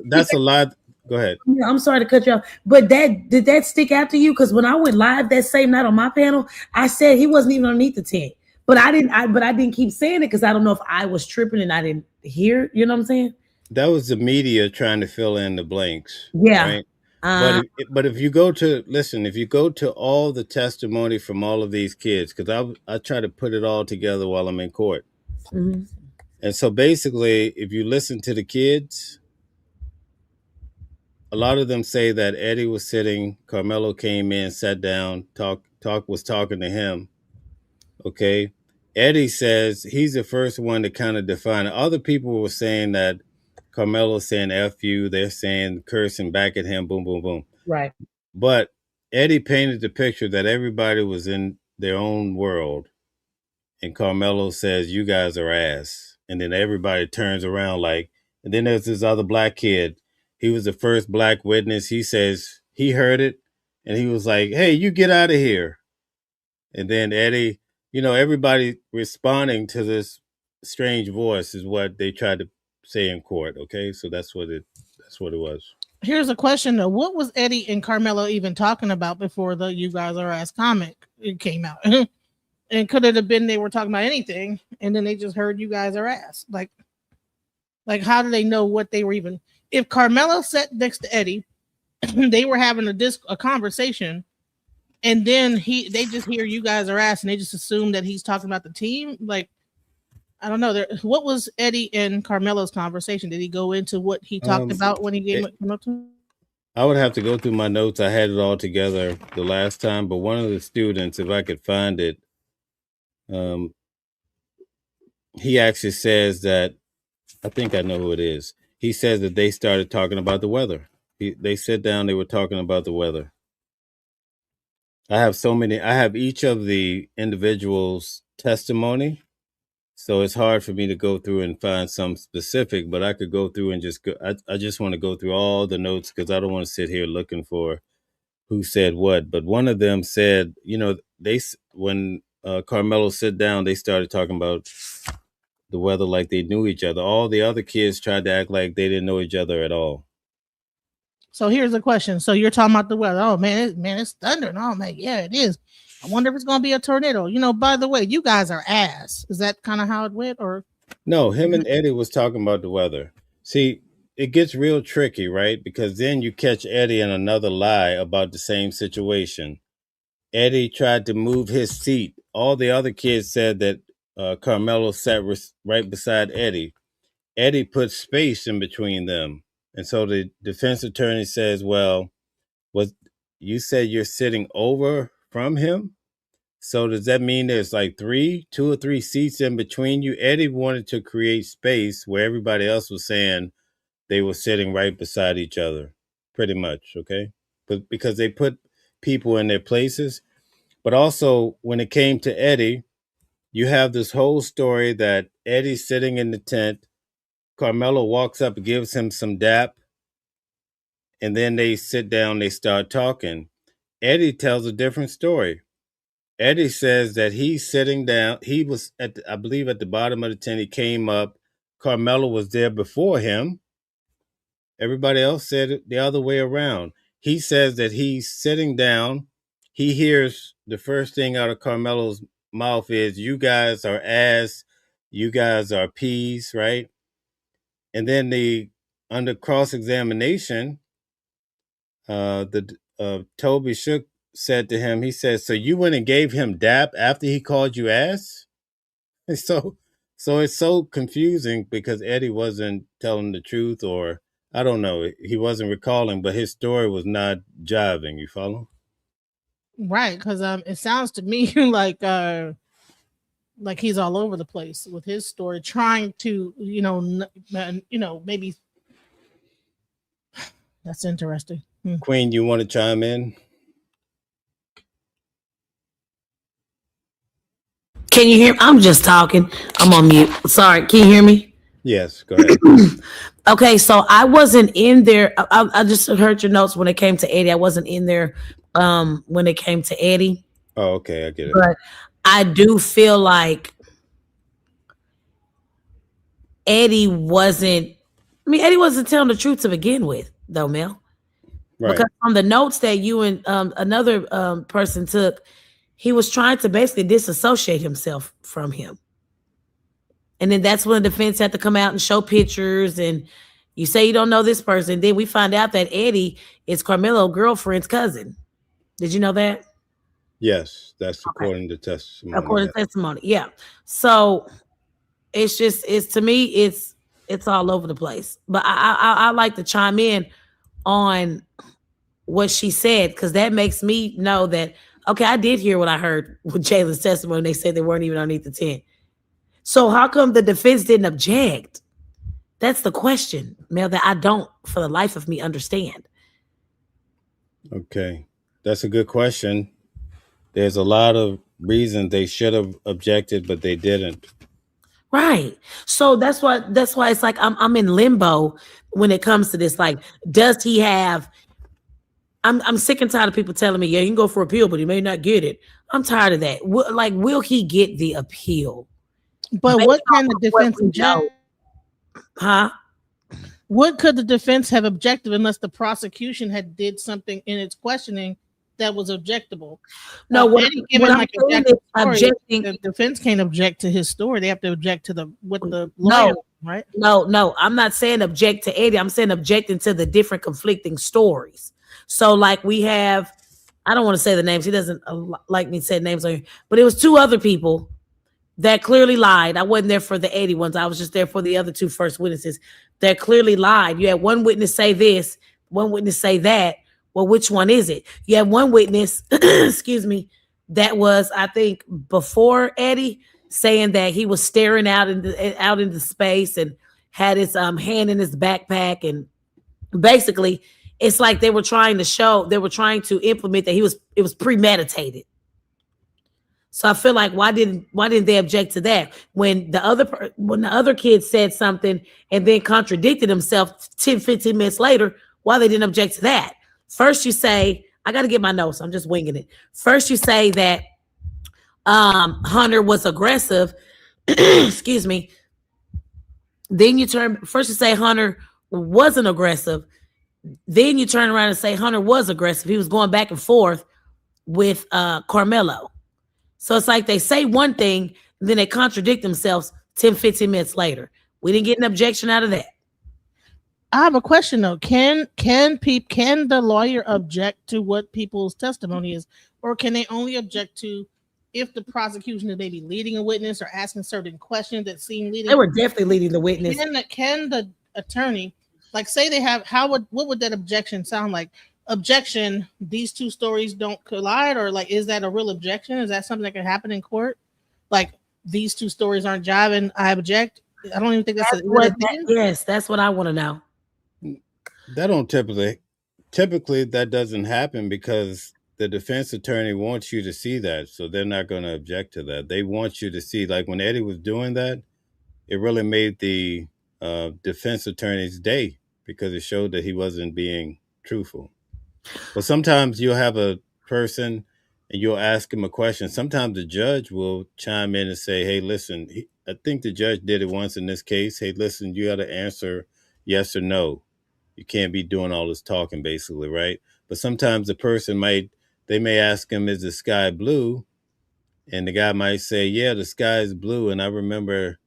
that's a lot. Go ahead. I'm sorry to cut you off, but did that stick out to you? Because when I went live that same night on my panel, I said he wasn't even underneath the tent, but I didn't keep saying it because I don't know if I was tripping and I didn't hear. You know what I'm saying? That was the media trying to fill in the blanks. Yeah. Right? But if you go to all the testimony from all of these kids, because I try to put it all together while I'm in court. Mm-hmm. And so basically, if you listen to the kids, a lot of them say that Eddie was sitting, Karmelo came in, sat down, was talking to him. Okay. Eddie says he's the first one to kind of define it. Other people were saying that Karmelo's saying F you, they're saying cursing back at him, boom, boom, boom. Right. But Eddie painted the picture that everybody was in their own world. And Karmelo says, "You guys are ass." And then everybody turns around and then there's this other black kid. He was the first black witness. He says he heard it and he was like, "Hey, you get out of here." And then Eddie, everybody responding to this strange voice is what they tried to say in court. Okay. So that's what it was. Here's a question though. What was Eddie and Karmelo even talking about before the "You guys are ass" comic came out? And could it have been they were talking about anything and then they just heard "You guys are ass"? Like how do they know what they were even? If Karmelo sat next to Eddie, they were having a conversation, and then they just hear "You guys are ass" and they just assume that he's talking about the team. Like, I don't know. What was Eddie and Karmelo's conversation? Did he go into what he talked about when he gave it to him? I would have to go through my notes. I had it all together the last time, but one of the students, if I could find it, he actually says that, I think I know who it is. He says that they started talking about the weather. They sat down, they were talking about the weather. I have each of the individuals' testimony. So it's hard for me to go through and find some specific, but I could go through and just go. I just want to go through all the notes because I don't want to sit here looking for who said what. But one of them said, when Karmelo sat down, they started talking about the weather like they knew each other. All the other kids tried to act like they didn't know each other at all. So here's the question. So you're talking about the weather. Oh man, it's thundering. Oh man, yeah, it is. I wonder if it's going to be a tornado. By the way, you guys are ass. Is that kind of how it went? Or no, him and Eddie was talking about the weather. See, it gets real tricky, right? Because then you catch Eddie in another lie about the same situation. Eddie tried to move his seat. All the other kids said that Karmelo sat right beside Eddie. Eddie put space in between them. And so the defense attorney says, well, you said you're sitting over from him? So does that mean there's like two or three seats in between you? Eddie wanted to create space where everybody else was saying they were sitting right beside each other, pretty much, okay? But because they put people in their places. But also, when it came to Eddie, you have this whole story that Eddie's sitting in the tent. Karmelo walks up and gives him some dap, and then they sit down, they start talking. Eddie tells a different story. Eddie says that he's sitting down. He was I believe at the bottom of the tent. He came up. Karmelo was there before him. Everybody else said it the other way around. He says that he's sitting down. He hears the first thing out of Carmelo's mouth is, "You guys are ass. You guys are peas," right? And then under cross-examination, Toby Shook said to him, he said, "So you went and gave him dap after he called you ass?" And so it's so confusing because Eddie wasn't telling the truth, or I don't know, he wasn't recalling, but his story was not jiving. You follow? Right, because it sounds to me like he's all over the place with his story, trying to maybe. That's interesting. Queen, you want to chime in? Can you hear? I'm just talking. I'm on mute. Sorry. Can you hear me? Yes, go ahead. Okay, so I wasn't in there. I just heard your notes when it came to Eddie. I wasn't in there when it came to Eddie. Oh, okay, I get it. But I do feel like Eddie wasn't telling the truth to begin with, though, Mel. Right. Because on the notes that you and another person took, he was trying to basically disassociate himself from him. And then that's when the defense had to come out and show pictures, and you say you don't know this person. Then we find out that Eddie is Karmelo's girlfriend's cousin. Did you know that? Yes, that's according to testimony. According to testimony, yeah. So to me, it's all over the place. But I like to chime in on what she said, because that makes me know that, okay, I did hear what I heard with Jalen's testimony. They said they weren't even underneath the tent. So how come the defense didn't object? That's the question, Mel, that I don't, for the life of me, understand. Okay, that's a good question. There's a lot of reasons they should have objected, but they didn't. Right. So that's why it's like I'm in limbo when it comes to this. Like, does he have? I'm sick and tired of people telling me, yeah, you can go for appeal, but he may not get it. I'm tired of that. Will he get the appeal? But what can the defense object? Huh? What could the defense have objected unless the prosecution had did something in its questioning that was objectable? No, objecting. The defense can't object to his story. They have to object to what the lawyer, right? No, I'm not saying object to Eddie. I'm saying objecting to the different conflicting stories. So like we have, I don't want to say the names. He doesn't like me to say names on here, but it was two other people that clearly lied. I wasn't there for the 80 ones. I was just there for the other two first witnesses that clearly lied. You had one witness say this, one witness say that. Well, which one is it? You have one witness, excuse me, that was, I think, before Eddie, saying that he was staring out into space and had his hand in his backpack. And basically, it's like they were trying to implement that it was premeditated. So I feel like why didn't they object to that when the other kid said something and then contradicted himself 10, 15 minutes later? Why they didn't object to that? First you say, I got to get my notes. I'm just winging it. First you say that Hunter was aggressive. Excuse me. Then first you say Hunter wasn't aggressive. Then you turn around and say Hunter was aggressive. He was going back and forth with Karmelo. So it's like they say one thing, then they contradict themselves 10, 15 minutes later. We didn't get an objection out of that. I have a question though. Can the lawyer object to what people's testimony is, or can they only object to if the prosecution is maybe leading a witness or asking certain questions that seem leading. They were definitely leading the witness. Can the attorney, like, say they have, what would that objection sound like? Objection, these two stories don't collide, or like, is that a real objection? Is that something that can happen in court? Like, these two stories aren't jiving, I object. I don't even think that's yes, that's what I want to know. That don't typically that doesn't happen because the defense attorney wants you to see that, so they're not going to object to that. They want you to see, like when Eddie was doing that, it really made the defense attorney's day because it showed that he wasn't being truthful. But sometimes you'll have a person and you'll ask him a question. Sometimes the judge will chime in and say, hey, listen, I think the judge did it once in this case. Hey, listen, you got to answer yes or no. You can't be doing all this talking, basically, right? But sometimes the person they may ask him, is the sky blue? And the guy might say, yeah, the sky is blue. And I remember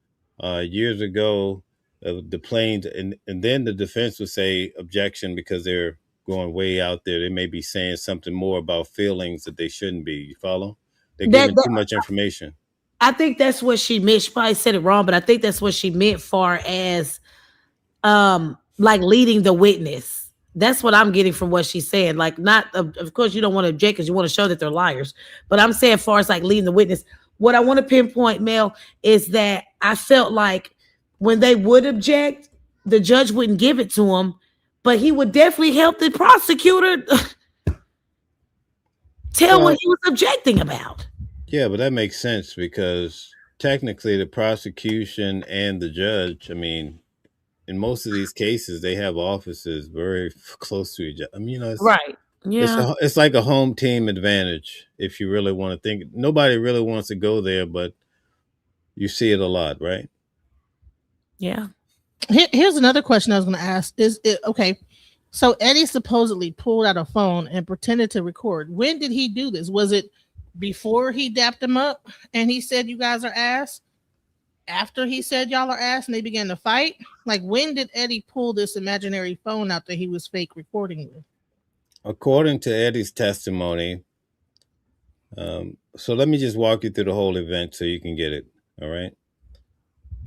years ago, the planes, and then the defense would say objection because they're going way out there. They may be saying something more about feelings that they shouldn't be. You follow? They're giving too much information. I think that's what she meant. She probably said it wrong, but I think that's what she meant far as like leading the witness. That's what I'm getting from what she's saying. Like, not, of course, you don't want to object because you want to show that they're liars. But I'm saying, far as like leading the witness, what I want to pinpoint, Mel, is that I felt like when they would object, the judge wouldn't give it to them, but he would definitely help the prosecutor tell what he was objecting about. Yeah, but that makes sense because technically the prosecution and the judge, I mean, in most of these cases, they have offices very close to each other. I mean, it's, right. Yeah. It's like a home team advantage if you really want to think. Nobody really wants to go there, but you see it a lot, right? Yeah. Here's another question I was going to ask. Okay? So Eddie supposedly pulled out a phone and pretended to record. When did he do this? Was it before he dapped him up and he said, you guys are ass? After he said y'all are ass and they began to fight? Like, when did Eddie pull this imaginary phone out that he was fake recording with? According to Eddie's testimony, so let me just walk you through the whole event so you can get it. All right.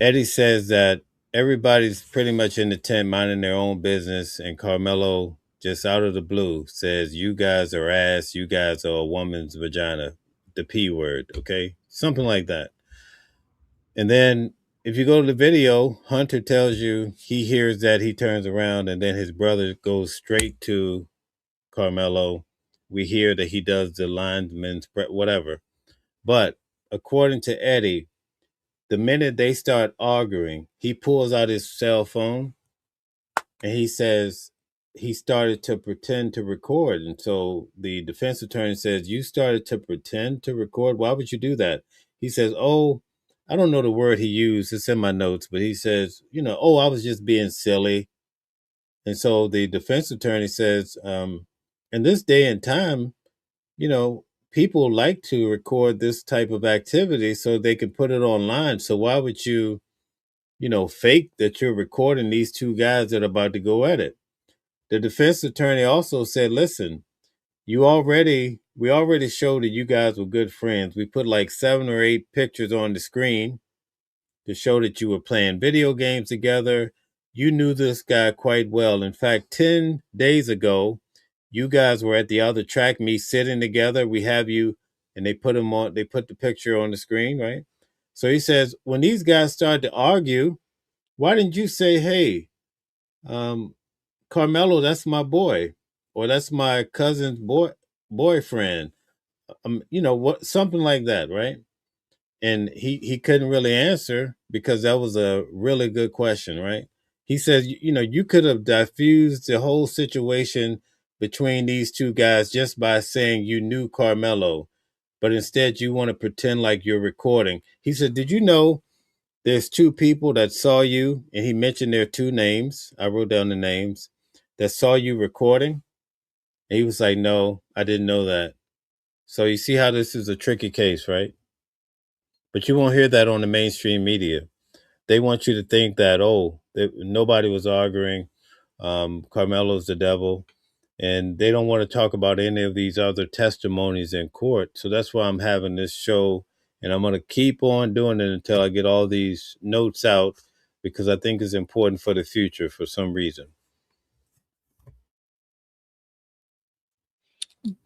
Eddie says that everybody's pretty much in the tent minding their own business, and Karmelo, just out of the blue, says, you guys are ass, you guys are a woman's vagina, the P word, okay? Something like that. And then if you go to the video, Hunter tells you he hears that, he turns around, and then his brother goes straight to Karmelo. We hear that he does the lineman's whatever. But according to Eddie, the minute they start arguing, he pulls out his cell phone and he says he started to pretend to record. And so the defense attorney says, you started to pretend to record? Why would you do that? He says, oh, I don't know the word he used. It's in my notes, but he says, oh, I was just being silly. And so the defense attorney says, in this day and time, people like to record this type of activity so they can put it online. So why would you, fake that you're recording these two guys that are about to go at it? The defense attorney also said, listen, we already showed that you guys were good friends. We put like 7 or 8 pictures on the screen to show that you were playing video games together. You knew this guy quite well. In fact, 10 days ago, you guys were at the other track meet sitting together. We have you, and they put the picture on the screen, right? So he says, when these guys started to argue, why didn't you say, hey, Karmelo, that's my boy, or that's my cousin's boyfriend, something like that, right? And he couldn't really answer because that was a really good question, right? He says, you could have diffused the whole situation between these two guys just by saying you knew Karmelo, but instead you want to pretend like you're recording. He said, did you know there's 2 people that saw you? And he mentioned their 2 names. I wrote down the names that saw you recording. And he was like, no, I didn't know that. So you see how this is a tricky case, right? But you won't hear that on the mainstream media. They want you to think that, nobody was arguing. Karmelo's the devil. and they don't want to talk about any of these other testimonies in court. So that's why I'm having this show, and I'm going to keep on doing it until I get all these notes out, because I think it's important for the future for some reason.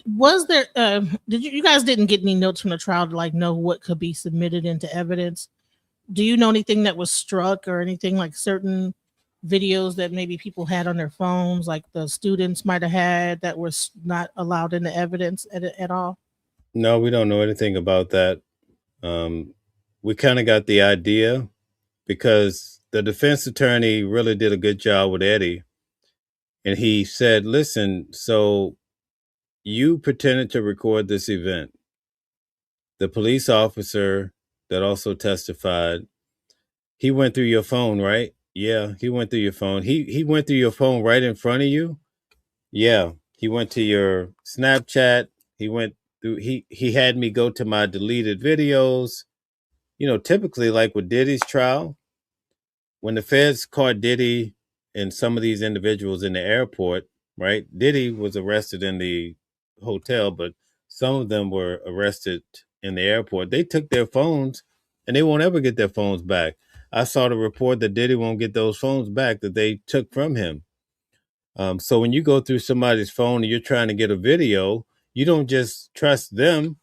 Was there did you guys didn't get any notes from the trial to like know what could be submitted into evidence? Do you know anything that was struck or anything, like certain videos that maybe people had on their phones, like the students might have had, that was not allowed into evidence at all? No, we don't know anything about that. We kind of got the idea because the defense attorney really did a good job with Eddie. And he said, listen, so you pretended to record this event. The police officer that also testified, he went through your phone, right? Yeah, he went through your phone. He went through your phone right in front of you. Yeah, he went to your Snapchat. He went through. He had me go to my deleted videos. You know, typically, like with Diddy's trial, when the feds caught Diddy and some of these individuals in the airport, right? Diddy was arrested in the hotel, but some of them were arrested in the airport. They took their phones, and they won't ever get their phones back. I saw the report that Diddy won't get those phones back that they took from him. So when you go through somebody's phone and you're trying to get a video, you don't just trust them,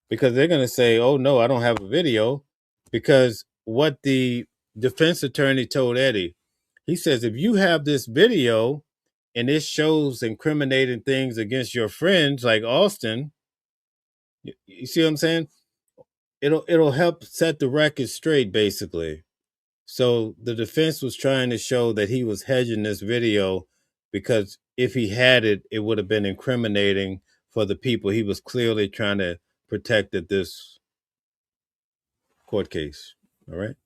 because they're going to say, oh, no, I don't have a video. Because what the defense attorney told Eddie, he says, if you have this video and it shows incriminating things against your friends like Austin, you see what I'm saying? It'll help set the record straight, basically. So the defense was trying to show that he was hedging this video, because if he had it, it would have been incriminating for the people he was clearly trying to protect at this court case. All right.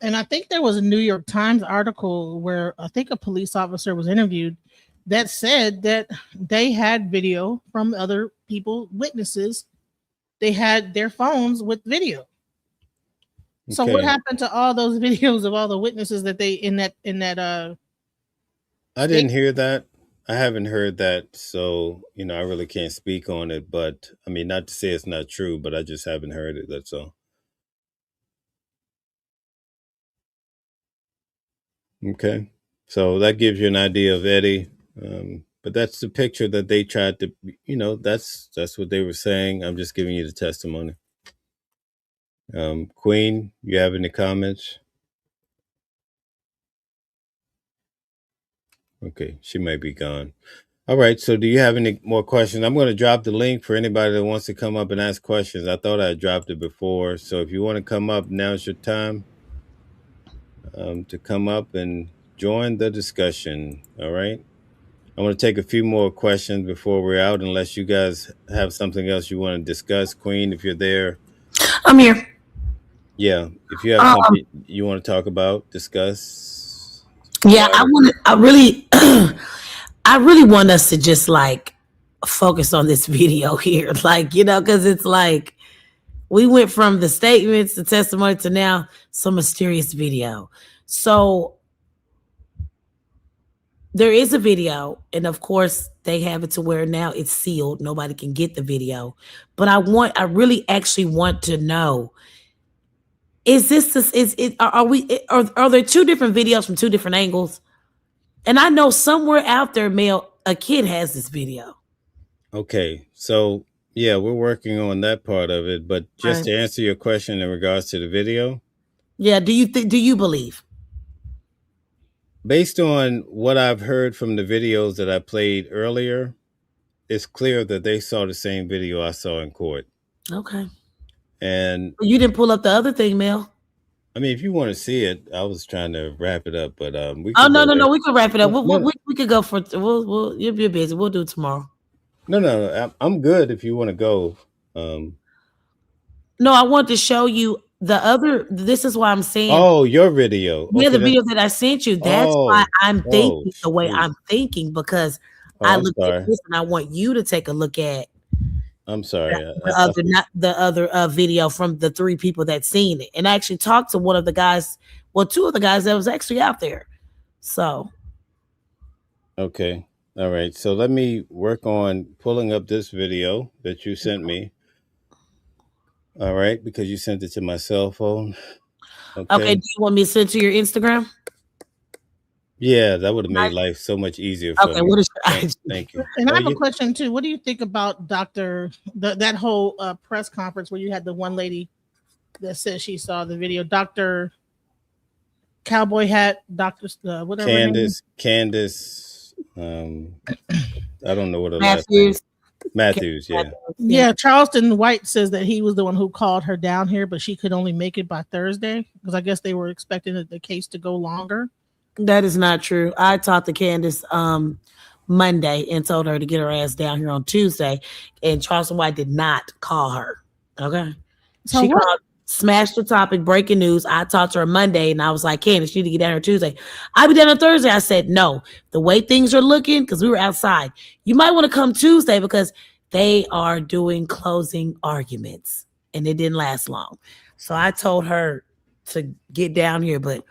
And I think there was a New York Times article where I think a police officer was interviewed that said that they had video from other people, witnesses. They had their phones with video. So what Okay. happened to all those videos of all the witnesses that they in that I didn't hear that. I haven't heard that. So, you know, I really can't speak on it. But I mean, not to say it's not true, but I just haven't heard it. That's all. Okay. So that gives you an idea of Eddie. But that's the picture that they tried to, you know, that's what they were saying. I'm just giving you the testimony. Queen, you have any comments? Okay, she might be gone. All right, so do you have any more questions? I'm going to drop the link for anybody that wants to come up and ask questions. I thought I dropped it before. So if you want to come up, now's your time to come up and join the discussion. All right. I want to take a few more questions before we're out, unless you guys have something else you want to discuss. Queen, if you're there. I'm here. Yeah, if you have something you want to talk about, discuss. Yeah, I really want us to just like focus on this video here. Like, you know, because it's like we went from the statements, the testimony, to now some mysterious video. So there is a video, and of course they have it to where now it's sealed. Nobody can get the video. But I really actually want to know, are there two different videos from two different angles? And I know somewhere out there, Mel, a kid has this video. Okay, so yeah, we're working on that part of it. But just to answer your question in regards to the video. Yeah, do you believe? Based on what I've heard from the videos that I played earlier, it's clear that they saw the same video I saw in court. Okay. And you didn't pull up the other thing, Mel. I mean, if you want to see it, I was trying to wrap it up, but we. No, we can wrap it up. We could go for. You'll be busy. We'll do it tomorrow. No, I'm good if you want to go. No, I want to show you the other. This is why I'm saying. Oh, your video. Yeah, the video that I sent you. That's why I'm thinking the way I'm thinking, because I looked at this and I want you to take a look at. I'm sorry. The other video from the three people that seen it, and I actually talked to one of the guys. Well, two of the guys that was actually out there. So. Okay. All right. So let me work on pulling up this video that you sent me. All right, because you sent it to my cell phone. Okay, Okay. do you want me to send to your Instagram? Yeah, that would have made life so much easier for Okay, me. what is your IG? Thank you. And I Well, have a question too. What do you think about that whole press conference where you had the one lady that said she saw the video, Dr. Cowboy Hat, Dr. Whatever her name is. Candace, I don't know what her last name is. Matthews. Matthews, yeah. Yeah, Charleston White says that he was the one who called her down here, but she could only make it by Thursday because I guess they were expecting the case to go longer. That is not true. I talked to Candace Monday and told her to get her ass down here on Tuesday, and Charleston White did not call her. Okay. So she what? called, smashed the topic, breaking news. I talked to her Monday and I was like, Candace, you need to get down here Tuesday. I'll be down on Thursday. I said, no, the way things are looking, because we were outside, you might want to come Tuesday because they are doing closing arguments and it didn't last long. So I told her to get down here, but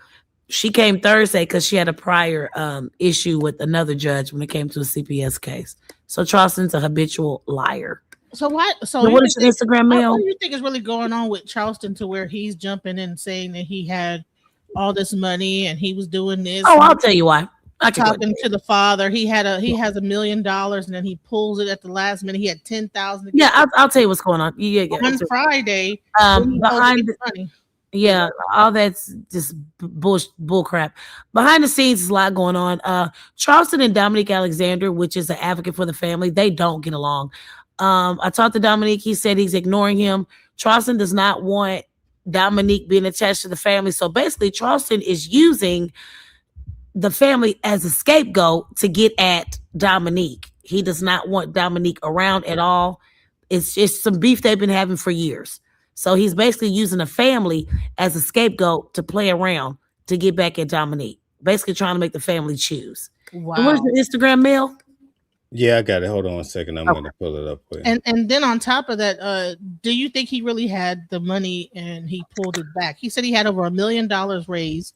she came Thursday because she had a prior issue with another judge when it came to a CPS case. So Charleston's a habitual liar. So what? So what is your Instagram mail? What do you think is really going on with Charleston to where he's jumping in saying that he had all this money and he was doing this? Oh, I'll tell you why. I can talking to the father. He has $1 million and then he pulls it at the last minute. He had 10,000. Yeah, I'll tell you what's going on. Yeah, On Friday, behind money. Yeah, all that's just bull crap. Behind the scenes is a lot going on. Charleston and Dominique Alexander, which is an advocate for the family, they don't get along. I talked to Dominique. He said he's ignoring him. Charleston does not want Dominique being attached to the family. So basically, Charleston is using the family as a scapegoat to get at Dominique. He does not want Dominique around at all. It's just some beef they've been having for years. So he's basically using the family as a scapegoat to play around to get back at Dominique. Basically trying to make the family choose. Wow. And where's your Instagram mail? Yeah, I got it. Hold on a second. I'm going to pull it up for you. And then on top of that, do you think he really had the money and he pulled it back? He said he had over $1 million raised.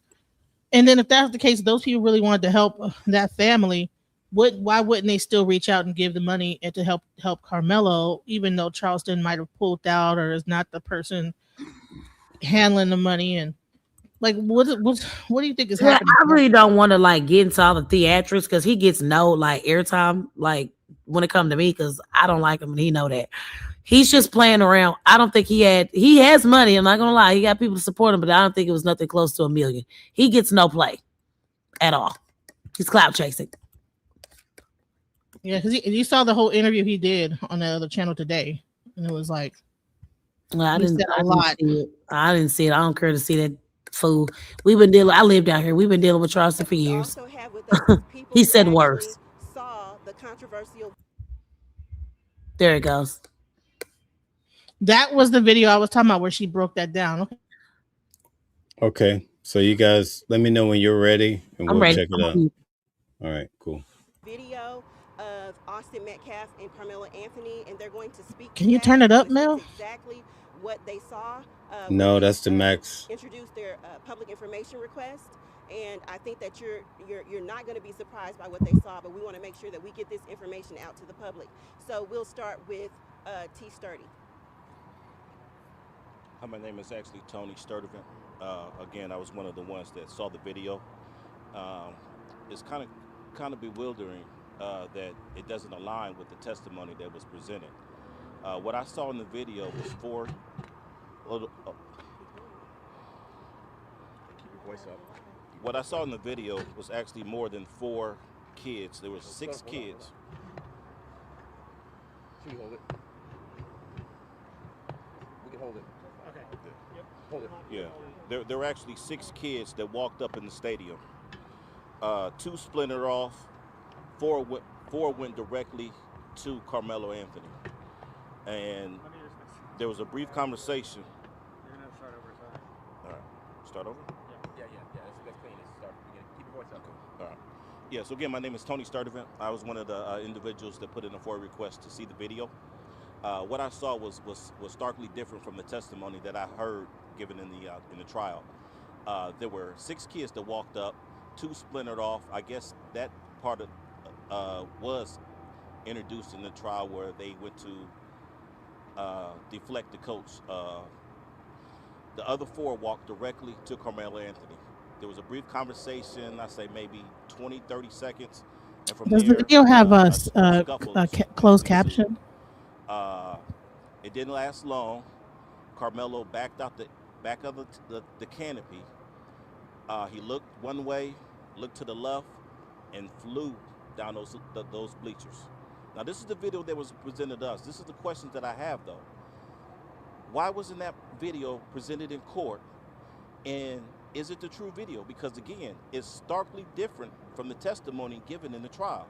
And then if that's the case, those people really wanted to help that family. Why wouldn't they still reach out and give the money and to help Karmelo, even though Charleston might have pulled out or is not the person handling the money? And like, what do you think is happening? I really don't want to get into all the theatrics because he gets no airtime when it comes to me because I don't like him and he know that. He's just playing around. I don't think he has money. I'm not gonna lie, he got people to support him, but I don't think it was nothing close to $1 million. He gets no play at all. He's clout chasing. Yeah, because you saw the whole interview he did on the other channel today, and it was like, I didn't see it. I don't care to see that fool. I lived out here. We've been dealing with Charleston for years. He said worse. Saw the controversial. There it goes. That was the video I was talking about where she broke that down. Okay. So you guys let me know when you're ready and we'll check it out. All right, cool. Video of Austin Metcalf and Karmelo Anthony, and they're going to speak. Can you turn it up, Mel? Exactly what they saw. No, that's the max. Introduce their public information request, and I think that you're not going to be surprised by what they saw, but we want to make sure that we get this information out to the public. So we'll start with T. Sturdy. Hi, my name is actually Tony Sturdivant. Again, I was one of the ones that saw the video. It's kind of bewildering that it doesn't align with the testimony that was presented. What I saw in the video was four. Keep your voice up. What I saw in the video was actually more than 4 kids. There were 6 kids. Can you hold it? We can hold it. Okay. Yep. Hold it. Yeah. There were actually 6 kids that walked up in the stadium. 2 splintered off. 4 went directly to Karmelo Anthony. And there was a brief conversation. You're going to start over, sorry. All right. Start over? Yeah. That's clean. Let's start. Keep your voice up. All right. Yeah, so again, my name is Tony Sturdivant. I was one of the individuals that put in a FOIA request to see the video. What I saw was starkly different from the testimony that I heard given in the trial. There were 6 kids that walked up, 2 splintered off. I guess that part of was introduced in the trial where they went to deflect the coach. The other four walked directly to Karmelo Anthony. There was a brief conversation, I say maybe 20, 30 seconds. And from Does the there, video have a scuffle closed ensued. caption? It didn't last long. Karmelo backed out the back of the canopy. He looked one way, looked to the left, and flew down those bleachers. Now, this is the video that was presented to us. This is the questions that I have, though. Why wasn't that video presented in court? And is it the true video? Because, again, it's starkly different from the testimony given in the trial.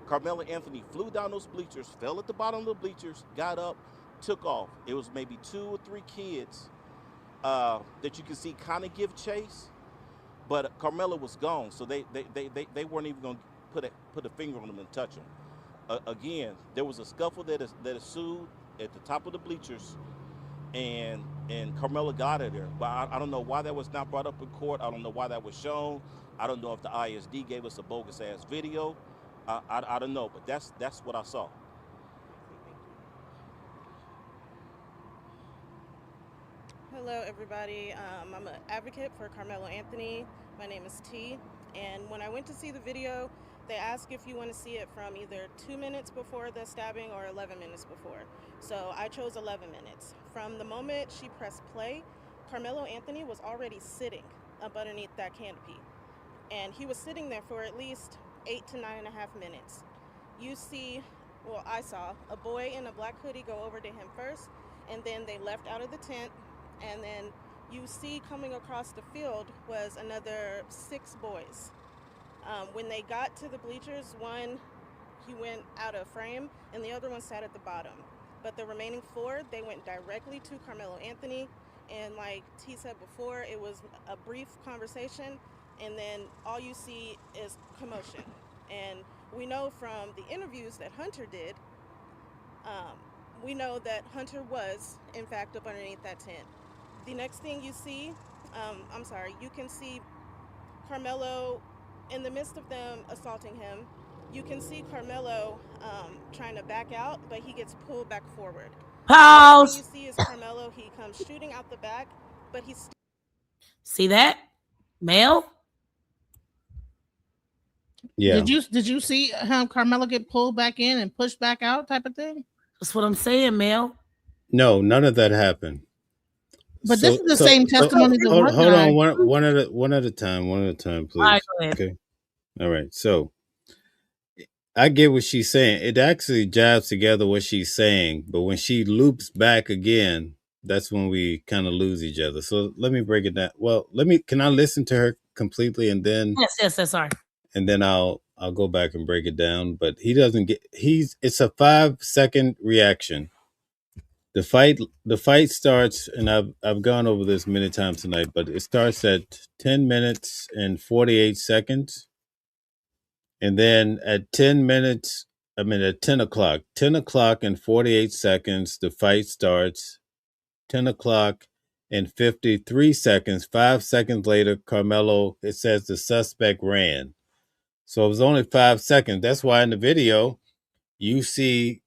Karmelo Anthony flew down those bleachers, fell at the bottom of the bleachers, got up, took off. It was maybe 2 or 3 kids that you can see kind of give chase, but Karmelo was gone, so they weren't even going to put a finger on him and touch him. Again, there was a scuffle that ensued at the top of the bleachers, and Karmelo got it there. But I don't know why that was not brought up in court. I don't know why that was shown. I don't know if the ISD gave us a bogus ass video. I don't know, but that's what I saw. Hello, everybody. I'm an advocate for Karmelo Anthony. My name is T. And when I went to see the video, they asked if you want to see it from either 2 minutes before the stabbing or 11 minutes before. So I chose 11 minutes. From the moment she pressed play, Karmelo Anthony was already sitting up underneath that canopy. And he was sitting there for at least 8 to 9.5 minutes. You see, well, I saw a boy in a black hoodie go over to him first, and then they left out of the tent. And then you see coming across the field was another 6 boys. When they got to the bleachers, one, he went out of frame, and the other one sat at the bottom. But the remaining 4, they went directly to Karmelo Anthony. And like T said before, it was a brief conversation, and then all you see is commotion. And we know from the interviews that Hunter did, we know that Hunter was, in fact, up underneath that tent. The next thing you see, you can see Karmelo, in the midst of them assaulting him, you can see Karmelo trying to back out, but he gets pulled back forward. Pause. The next thing you see is Karmelo, he comes shooting out the back, but he's... See that? Mel? Yeah. Did you see how Karmelo get pulled back in and pushed back out type of thing? That's what I'm saying, Mel. No, none of that happened. But this is the same testimony that hold guy. on, one at a time, please. All right, go ahead. Okay. All right. So I get what she's saying. It actually jibes together what she's saying, but when she loops back again, that's when we kind of lose each other. So let me break it down. Well, can I listen to her completely and then Yes, sorry. And then I'll go back and break it down. But it's a 5-second reaction. The fight starts, and I've gone over this many times tonight, but it starts at 10 minutes and 48 seconds. And then at 10 o'clock and 48 seconds, the fight starts. 10 o'clock and 53 seconds, 5 seconds later, Karmelo, it says the suspect ran. So it was only 5 seconds. That's why in the video, you see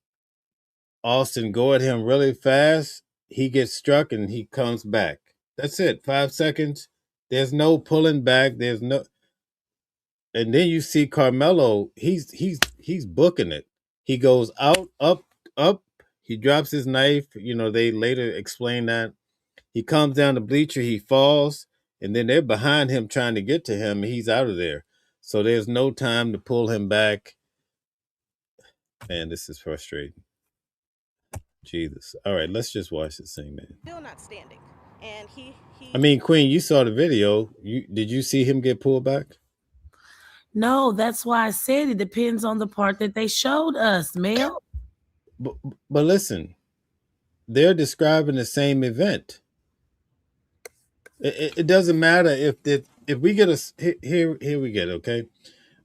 Austin go at him really fast. He gets struck and he comes back. That's it. 5 seconds. There's no pulling back. And then you see Karmelo. He's booking it. He goes out, up. He drops his knife. They later explain that. He comes down the bleacher. He falls, and then they're behind him trying to get to him. And he's out of there. So there's no time to pull him back. Man, this is frustrating. Jesus. All right, let's just watch this thing, man. Still not standing. And he I mean, Queen, you saw the video. Did you see him get pulled back? No, that's why I said it depends on the part that they showed us, Mel. But listen, they're describing the same event. It doesn't matter if we get here we get, okay?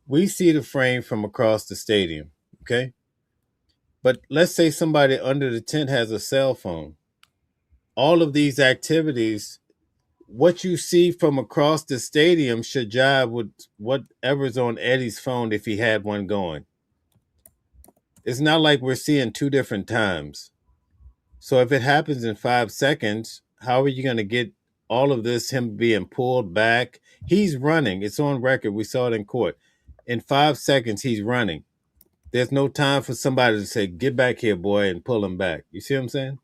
We see the frame from across the stadium, okay? But let's say somebody under the tent has a cell phone. All of these activities what you see from across the stadium should jive with whatever's on Eddie's phone if he had one going. It's not like we're seeing two different times. So if it happens in 5 seconds, how are you going to get all of this, him being pulled back? He's running. It's on record. We saw it in court. In 5 seconds, he's running. There's no time for somebody to say, get back here, boy, and pull him back. You see what I'm saying?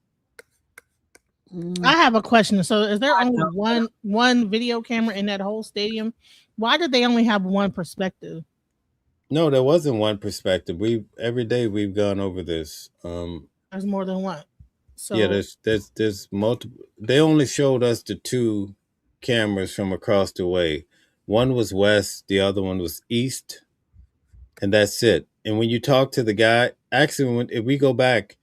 I have a question. So is there only one video camera in that whole stadium? Why did they only have one perspective? No, there wasn't one perspective. Every day we've gone over this. There's more than one. So yeah, there's multiple. They only showed us the two cameras from across the way. One was west, the other one was east, and that's it. And when you talk to the guy, actually, if we go back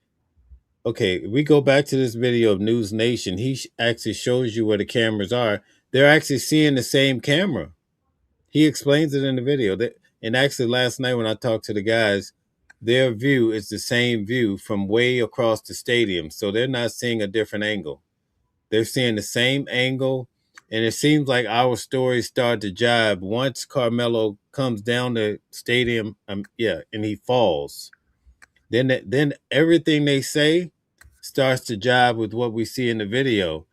to this video of News Nation, he actually shows you where the cameras are. They're actually seeing the same camera. He explains it in the video. And actually, last night when I talked to the guys, their view is the same view from way across the stadium. So they're not seeing a different angle. They're seeing the same angle. And it seems like our stories start to jibe once Karmelo comes down the stadium. And he falls. Then everything they say starts to jibe with what we see in the video.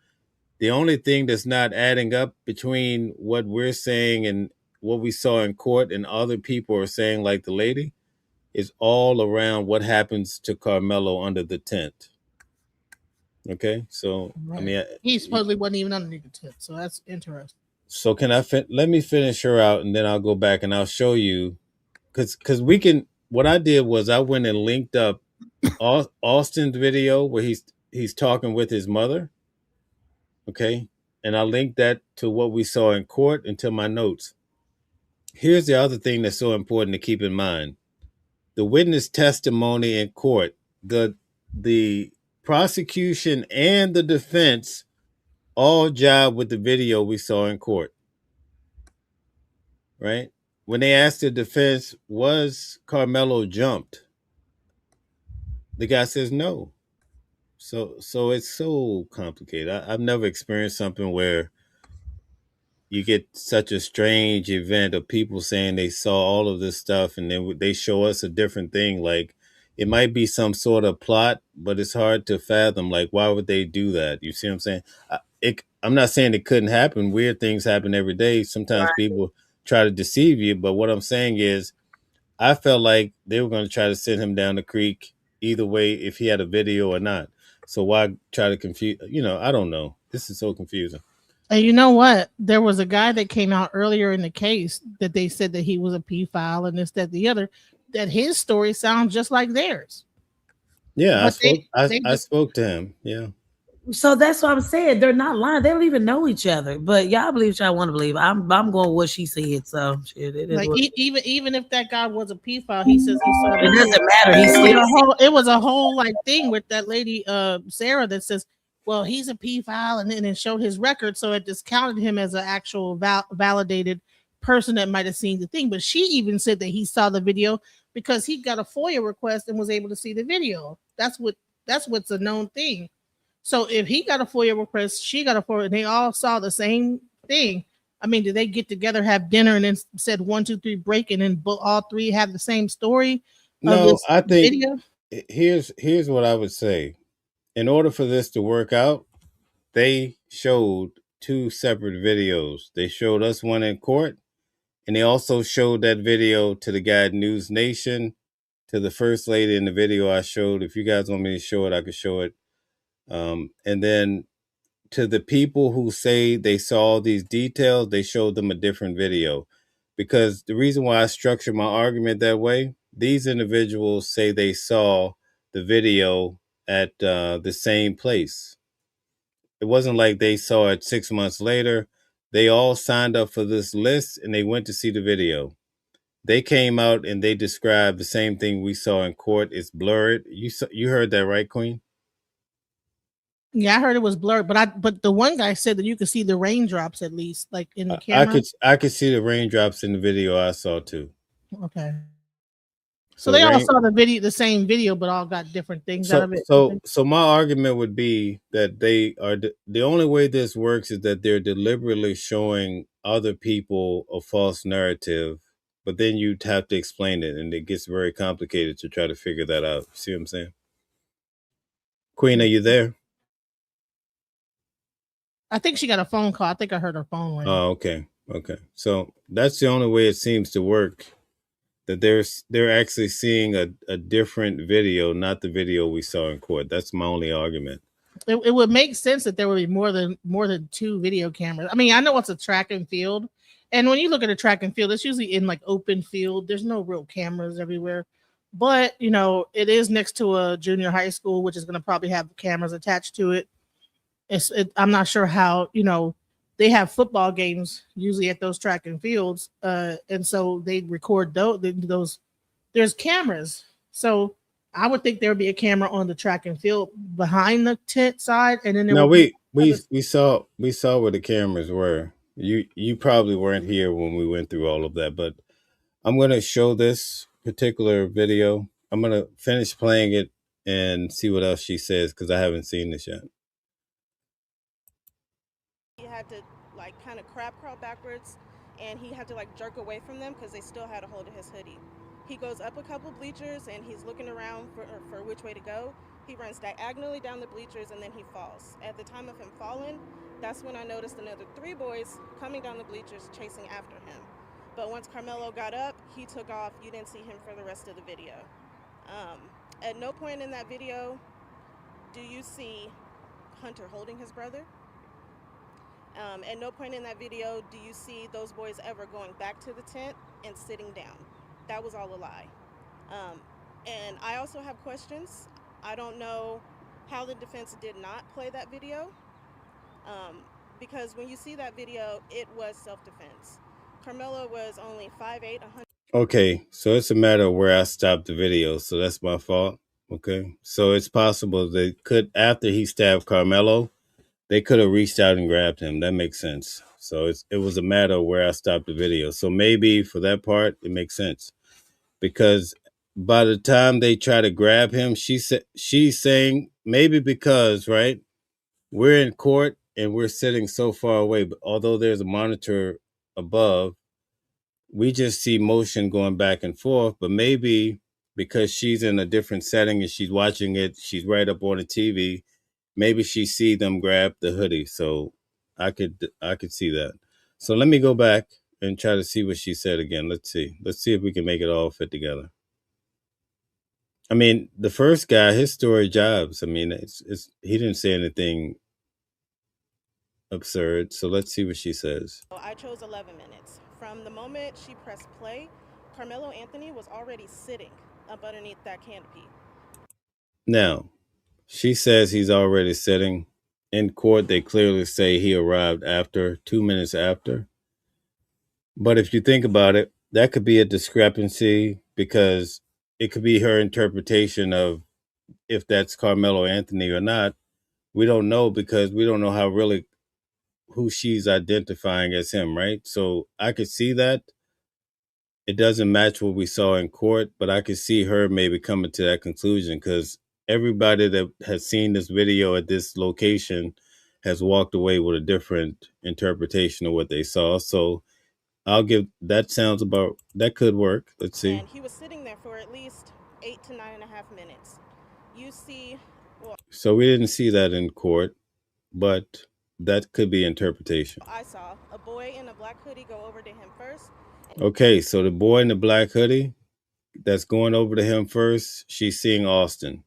The only thing that's not adding up between what we're saying and what we saw in court and other people are saying, like the lady, is all around what happens to Karmelo under the tent. Okay, so right. I mean, he supposedly wasn't even underneath the tent, so that's interesting. So can let me finish her out, and then I'll go back and I'll show you, because we can. What I did was I went and linked up Austin's video where he's talking with his mother. Okay, and I linked that to what we saw in court and to my notes. Here's the other thing that's so important to keep in mind. The witness testimony in court, the prosecution and the defense all jive with the video we saw in court. Right? When they asked the defense, was Karmelo jumped? The guy says no. So it's so complicated. I've never experienced something where you get such a strange event of people saying they saw all of this stuff and then they show us a different thing. Like it might be some sort of plot, but it's hard to fathom. Like, why would they do that? You see what I'm saying? I'm not saying it couldn't happen. Weird things happen every day. Sometimes people try to deceive you. But what I'm saying is I felt like they were going to try to send him down the creek either way, if he had a video or not. So why try to confuse? I don't know. This is so confusing. And you know what? There was a guy that came out earlier in the case that they said that he was a pedophile and this, that, the other, that his story sounds just like theirs. Yeah, I spoke to him. Yeah. So that's what I'm saying. They're not lying. They don't even know each other. But y'all believe what y'all want to believe. I'm going with what she said. So shit, it is like even if that guy was a pedophile, he says he saw it doesn't matter. It was a whole like thing with that lady Sarah that says, well, he's a pedophile, and then it showed his record, so it discounted him as an actual validated person that might have seen the thing. But she even said that he saw the video because he got a FOIA request and was able to see the video. That's what's a known thing. So if he got a FOIA request, she got a FOIA, and they all saw the same thing. I mean, did they get together, have dinner, and then said 1, 2, 3, break, and then all three have the same story? No, I think video? Here's what I would say. In order for this to work out, they showed two separate videos. They showed us one in court, and they also showed that video to the guy at News Nation, to the first lady in the video I showed. If you guys want me to show it, I could show it. And then to the people who say they saw these details, they showed them a different video. Because the reason why I structured my argument that way, these individuals say they saw the video at the same place. It wasn't like they saw it 6 months later. They all signed up for this list and they went to see the video. They came out and they described the same thing we saw in court. It's blurred. You heard that, right, Queen? Yeah, I heard it was blurred, but the one guy said that you could see the raindrops at least, like in the camera. I could see the raindrops in the video I saw too. Okay. So they all saw the same video, but all got different things out of it. So my argument would be that they are the only way this works is that they're deliberately showing other people a false narrative, but then you'd have to explain it, and it gets very complicated to try to figure that out. See what I'm saying? Queen, are you there? I think she got a phone call. I think I heard her phone ring. Oh, okay. So that's the only way it seems to work. That they're actually seeing a different video, not the video we saw in court. That's my only argument. It would make sense that there would be more than 2 video cameras. I mean, I know it's a track and field, and when you look at a track and field, it's usually in like open field. There's no real cameras everywhere, but it is next to a junior high school, which is going to probably have cameras attached to it. I'm not sure how they have football games usually at those track and fields, and so they record those. There's cameras, so I would think there would be a camera on the track and field behind the tent side, and then we saw where the cameras were. You probably weren't here when we went through all of that, but I'm going to show this particular video. I'm going to finish playing it and see what else she says because I haven't seen this yet. He had to kind of crab crawl backwards, and he had to jerk away from them because they still had a hold of his hoodie. He goes up a couple bleachers and he's looking around for which way to go. He runs diagonally down the bleachers and then he falls. At the time of him falling, that's when I noticed another 3 boys coming down the bleachers chasing after him. But once Karmelo got up, he took off. You didn't see him for the rest of the video. At no point in that video do you see Hunter holding his brother. At no point in that video do you see those boys ever going back to the tent and sitting down. That was all a lie. And I also have questions. I don't know how the defense did not play that video, because when you see that video, it was self-defense. Karmelo was only 5'8", 100. Okay, so it's a matter of where I stopped the video, so that's my fault. Okay, so it's possible they could, after he stabbed Karmelo, they could have reached out and grabbed him. That makes sense. So it was a matter of where I stopped the video. So maybe for that part, it makes sense. Because by the time they try to grab him, she's saying maybe because, right, we're in court and we're sitting so far away, but although there's a monitor above, we just see motion going back and forth. But maybe because she's in a different setting and she's watching it, she's right up on the TV. Maybe she see them grab the hoodie. So I could see that. So let me go back and try to see what she said again. Let's see if we can make it all fit together. I mean, the first guy, his story jibes. I mean, he didn't say anything absurd. So let's see what she says. I chose 11 minutes. From the moment she pressed play, Karmelo Anthony was already sitting up underneath that canopy. Now, she says he's already sitting. In court, they clearly say he arrived after, 2 minutes after. But if you think about it, that could be a discrepancy because it could be her interpretation of if that's Karmelo Anthony or not. We don't know because we don't know who she's identifying as him, right? So I could see that. It doesn't match what we saw in court, but I could see her maybe coming to that conclusion because everybody that has seen this video at this location has walked away with a different interpretation of what they saw. So I'll give that that could work. Let's see. And he was sitting there for at least 8 to 9.5 minutes. You see, so we didn't see that in court, but that could be interpretation. I saw a boy in a black hoodie go over to him first. Okay, so the boy in the black hoodie that's going over to him first, she's seeing Austin.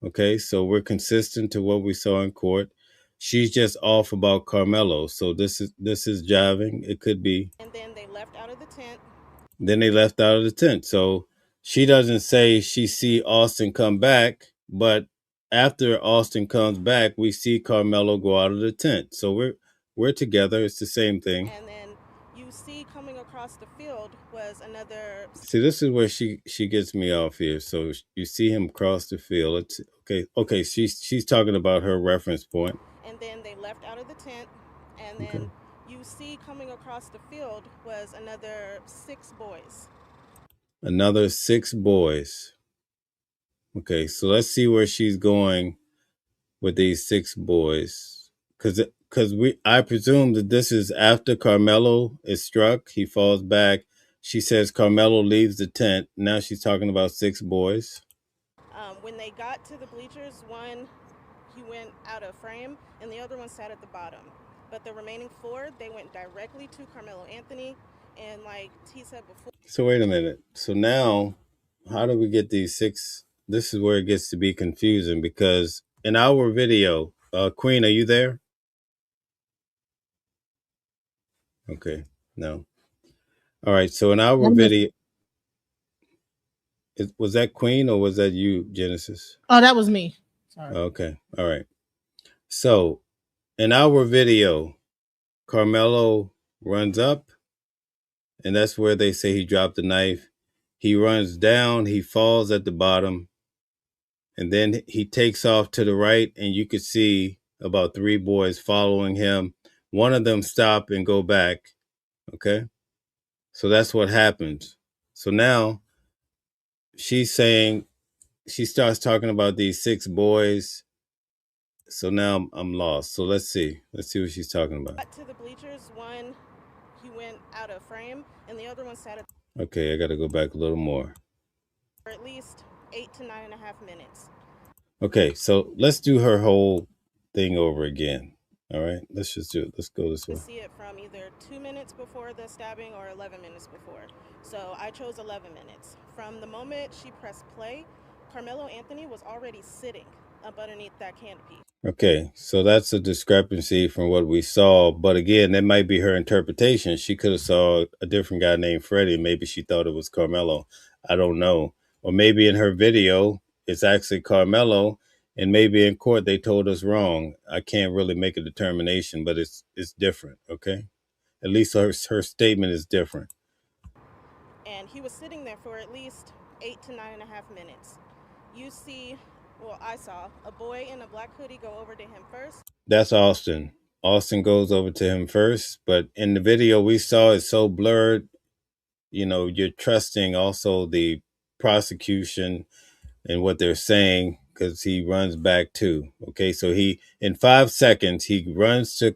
Okay, so we're consistent to what we saw in court. She's just off about Karmelo, so this is jiving. It could be. And then they left out of the tent. So she doesn't say she see Austin come back, but after Austin comes back, we see Karmelo go out of the tent. So we're together. It's the same thing. And then you see coming across the field was another. See, this is where she gets me off here. So you see him cross the field. It's okay. She's talking about her reference point. And then they left out of the tent, and then you see coming across the field was another 6 boys. Another 6 boys. Okay, so let's see where she's going with these 6 boys. Because I presume that this is after Karmelo is struck. He falls back. She says Karmelo leaves the tent. Now she's talking about 6 boys. When they got to the bleachers, one, he went out of frame, and the other one sat at the bottom. But the remaining 4, they went directly to Karmelo Anthony, and like T said before. So wait a minute. So now, how do we get these 6? This is where it gets to be confusing because in our video, Queen, are you there? Okay, no. All right. So in our video, was that Queen or was that you, Genesis? Oh, that was me. Sorry. Okay. All right. So in our video, Karmelo runs up, and that's where they say he dropped the knife. He runs down, he falls at the bottom, and then he takes off to the right, and you could see about 3 boys following him. One of them stop and go back. Okay. So that's what happens. So now she's saying, she starts talking about these 6 boys. So now I'm lost. So let's see what she's talking about. Got to the bleachers, one, he went out of frame, and the other one sat at. Okay, I got to go back a little more. For at least 8 to 9.5 minutes. Okay, so let's do her whole thing over again. All right, let's just do it. Let's go this way. You see it from either 2 minutes before the stabbing or 11 minutes before. So I chose 11 minutes. From the moment she pressed play, Karmelo Anthony was already sitting up underneath that canopy. Okay, so that's a discrepancy from what we saw. But again, that might be her interpretation. She could have saw a different guy named Freddie. Maybe she thought it was Karmelo. I don't know. Or maybe in her video, it's actually Karmelo. And maybe in court, they told us wrong. I can't really make a determination, but it's different, okay? At least her statement is different. And he was sitting there for at least 8 to 9.5 minutes. You see, well, I saw a boy in a black hoodie go over to him first. That's Austin. Austin goes over to him first, but in the video we saw it's so blurred, you know, you're trusting also the prosecution and what they're saying because he runs back too. Okay, so he, in 5 seconds, he runs to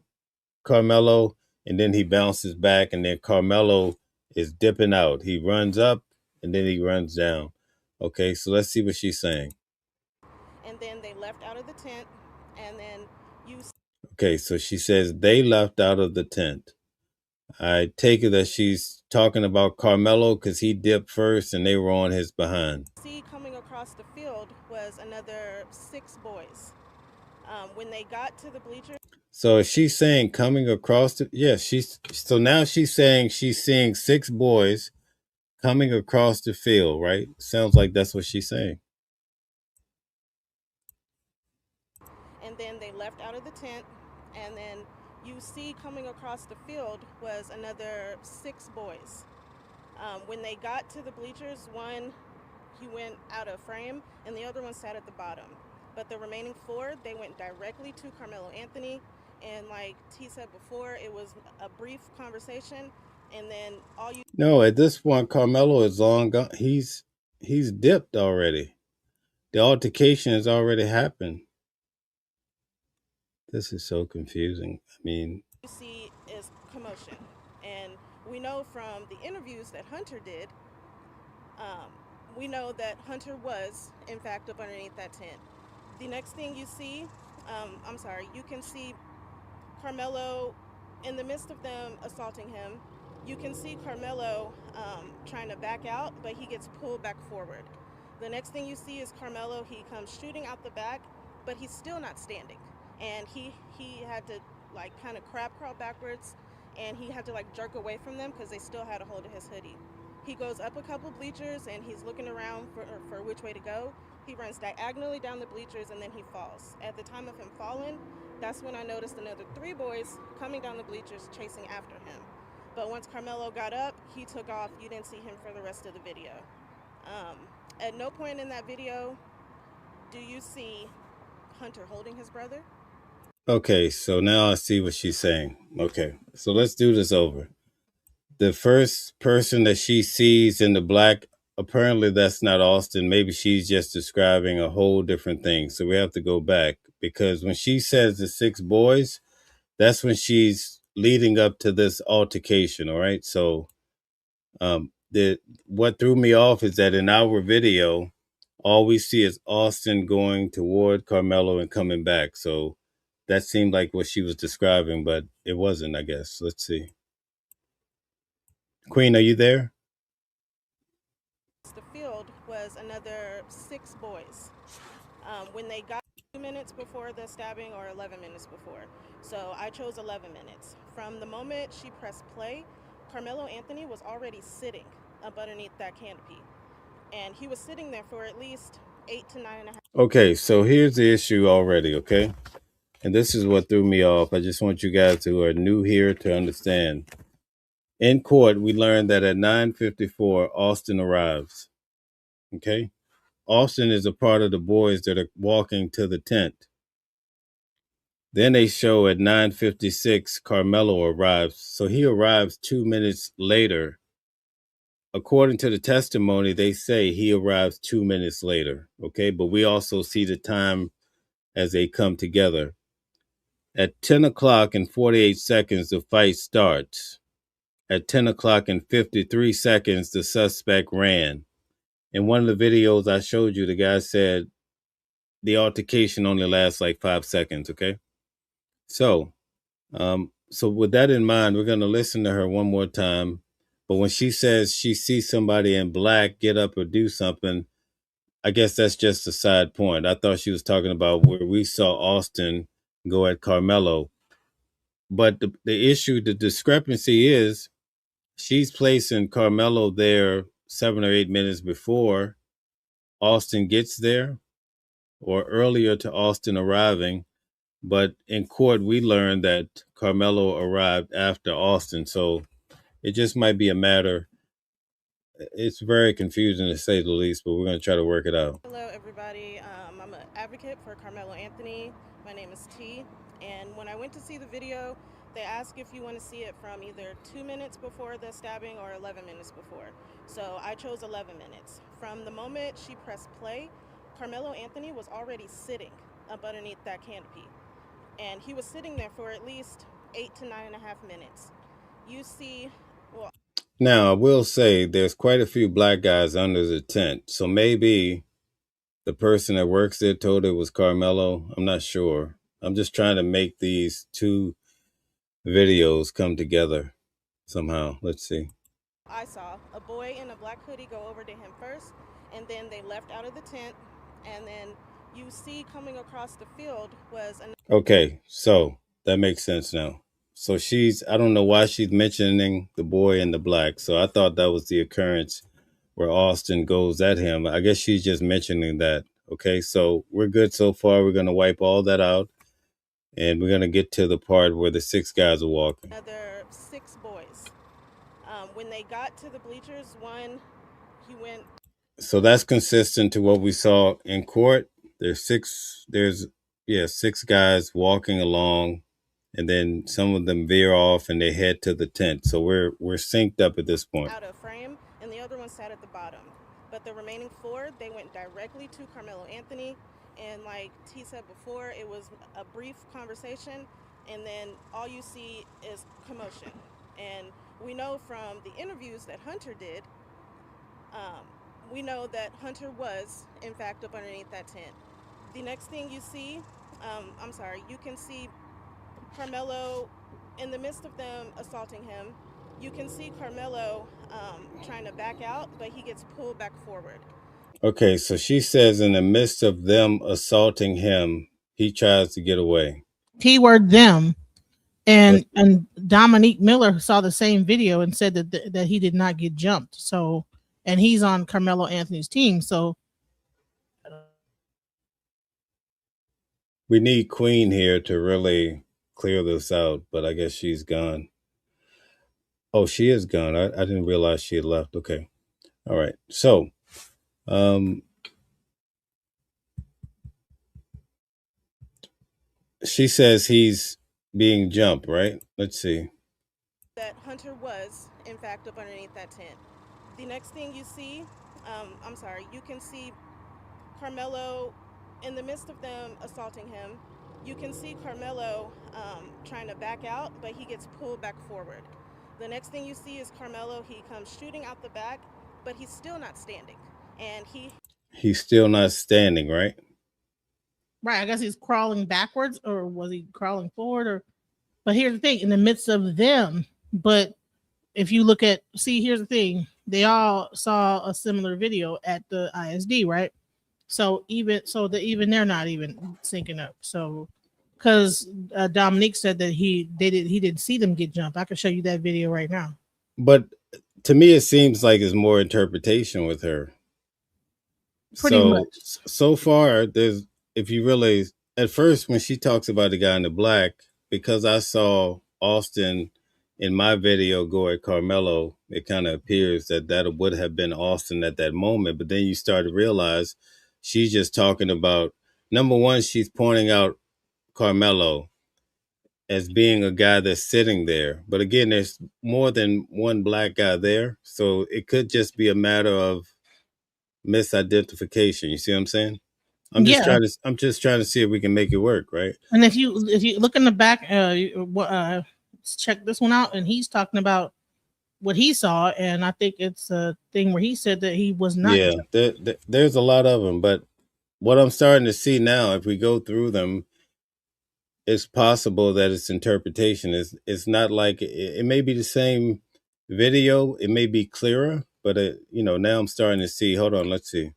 Karmelo and then he bounces back and then Karmelo is dipping out. He runs up and then he runs down. Okay, so let's see what she's saying. And then they left out of the tent, and then you. Okay, so she says they left out of the tent. I take it that she's talking about Karmelo because he dipped first and they were on his behind. See coming across the field was another 6 boys. When they got to the bleachers. So is she saying coming across the, yes, so now she's saying she's seeing 6 boys coming across the field, right? Sounds like that's what she's saying. And then they left out of the tent, and then you see coming across the field was another 6 boys. When they got to the bleachers, one, he went out of frame, and the other one sat at the bottom. But the remaining 4, they went directly to Karmelo Anthony, and like T said before, it was a brief conversation, and then all you. No, at this point, Karmelo is long gone. He's dipped already. The altercation has already happened. This is so confusing. I mean, you see is commotion, and we know from the interviews that Hunter did, we know that Hunter was in fact up underneath that tent. The next thing you see, you can see Karmelo in the midst of them assaulting him. You can see Karmelo trying to back out, but he gets pulled back forward. The next thing you see is Karmelo, he comes shooting out the back, but he's still not standing. And he had to like kind of crab crawl backwards, and he had to like jerk away from them because they still had a hold of his hoodie. He goes up a couple bleachers and he's looking around for which way to go. He runs diagonally down the bleachers and then he falls. At the time of him falling, that's when I noticed another 3 boys coming down the bleachers chasing after him. But once Karmelo got up, he took off. You didn't see him for the rest of the video. At no point in that video do you see Hunter holding his brother. okay, so now I see what she's saying. Okay, so let's do this over. The first person that she sees in the black apparently that's not Austin. Maybe she's just describing a whole different thing. So we have to go back, because when she says the 6 boys, that's when she's leading up to this altercation. All right. So what threw me off is that in our video, all we see is Austin going toward Karmelo and coming back. So that seemed like what she was describing, but it wasn't, I guess. Let's see. Queen, are you there? The field was another 6 boys. When they got 2 minutes before the stabbing or 11 minutes before. So I chose 11 minutes. From the moment she pressed play, Karmelo Anthony was already sitting up underneath that canopy. And he was sitting there for at least 8 to 9.5. Okay, so here's the issue already, okay? And this is what threw me off. I just want you guys who are new here to understand. In court, we learned that at 9:54, Austin arrives, okay? Austin is a part of the boys that are walking to the tent. Then they show at 9:56, Karmelo arrives. So he arrives 2 minutes later. According to the testimony, they say he arrives 2 minutes later, okay? But we also see the time as they come together. At 10 o'clock and 48 seconds, the fight starts. At 10 o'clock and 53 seconds, the suspect ran. In one of the videos I showed you, the guy said the altercation only lasts like 5 seconds, okay? So with that in mind, we're going to listen to her one more time. But when she says she sees somebody in black get up or do something, I guess that's just a side point. I thought she was talking about where we saw Austin go at Karmelo. But the issue, the discrepancy is she's placing Karmelo there 7 or 8 minutes before Austin gets there, or earlier to Austin arriving. But in court, we learned that Karmelo arrived after Austin. So it just might be a matter. It's very confusing to say the least, but we're going to try to work it out. Hello, everybody. I'm an advocate for Karmelo Anthony. My name is T. And when I went to see the video, they ask if you want to see it from either 2 minutes before the stabbing or 11 minutes before. So I chose 11 minutes. From the moment she pressed play, Karmelo Anthony was already sitting up underneath that canopy. And he was sitting there for at least 8 to 9.5 minutes. You see, well, now, I will say there's quite a few black guys under the tent. So maybe the person that works there told it was Karmelo. I'm not sure. I'm just trying to make these two videos come together somehow. Let's see. I saw a boy in a black hoodie go over to him first, and then they left out of the tent, and then you see coming across the field was an Okay, so that makes sense now. So I don't know why she's mentioning the boy in the black. So I thought that was the occurrence where Austin goes at him. I guess she's just mentioning that. Okay, so we're good so far. We're going to wipe all that out. And we're going to get to the part where the 6 guys are walking. Another 6 boys. When they got to the bleachers, he went. So that's consistent to what we saw in court. There's 6 guys walking along, and then some of them veer off and they head to the tent. So we're synced up at this point. Out of frame, and the other one sat at the bottom. But the remaining 4, they went directly to Karmelo Anthony. And like T said before, it was a brief conversation, and then all you see is commotion. And we know from the interviews that Hunter did, we know that Hunter was, in fact, up underneath that tent. The next thing you see, you can see Karmelo, in the midst of them assaulting him, you can see Karmelo trying to back out, but he gets pulled back forward. Okay, so she says in the midst of them assaulting him, he tries to get away. Keyword them. And Dominique Miller saw the same video and said that he did not get jumped. So, and he's on Karmelo Anthony's team. So we need Queen here to really clear this out, but I guess she's gone. Oh, she is gone. I didn't realize she had left. Okay. All right. So, she says he's being jumped, right? Let's see. That Hunter was, in fact, up underneath that tent. The next thing you see, I'm sorry, you can see Karmelo in the midst of them assaulting him. You can see Karmelo trying to back out, but he gets pulled back forward. The next thing you see is Karmelo, he comes shooting out the back, but he's still not standing. And He's still not standing, right? Right. I guess he's crawling backwards, or was he crawling forward? Or, but here's the thing: in the midst of them. But if you look at, here's the thing: they all saw a similar video at the ISD, right? So even they're not even syncing up. So because Dominique said that he didn't see them get jumped. I can show you that video right now. But to me, it seems like it's more interpretation with her. Pretty much. So far, there's, if you really, at first when she talks about the guy in the black, because I saw Austin in my video go at Karmelo, it kind of appears that would have been Austin at that moment. But then you start to realize she's just talking about, number one, she's pointing out Karmelo as being a guy that's sitting there. But again, there's more than one black guy there. So it could just be a matter of misidentification. You see what I'm saying? I'm just trying to see if we can make it work, right? And if you look in the back, check this one out, and he's talking about what he saw, and I think it's a thing where he said that he was not. Yeah, there's a lot of them, but what I'm starting to see now, if we go through them, it's possible that it's interpretation. It's not like it may be the same video, it may be clearer, but now I'm starting to see. Hold on, let's see.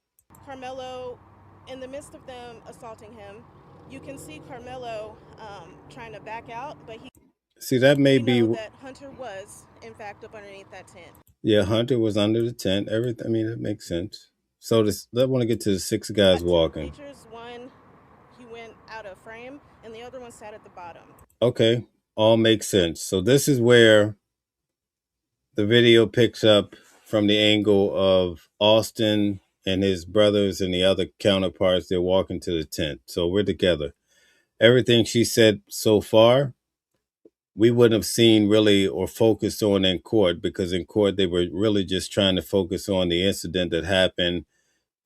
Karmelo, in the midst of them assaulting him, you can see Karmelo trying to back out, but he. See, that may be that Hunter was in fact up underneath that tent. Yeah, Hunter was under the tent. Everything. I mean, that makes sense. So I want to get to the 6 guys walking. One, he went out of frame, and the other one sat at the bottom. Okay, all makes sense. So this is where the video picks up from the angle of Austin and his brothers and the other counterparts. They're walking to the tent. So we're together. Everything she said so far, we wouldn't have seen really or focused on in court, because in court they were really just trying to focus on the incident that happened,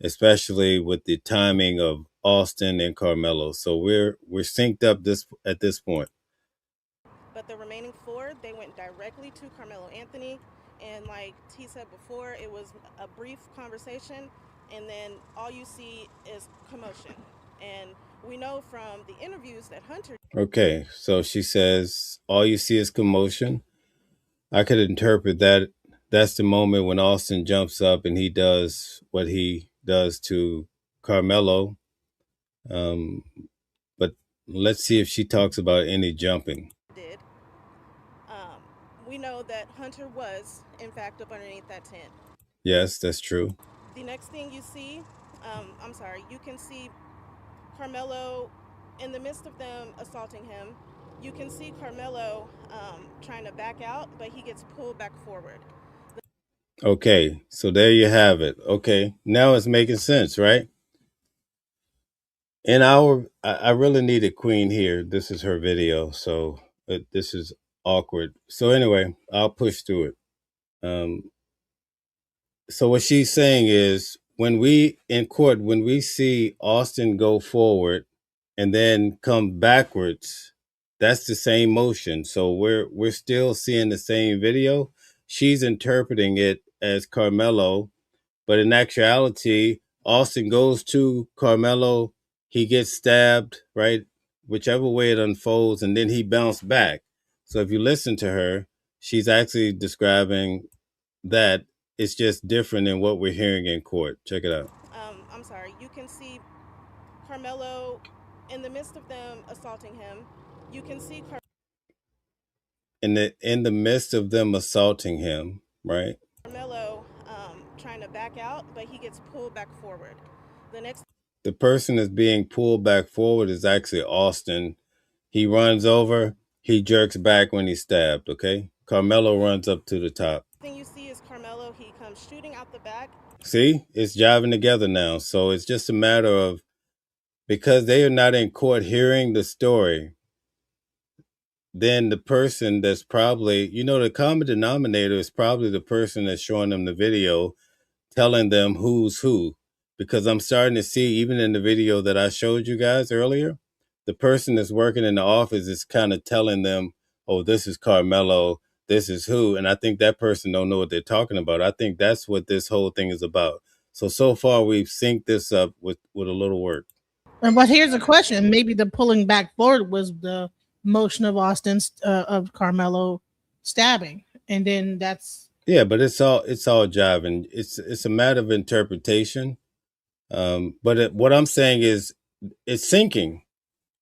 especially with the timing of Austin and Karmelo. So we're synced up at this point. But the remaining 4, they went directly to Karmelo Anthony, and like T said before, it was a brief conversation, and then all you see is commotion. And we know from the interviews that Hunter. Okay, so she says all you see is commotion. I could interpret that that's the moment when Austin jumps up and he does what he does to Karmelo. But let's see if she talks about any jumping. We know that Hunter was in fact up underneath that tent. Yes, that's true. The next thing you see, you can see Karmelo in the midst of them assaulting him. You can see Karmelo trying to back out, but he gets pulled back forward. Okay, so there you have it. Okay, now it's making sense, right? I really need a queen here. This is her video, so this is awkward. So anyway, I'll push through it. So what she's saying is, when we see Austin go forward and then come backwards, that's the same motion. So we're still seeing the same video. She's interpreting it as Karmelo, but in actuality, Austin goes to Karmelo, he gets stabbed, right? Whichever way it unfolds, and then he bounced back. So if you listen to her, she's actually describing that. It's just different than what we're hearing in court. Check it out. You can see Karmelo in the midst of them assaulting him. You can see in the midst of them assaulting him, right? Karmelo trying to back out, but he gets pulled back forward. The person that's being pulled back forward is actually Austin. He runs over, he jerks back when he's stabbed, okay? Karmelo runs up to the top. The thing you see is Karmelo, he comes shooting out the back. See, it's jiving together now. So it's just a matter of, because they are not in court hearing the story, then the person that's probably, the common denominator is probably the person that's showing them the video telling them who's who, because I'm starting to see, even in the video that I showed you guys earlier, the person that's working in the office is kind of telling them, oh, this is Karmelo, this is who. And I think that person don't know what they're talking about. I think that's what this whole thing is about. So far we've synced this up with a little work. But here's a question: maybe the pulling back forward was the motion of Austin's of Karmelo stabbing, and then that's Yeah, but it's all jiving. It's a matter of interpretation. But what I'm saying is it's syncing.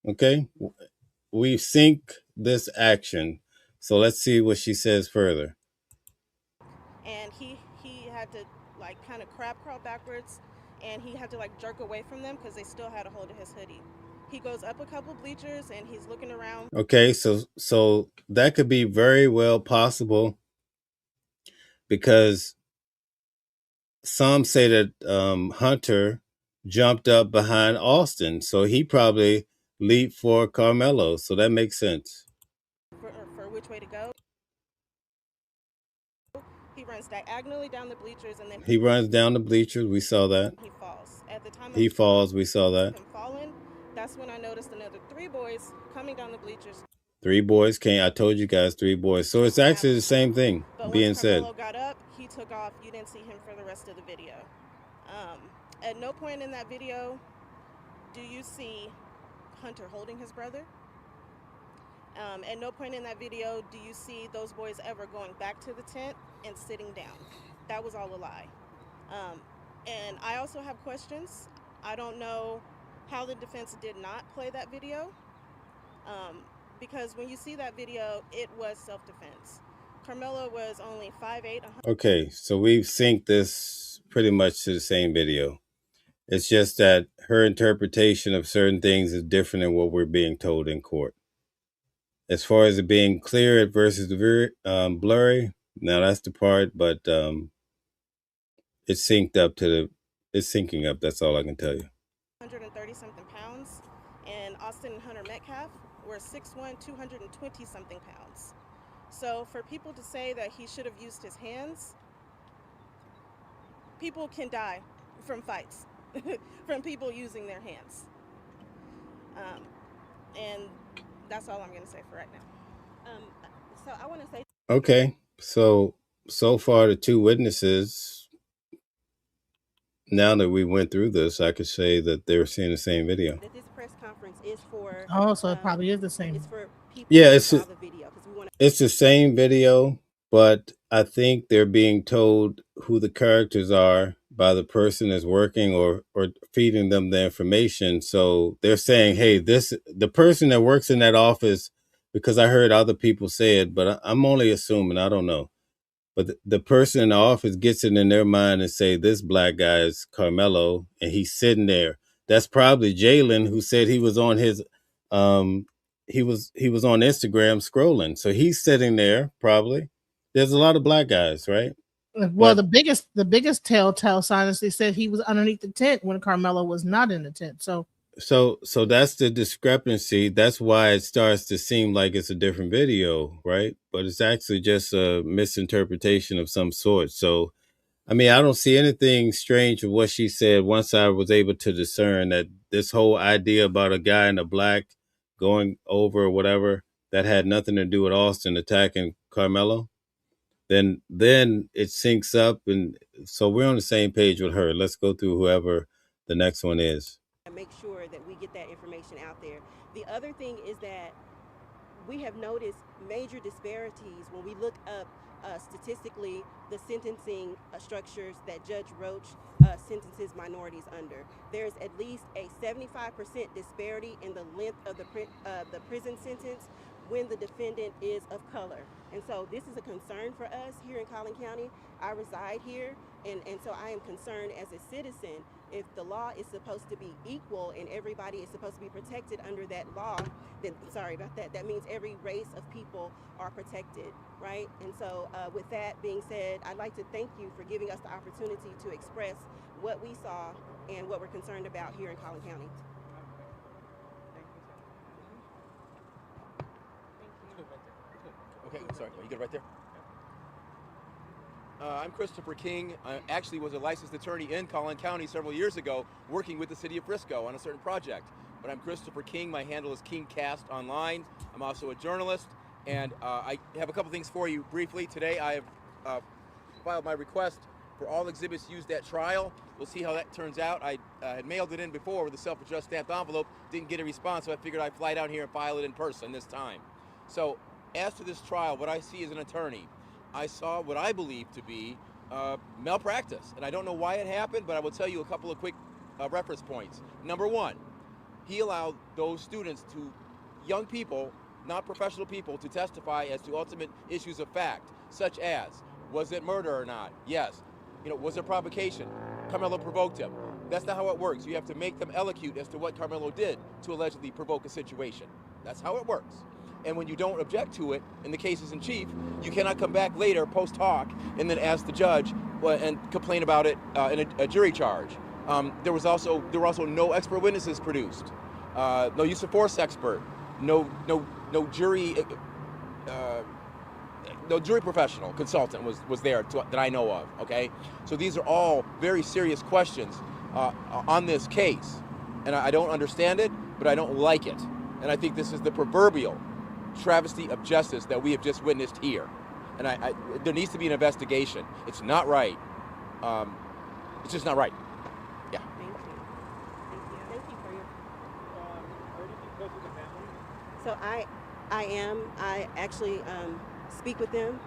Okay, we sync this action. So let's see what she says further. And he had to like kind of crab crawl backwards, and he had to like jerk away from them because they still had a hold of his hoodie. He goes up a couple bleachers and he's looking around. Okay, so that could be very well possible, because some say that Hunter jumped up behind Austin, so he probably leaped for Karmelo. So that makes sense. For which way to go. He runs diagonally down the bleachers, and then He runs down the bleachers. We saw that. he falls. At the time He falls. We saw that. him falling, that's when I noticed another 3 boys coming down the bleachers. 3 boys came. I told you guys 3 boys. So it's actually the same thing But being once said. Karmelo got up, he took off. You didn't see him for the rest of the video. At no point in that video do you see Hunter holding his brother. At no point in that video do you see those boys ever going back to the tent and sitting down. That was all a lie. And I also have questions. I don't know how the defense did not play that video, because when you see that video, it was self-defense. Karmelo was only 5'8". Okay, so we've synced this pretty much to the same video. It's just that her interpretation of certain things is different than what we're being told in court. As far as it being clear versus blurry, now that's the part, but it's synced up it's syncing up. That's all I can tell you. 130 something pounds, and Austin and Hunter Metcalf were 6'1", 220 something pounds. So for people to say that he should have used his hands, people can die from fights, from people using their hands. And that's all I'm going to say for right now. So I want to say. Okay, so far the 2 witnesses, now that we went through this, I could say that they were seeing the same video. That this press conference is for. oh, so it probably is the same. It's for people Yeah, who saw the video, 'cause we wanna... it's the same video, but I think they're being told who the characters are by the person that's working or feeding them the information. So they're saying, hey, the person that works in that office, because I heard other people say it, but I'm only assuming, I don't know. But the person in the office gets it in their mind and say, this black guy is Karmelo, and he's sitting there. That's probably Jalen, who said he was on his he was on Instagram scrolling. So he's sitting there probably. There's a lot of black guys, right? Well, the biggest telltale sign is they said he was underneath the tent when Karmelo was not in the tent. So that's the discrepancy. That's why it starts to seem like it's a different video, right? But it's actually just a misinterpretation of some sort. So, I mean, I don't see anything strange with what she said once I was able to discern that this whole idea about a guy in a black going over or whatever, that had nothing to do with Austin attacking Karmelo. Then it syncs up, and so we're on the same page with her. Let's go through whoever the next one is. Make sure that we get that information out there. The other thing is that we have noticed major disparities when we look up statistically the sentencing structures that Judge Roach sentences minorities under. There's at least a 75% disparity in the length of the prison sentence when the defendant is of color. And so this is a concern for us here in Collin County. I reside here, and so I am concerned as a citizen. If the law is supposed to be equal and everybody is supposed to be protected under that law, then, sorry about that, that means every race of people are protected, right? And so with that being said, I'd like to thank you for giving us the opportunity to express what we saw and what we're concerned about here in Collin County. Okay, sorry, are you good right there? I'm Christopher King. I actually was a licensed attorney in Collin County several years ago, working with the city of Frisco on a certain project. But I'm Christopher King. My handle is KingCast online. I'm also a journalist, and I have a couple things for you briefly. Today I have filed my request for all exhibits used at trial. We'll see how that turns out. I had mailed it in before with a self-addressed stamped envelope, didn't get a response, so I figured I'd fly down here and file it in person this time. So as to this trial, what I see as an attorney, I saw what I believe to be malpractice. And I don't know why it happened, but I will tell you a couple of quick reference points. Number one, he allowed those students young people, not professional people, to testify as to ultimate issues of fact, such as, was it murder or not? Yes. Was it provocation? Karmelo provoked him. That's not how it works. You have to make them elocute as to what Karmelo did to allegedly provoke a situation. That's how it works. And when you don't object to it in the cases in chief, you cannot come back later post hoc and then ask the judge and complain about it in a jury charge. There were also no expert witnesses produced, no use of force expert, no jury professional consultant was there that I know of. Okay, so these are all very serious questions on this case, and I don't understand it, but I don't like it, and I think this is the proverbial travesty of justice that we have just witnessed here, and there needs to be an investigation. It's not right. It's just not right. Yeah. Thank you. Thank you for your. Are you close to the family? So I actually speak with them.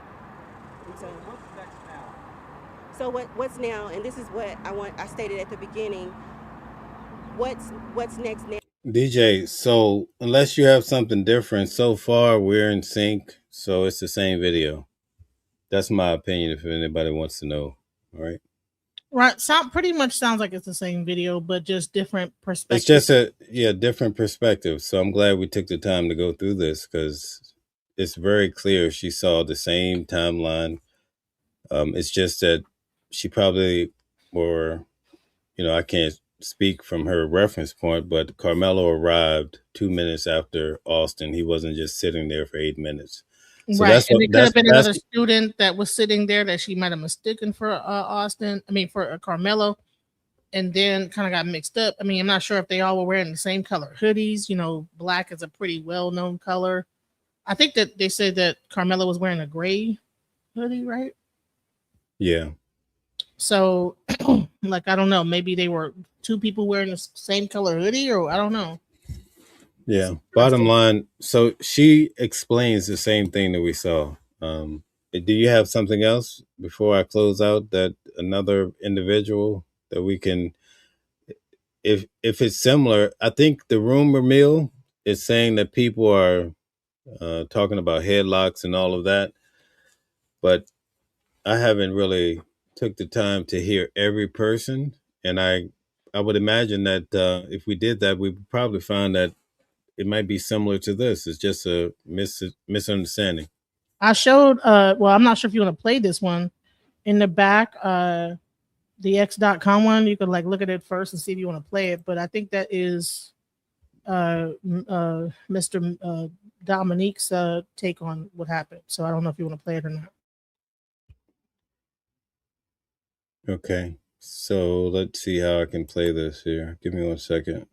And so What's next now? So what's now? And this is what I stated at the beginning. What's next now? DJ, so unless you have something different, so far we're in sync, so it's the same video. That's my opinion if anybody wants to know. All right. Right. Pretty much sounds like it's the same video, but just different perspectives. It's just different perspective. So I'm glad we took the time to go through this because it's very clear she saw the same timeline. It's just that she probably, or, I can't speak from her reference point, but Karmelo arrived 2 minutes after Austin. He wasn't just sitting there for 8 minutes. So right. And it could have been another student that was sitting there that she might have mistaken for for Karmelo, and then kind of got mixed up. I mean, I'm not sure if they all were wearing the same color hoodies. Black is a pretty well-known color. I think that they said that Karmelo was wearing a gray hoodie, right? Yeah. So, I don't know. Maybe they were two people wearing the same color hoodie, or I don't know. Yeah. Bottom line, so she explains the same thing that we saw. Do you have something else before I close out, that another individual that we can, if it's similar? I think the rumor mill is saying that people are talking about headlocks and all of that, but I haven't really took the time to hear every person, and I would imagine that if we did that, we would probably find that it might be similar to this. It's just a misunderstanding. I showed, well, I'm not sure if you want to play this one in the back, the X.com one. You could look at it first and see if you want to play it. But I think that is Mr. Dominique's take on what happened. So I don't know if you want to play it or not. Okay. So let's see how I can play this here. Give me 1 second.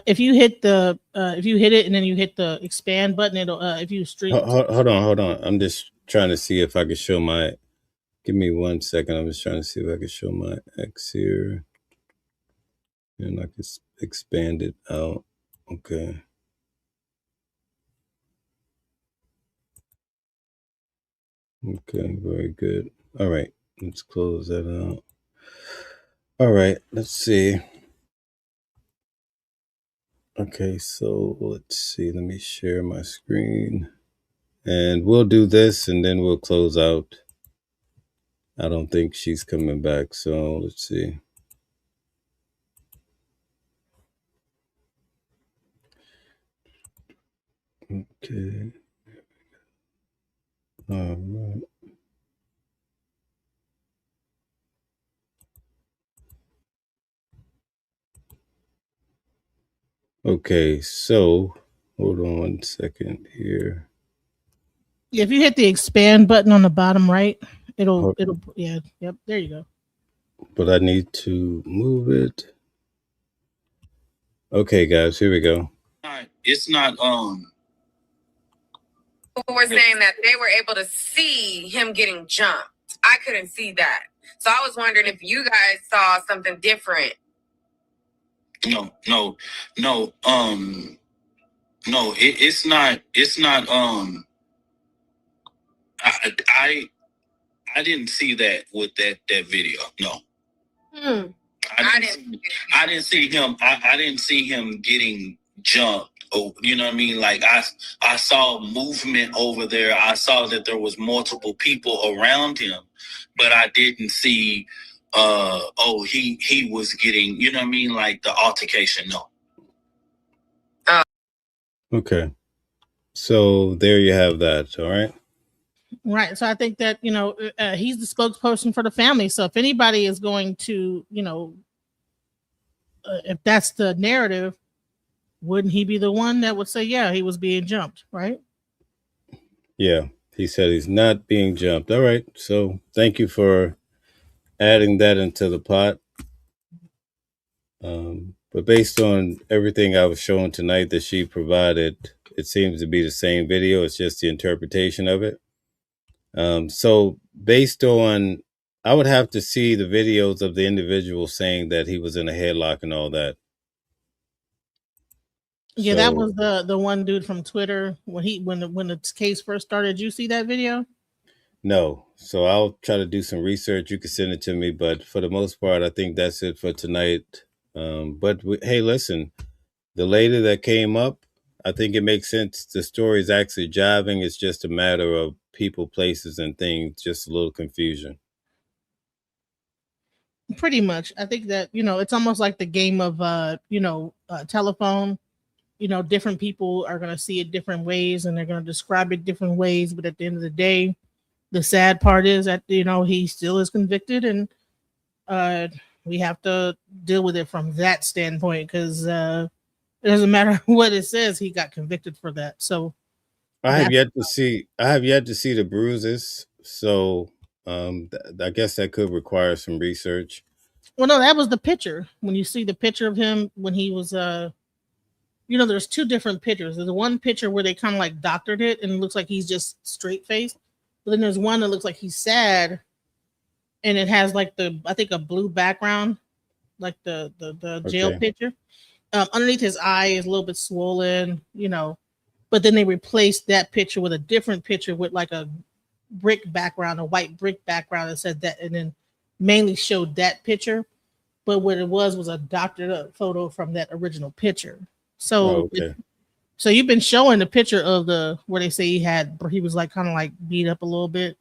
If you hit it and then you hit the expand button, it'll if you stream. Hold on. I'm just trying to see if I can show my. Give me 1 second. I'm just trying to see if I can show my X here, and I can expand it out. Okay. Okay. Very good. All right. Let's close that out. All right. Let's see. Okay, so let's see. Let me share my screen. And we'll do this and then we'll close out. I don't think she's coming back, so let's see. Okay. All right. Okay, so hold on 1 second here. If you hit the expand button on the bottom right, it'll Hold- yeah, yep, there you go. But I need to move it. Okay, guys, here we go. It's not People were saying that they were able to see him getting jumped. I couldn't see that. So I was wondering if you guys saw something different. No. It's not I didn't see that with that video. No. I didn't see him. I didn't see him getting jumped. Oh, you know what I mean? Like I saw movement over there. I saw that there was multiple people around him, but I didn't see he was getting, you know what I mean, like the altercation. No. Okay. So there you have that. All right. Right. So I think that, he's the spokesperson for the family. So if anybody is going to, if that's the narrative, wouldn't he be the one that would say, yeah, he was being jumped, right? Yeah. He said he's not being jumped. All right. So thank you for adding that into the pot. But based on everything I was shown tonight that she provided, it seems to be the same video. It's just the interpretation of it. So based on, I would have to see the videos of the individual saying that he was in a headlock and all that. Yeah, that was the one dude from Twitter when the case first started. Did you see that video? No. So I'll try to do some research. You can send it to me, but for the most part, I think that's it for tonight. Hey, listen, the lady that came up, I think it makes sense. The story is actually jiving. It's just a matter of people, places, and things. Just a little confusion. Pretty much. I think that, it's almost like the game of, telephone. Different people are going to see it different ways and they're going to describe it different ways. But at the end of the day, the sad part is that, he still is convicted and we have to deal with it from that standpoint because it doesn't matter what it says. He got convicted for that. So I have yet to see the bruises. So I guess that could require some research. Well, no, that was the picture. When you see the picture of him when he was there's two different pictures. There's one picture where they kind of like doctored it and it looks like he's just straight faced. But then there's one that looks like he's sad and it has like I think a blue background, like the jail picture. Underneath his eye is a little bit swollen, but then they replaced that picture with a different picture with like a brick background, a white brick background that said that, and then mainly showed that picture. But what it was a doctored up photo from that original picture. So, so you've been showing the picture of where they say he was like kind of like beat up a little bit.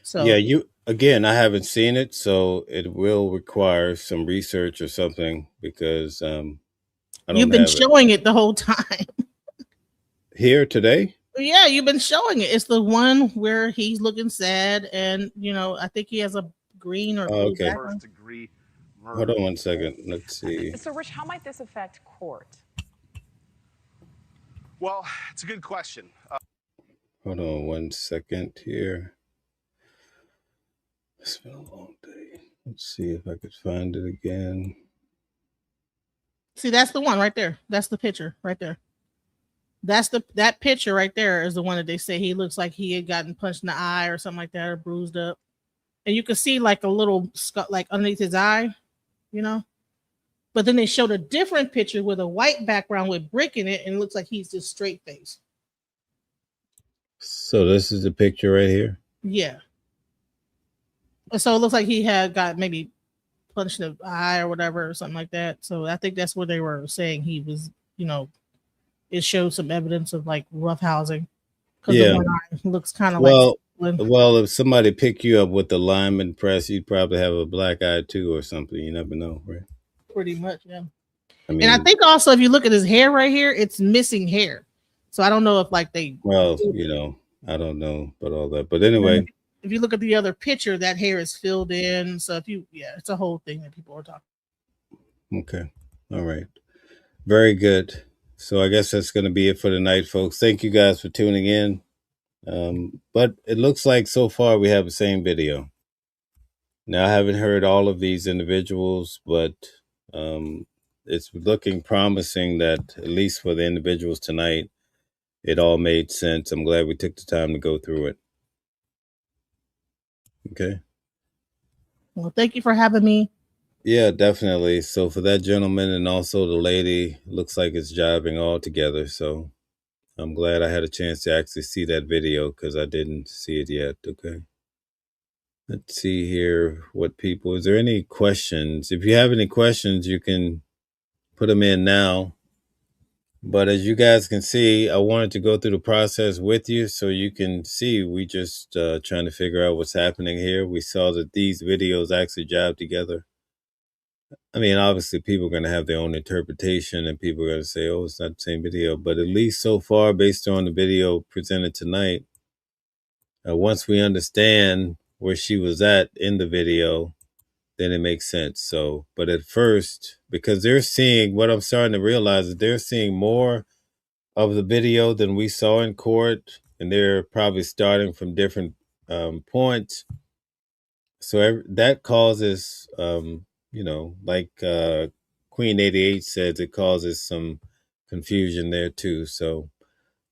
So yeah, I haven't seen it, so it will require some research or something because I don't. You've been showing it the whole time. Here today? Yeah, you've been showing it. It's the one where he's looking sad, and I think he has a green or blue background. First degree murder. Hold on one second. Let's see. So, Rich, how might this affect court? Well, it's a good question. Hold on one second here. It's been a long day. Let's see if I could find it again. See, that's the one right there. That's the picture right there. That picture right there is the one that they say he looks like he had gotten punched in the eye or something like that, or bruised up. And you can see like a little scut like underneath his eye, But then they showed a different picture with a white background with brick in it, and it looks like he's just straight face. So this is the picture right here? Yeah. So it looks like he had got maybe punched in the eye or whatever or something like that. So I think that's what they were saying he was, it showed some evidence of like roughhousing. Yeah. The one eye looks kind of well, if somebody picked you up with the lineman press, you'd probably have a black eye too or something. You never know, right? Pretty much, yeah. And I think also if you look at his hair right here, it's missing hair. So I don't know if like they. Well, I don't know about all that, but anyway. If you look at the other picture, that hair is filled in. So it's a whole thing that people are talking. Okay, all right, very good. So I guess that's going to be it for tonight, folks. Thank you guys for tuning in. But it looks like so far we have the same video. Now, I haven't heard all of these individuals, but it's looking promising that at least for the individuals tonight, it all made sense. I'm glad we took the time to go through it. Okay. Well, thank you for having me. Yeah, definitely. So for that gentleman and also the lady, looks like it's jiving all together. So I'm glad I had a chance to actually see that video because I didn't see it yet. Okay. Let's see here what people, is there any questions? If you have any questions, you can put them in now. But as you guys can see, I wanted to go through the process with you so you can see we just trying to figure out what's happening here. We saw that these videos actually jive together. I mean, obviously, people are going to have their own interpretation and people are going to say, oh, it's not the same video. But at least so far, based on the video presented tonight, once we understand where she was at in the video, then it makes sense. So, but at first, because they're seeing, what I'm starting to realize is they're seeing more of the video than we saw in court, and they're probably starting from different points. So that causes, like Queen 88 says, it causes some confusion there too. So,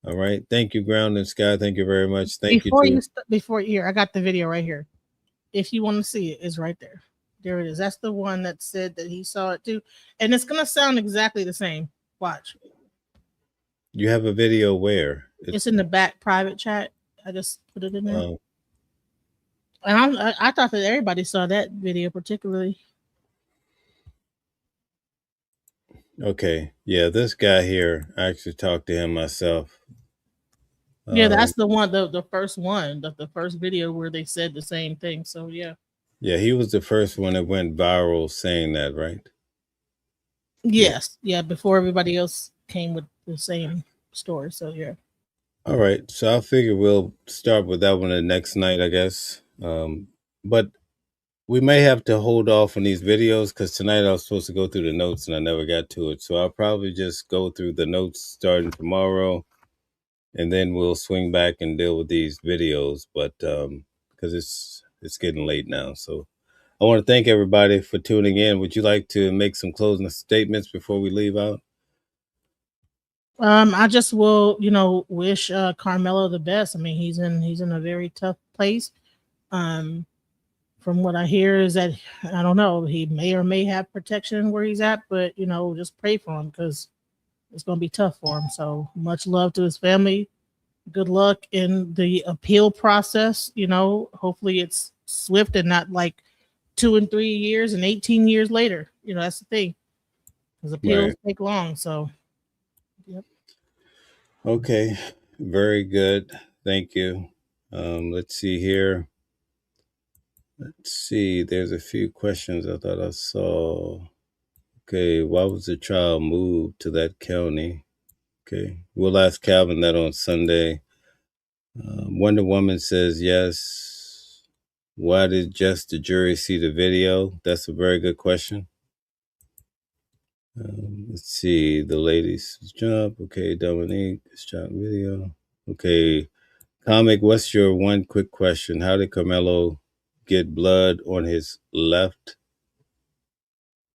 all right. Thank you, Ground and Sky. Thank you very much. Thank you. Before here, I got the video right here. If you want to see it, it's right there. There it is. That's the one that said that he saw it too. And it's going to sound exactly the same. Watch. You have a video where? It's in the back private chat. I just put it in there. And I thought that everybody saw that video particularly. Okay. Yeah, this guy here, I actually talked to him myself. Yeah, that's the one, the first one, the first video where they said the same thing. So, yeah. Yeah, he was the first one that went viral saying that, right? Yes. Yeah, before everybody else came with the same story. So, yeah. All right. So I figure we'll start with that one the next night, I guess. But we may have to hold off on these videos because tonight I was supposed to go through the notes and I never got to it. So I'll probably just go through the notes starting tomorrow, and then we'll swing back and deal with these videos. But because it's getting late now, so I want to thank everybody for tuning in. Would you like to make some closing statements before we leave out? I just will, wish Karmelo the best. I mean, he's in a very tough place. From what I hear is that, I don't know, he may or may have protection where he's at, but just pray for him because it's going to be tough for him. So much love to his family. Good luck in the appeal process. Hopefully it's swift and not like 2 and 3 years and 18 years later. That's the thing, because appeals take long. So, yep. Okay, very good. Thank you. Let's see here. Let's see. There's a few questions I thought I saw. Okay, why was the child moved to that county? Okay, we'll ask Calvin that on Sunday. Wonder Woman says yes. Why did just the jury see the video? That's a very good question. Let's see. The ladies jump. Okay, Dominique, shot video. Okay, Comic, what's your one quick question? How did Karmelo get blood on his left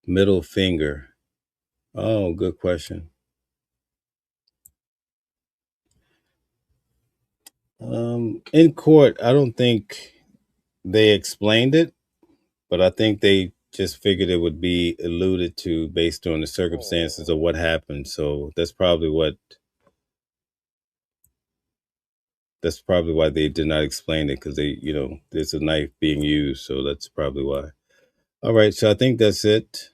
middle finger? Oh, good question. In court, I don't think they explained it, but I think they just figured it would be alluded to based on the circumstances of what happened. So that's probably why they did not explain it, because there's a knife being used. So that's probably why. All right. So I think that's it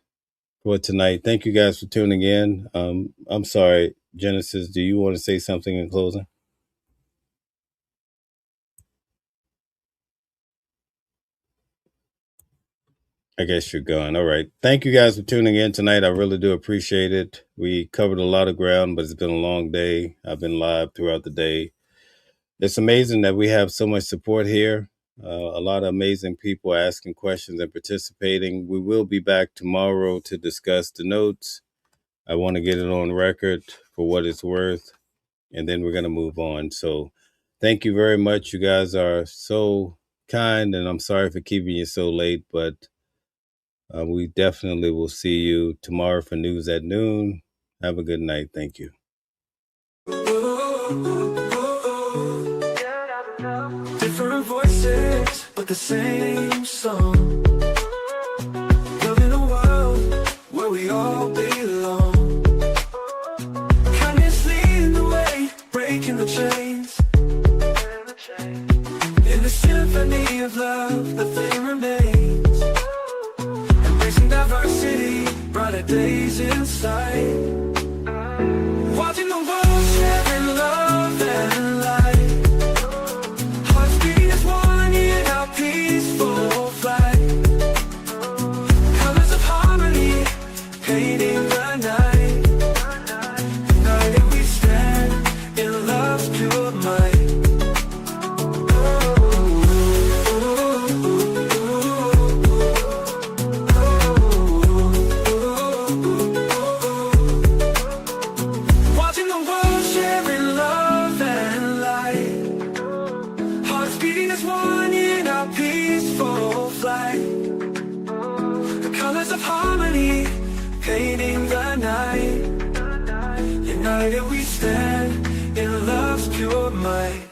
for tonight. Thank you guys for tuning in. I'm sorry, Genesis, do you want to say something in closing? I guess you're gone. All right. Thank you guys for tuning in tonight. I really do appreciate it. We covered a lot of ground, but it's been a long day. I've been live throughout the day. It's amazing that we have so much support here. A lot of amazing people asking questions and participating. We will be back tomorrow to discuss the notes. I want to get it on record for what it's worth, and then we're going to move on. So Thank you very much. You guys are so kind, and I'm sorry for keeping you so late, but we definitely will see you tomorrow for News at Noon. Have a good night. Thank you. Different voices, but the same song. Living a world where we all belong. Kindness leading the way, breaking the chains. In the symphony of love, the thing remains. Embracing diversity, brighter days in sight. Watching the world sharing love and light. Hearts beating as one in our peaceful flight. Colors of harmony, painting the night. United we stand in love's pure might. Watching the world sharing love and light. Hearts beating as one in our peaceful flight. The colors of harmony, painting the night. United we stand in love's pure might.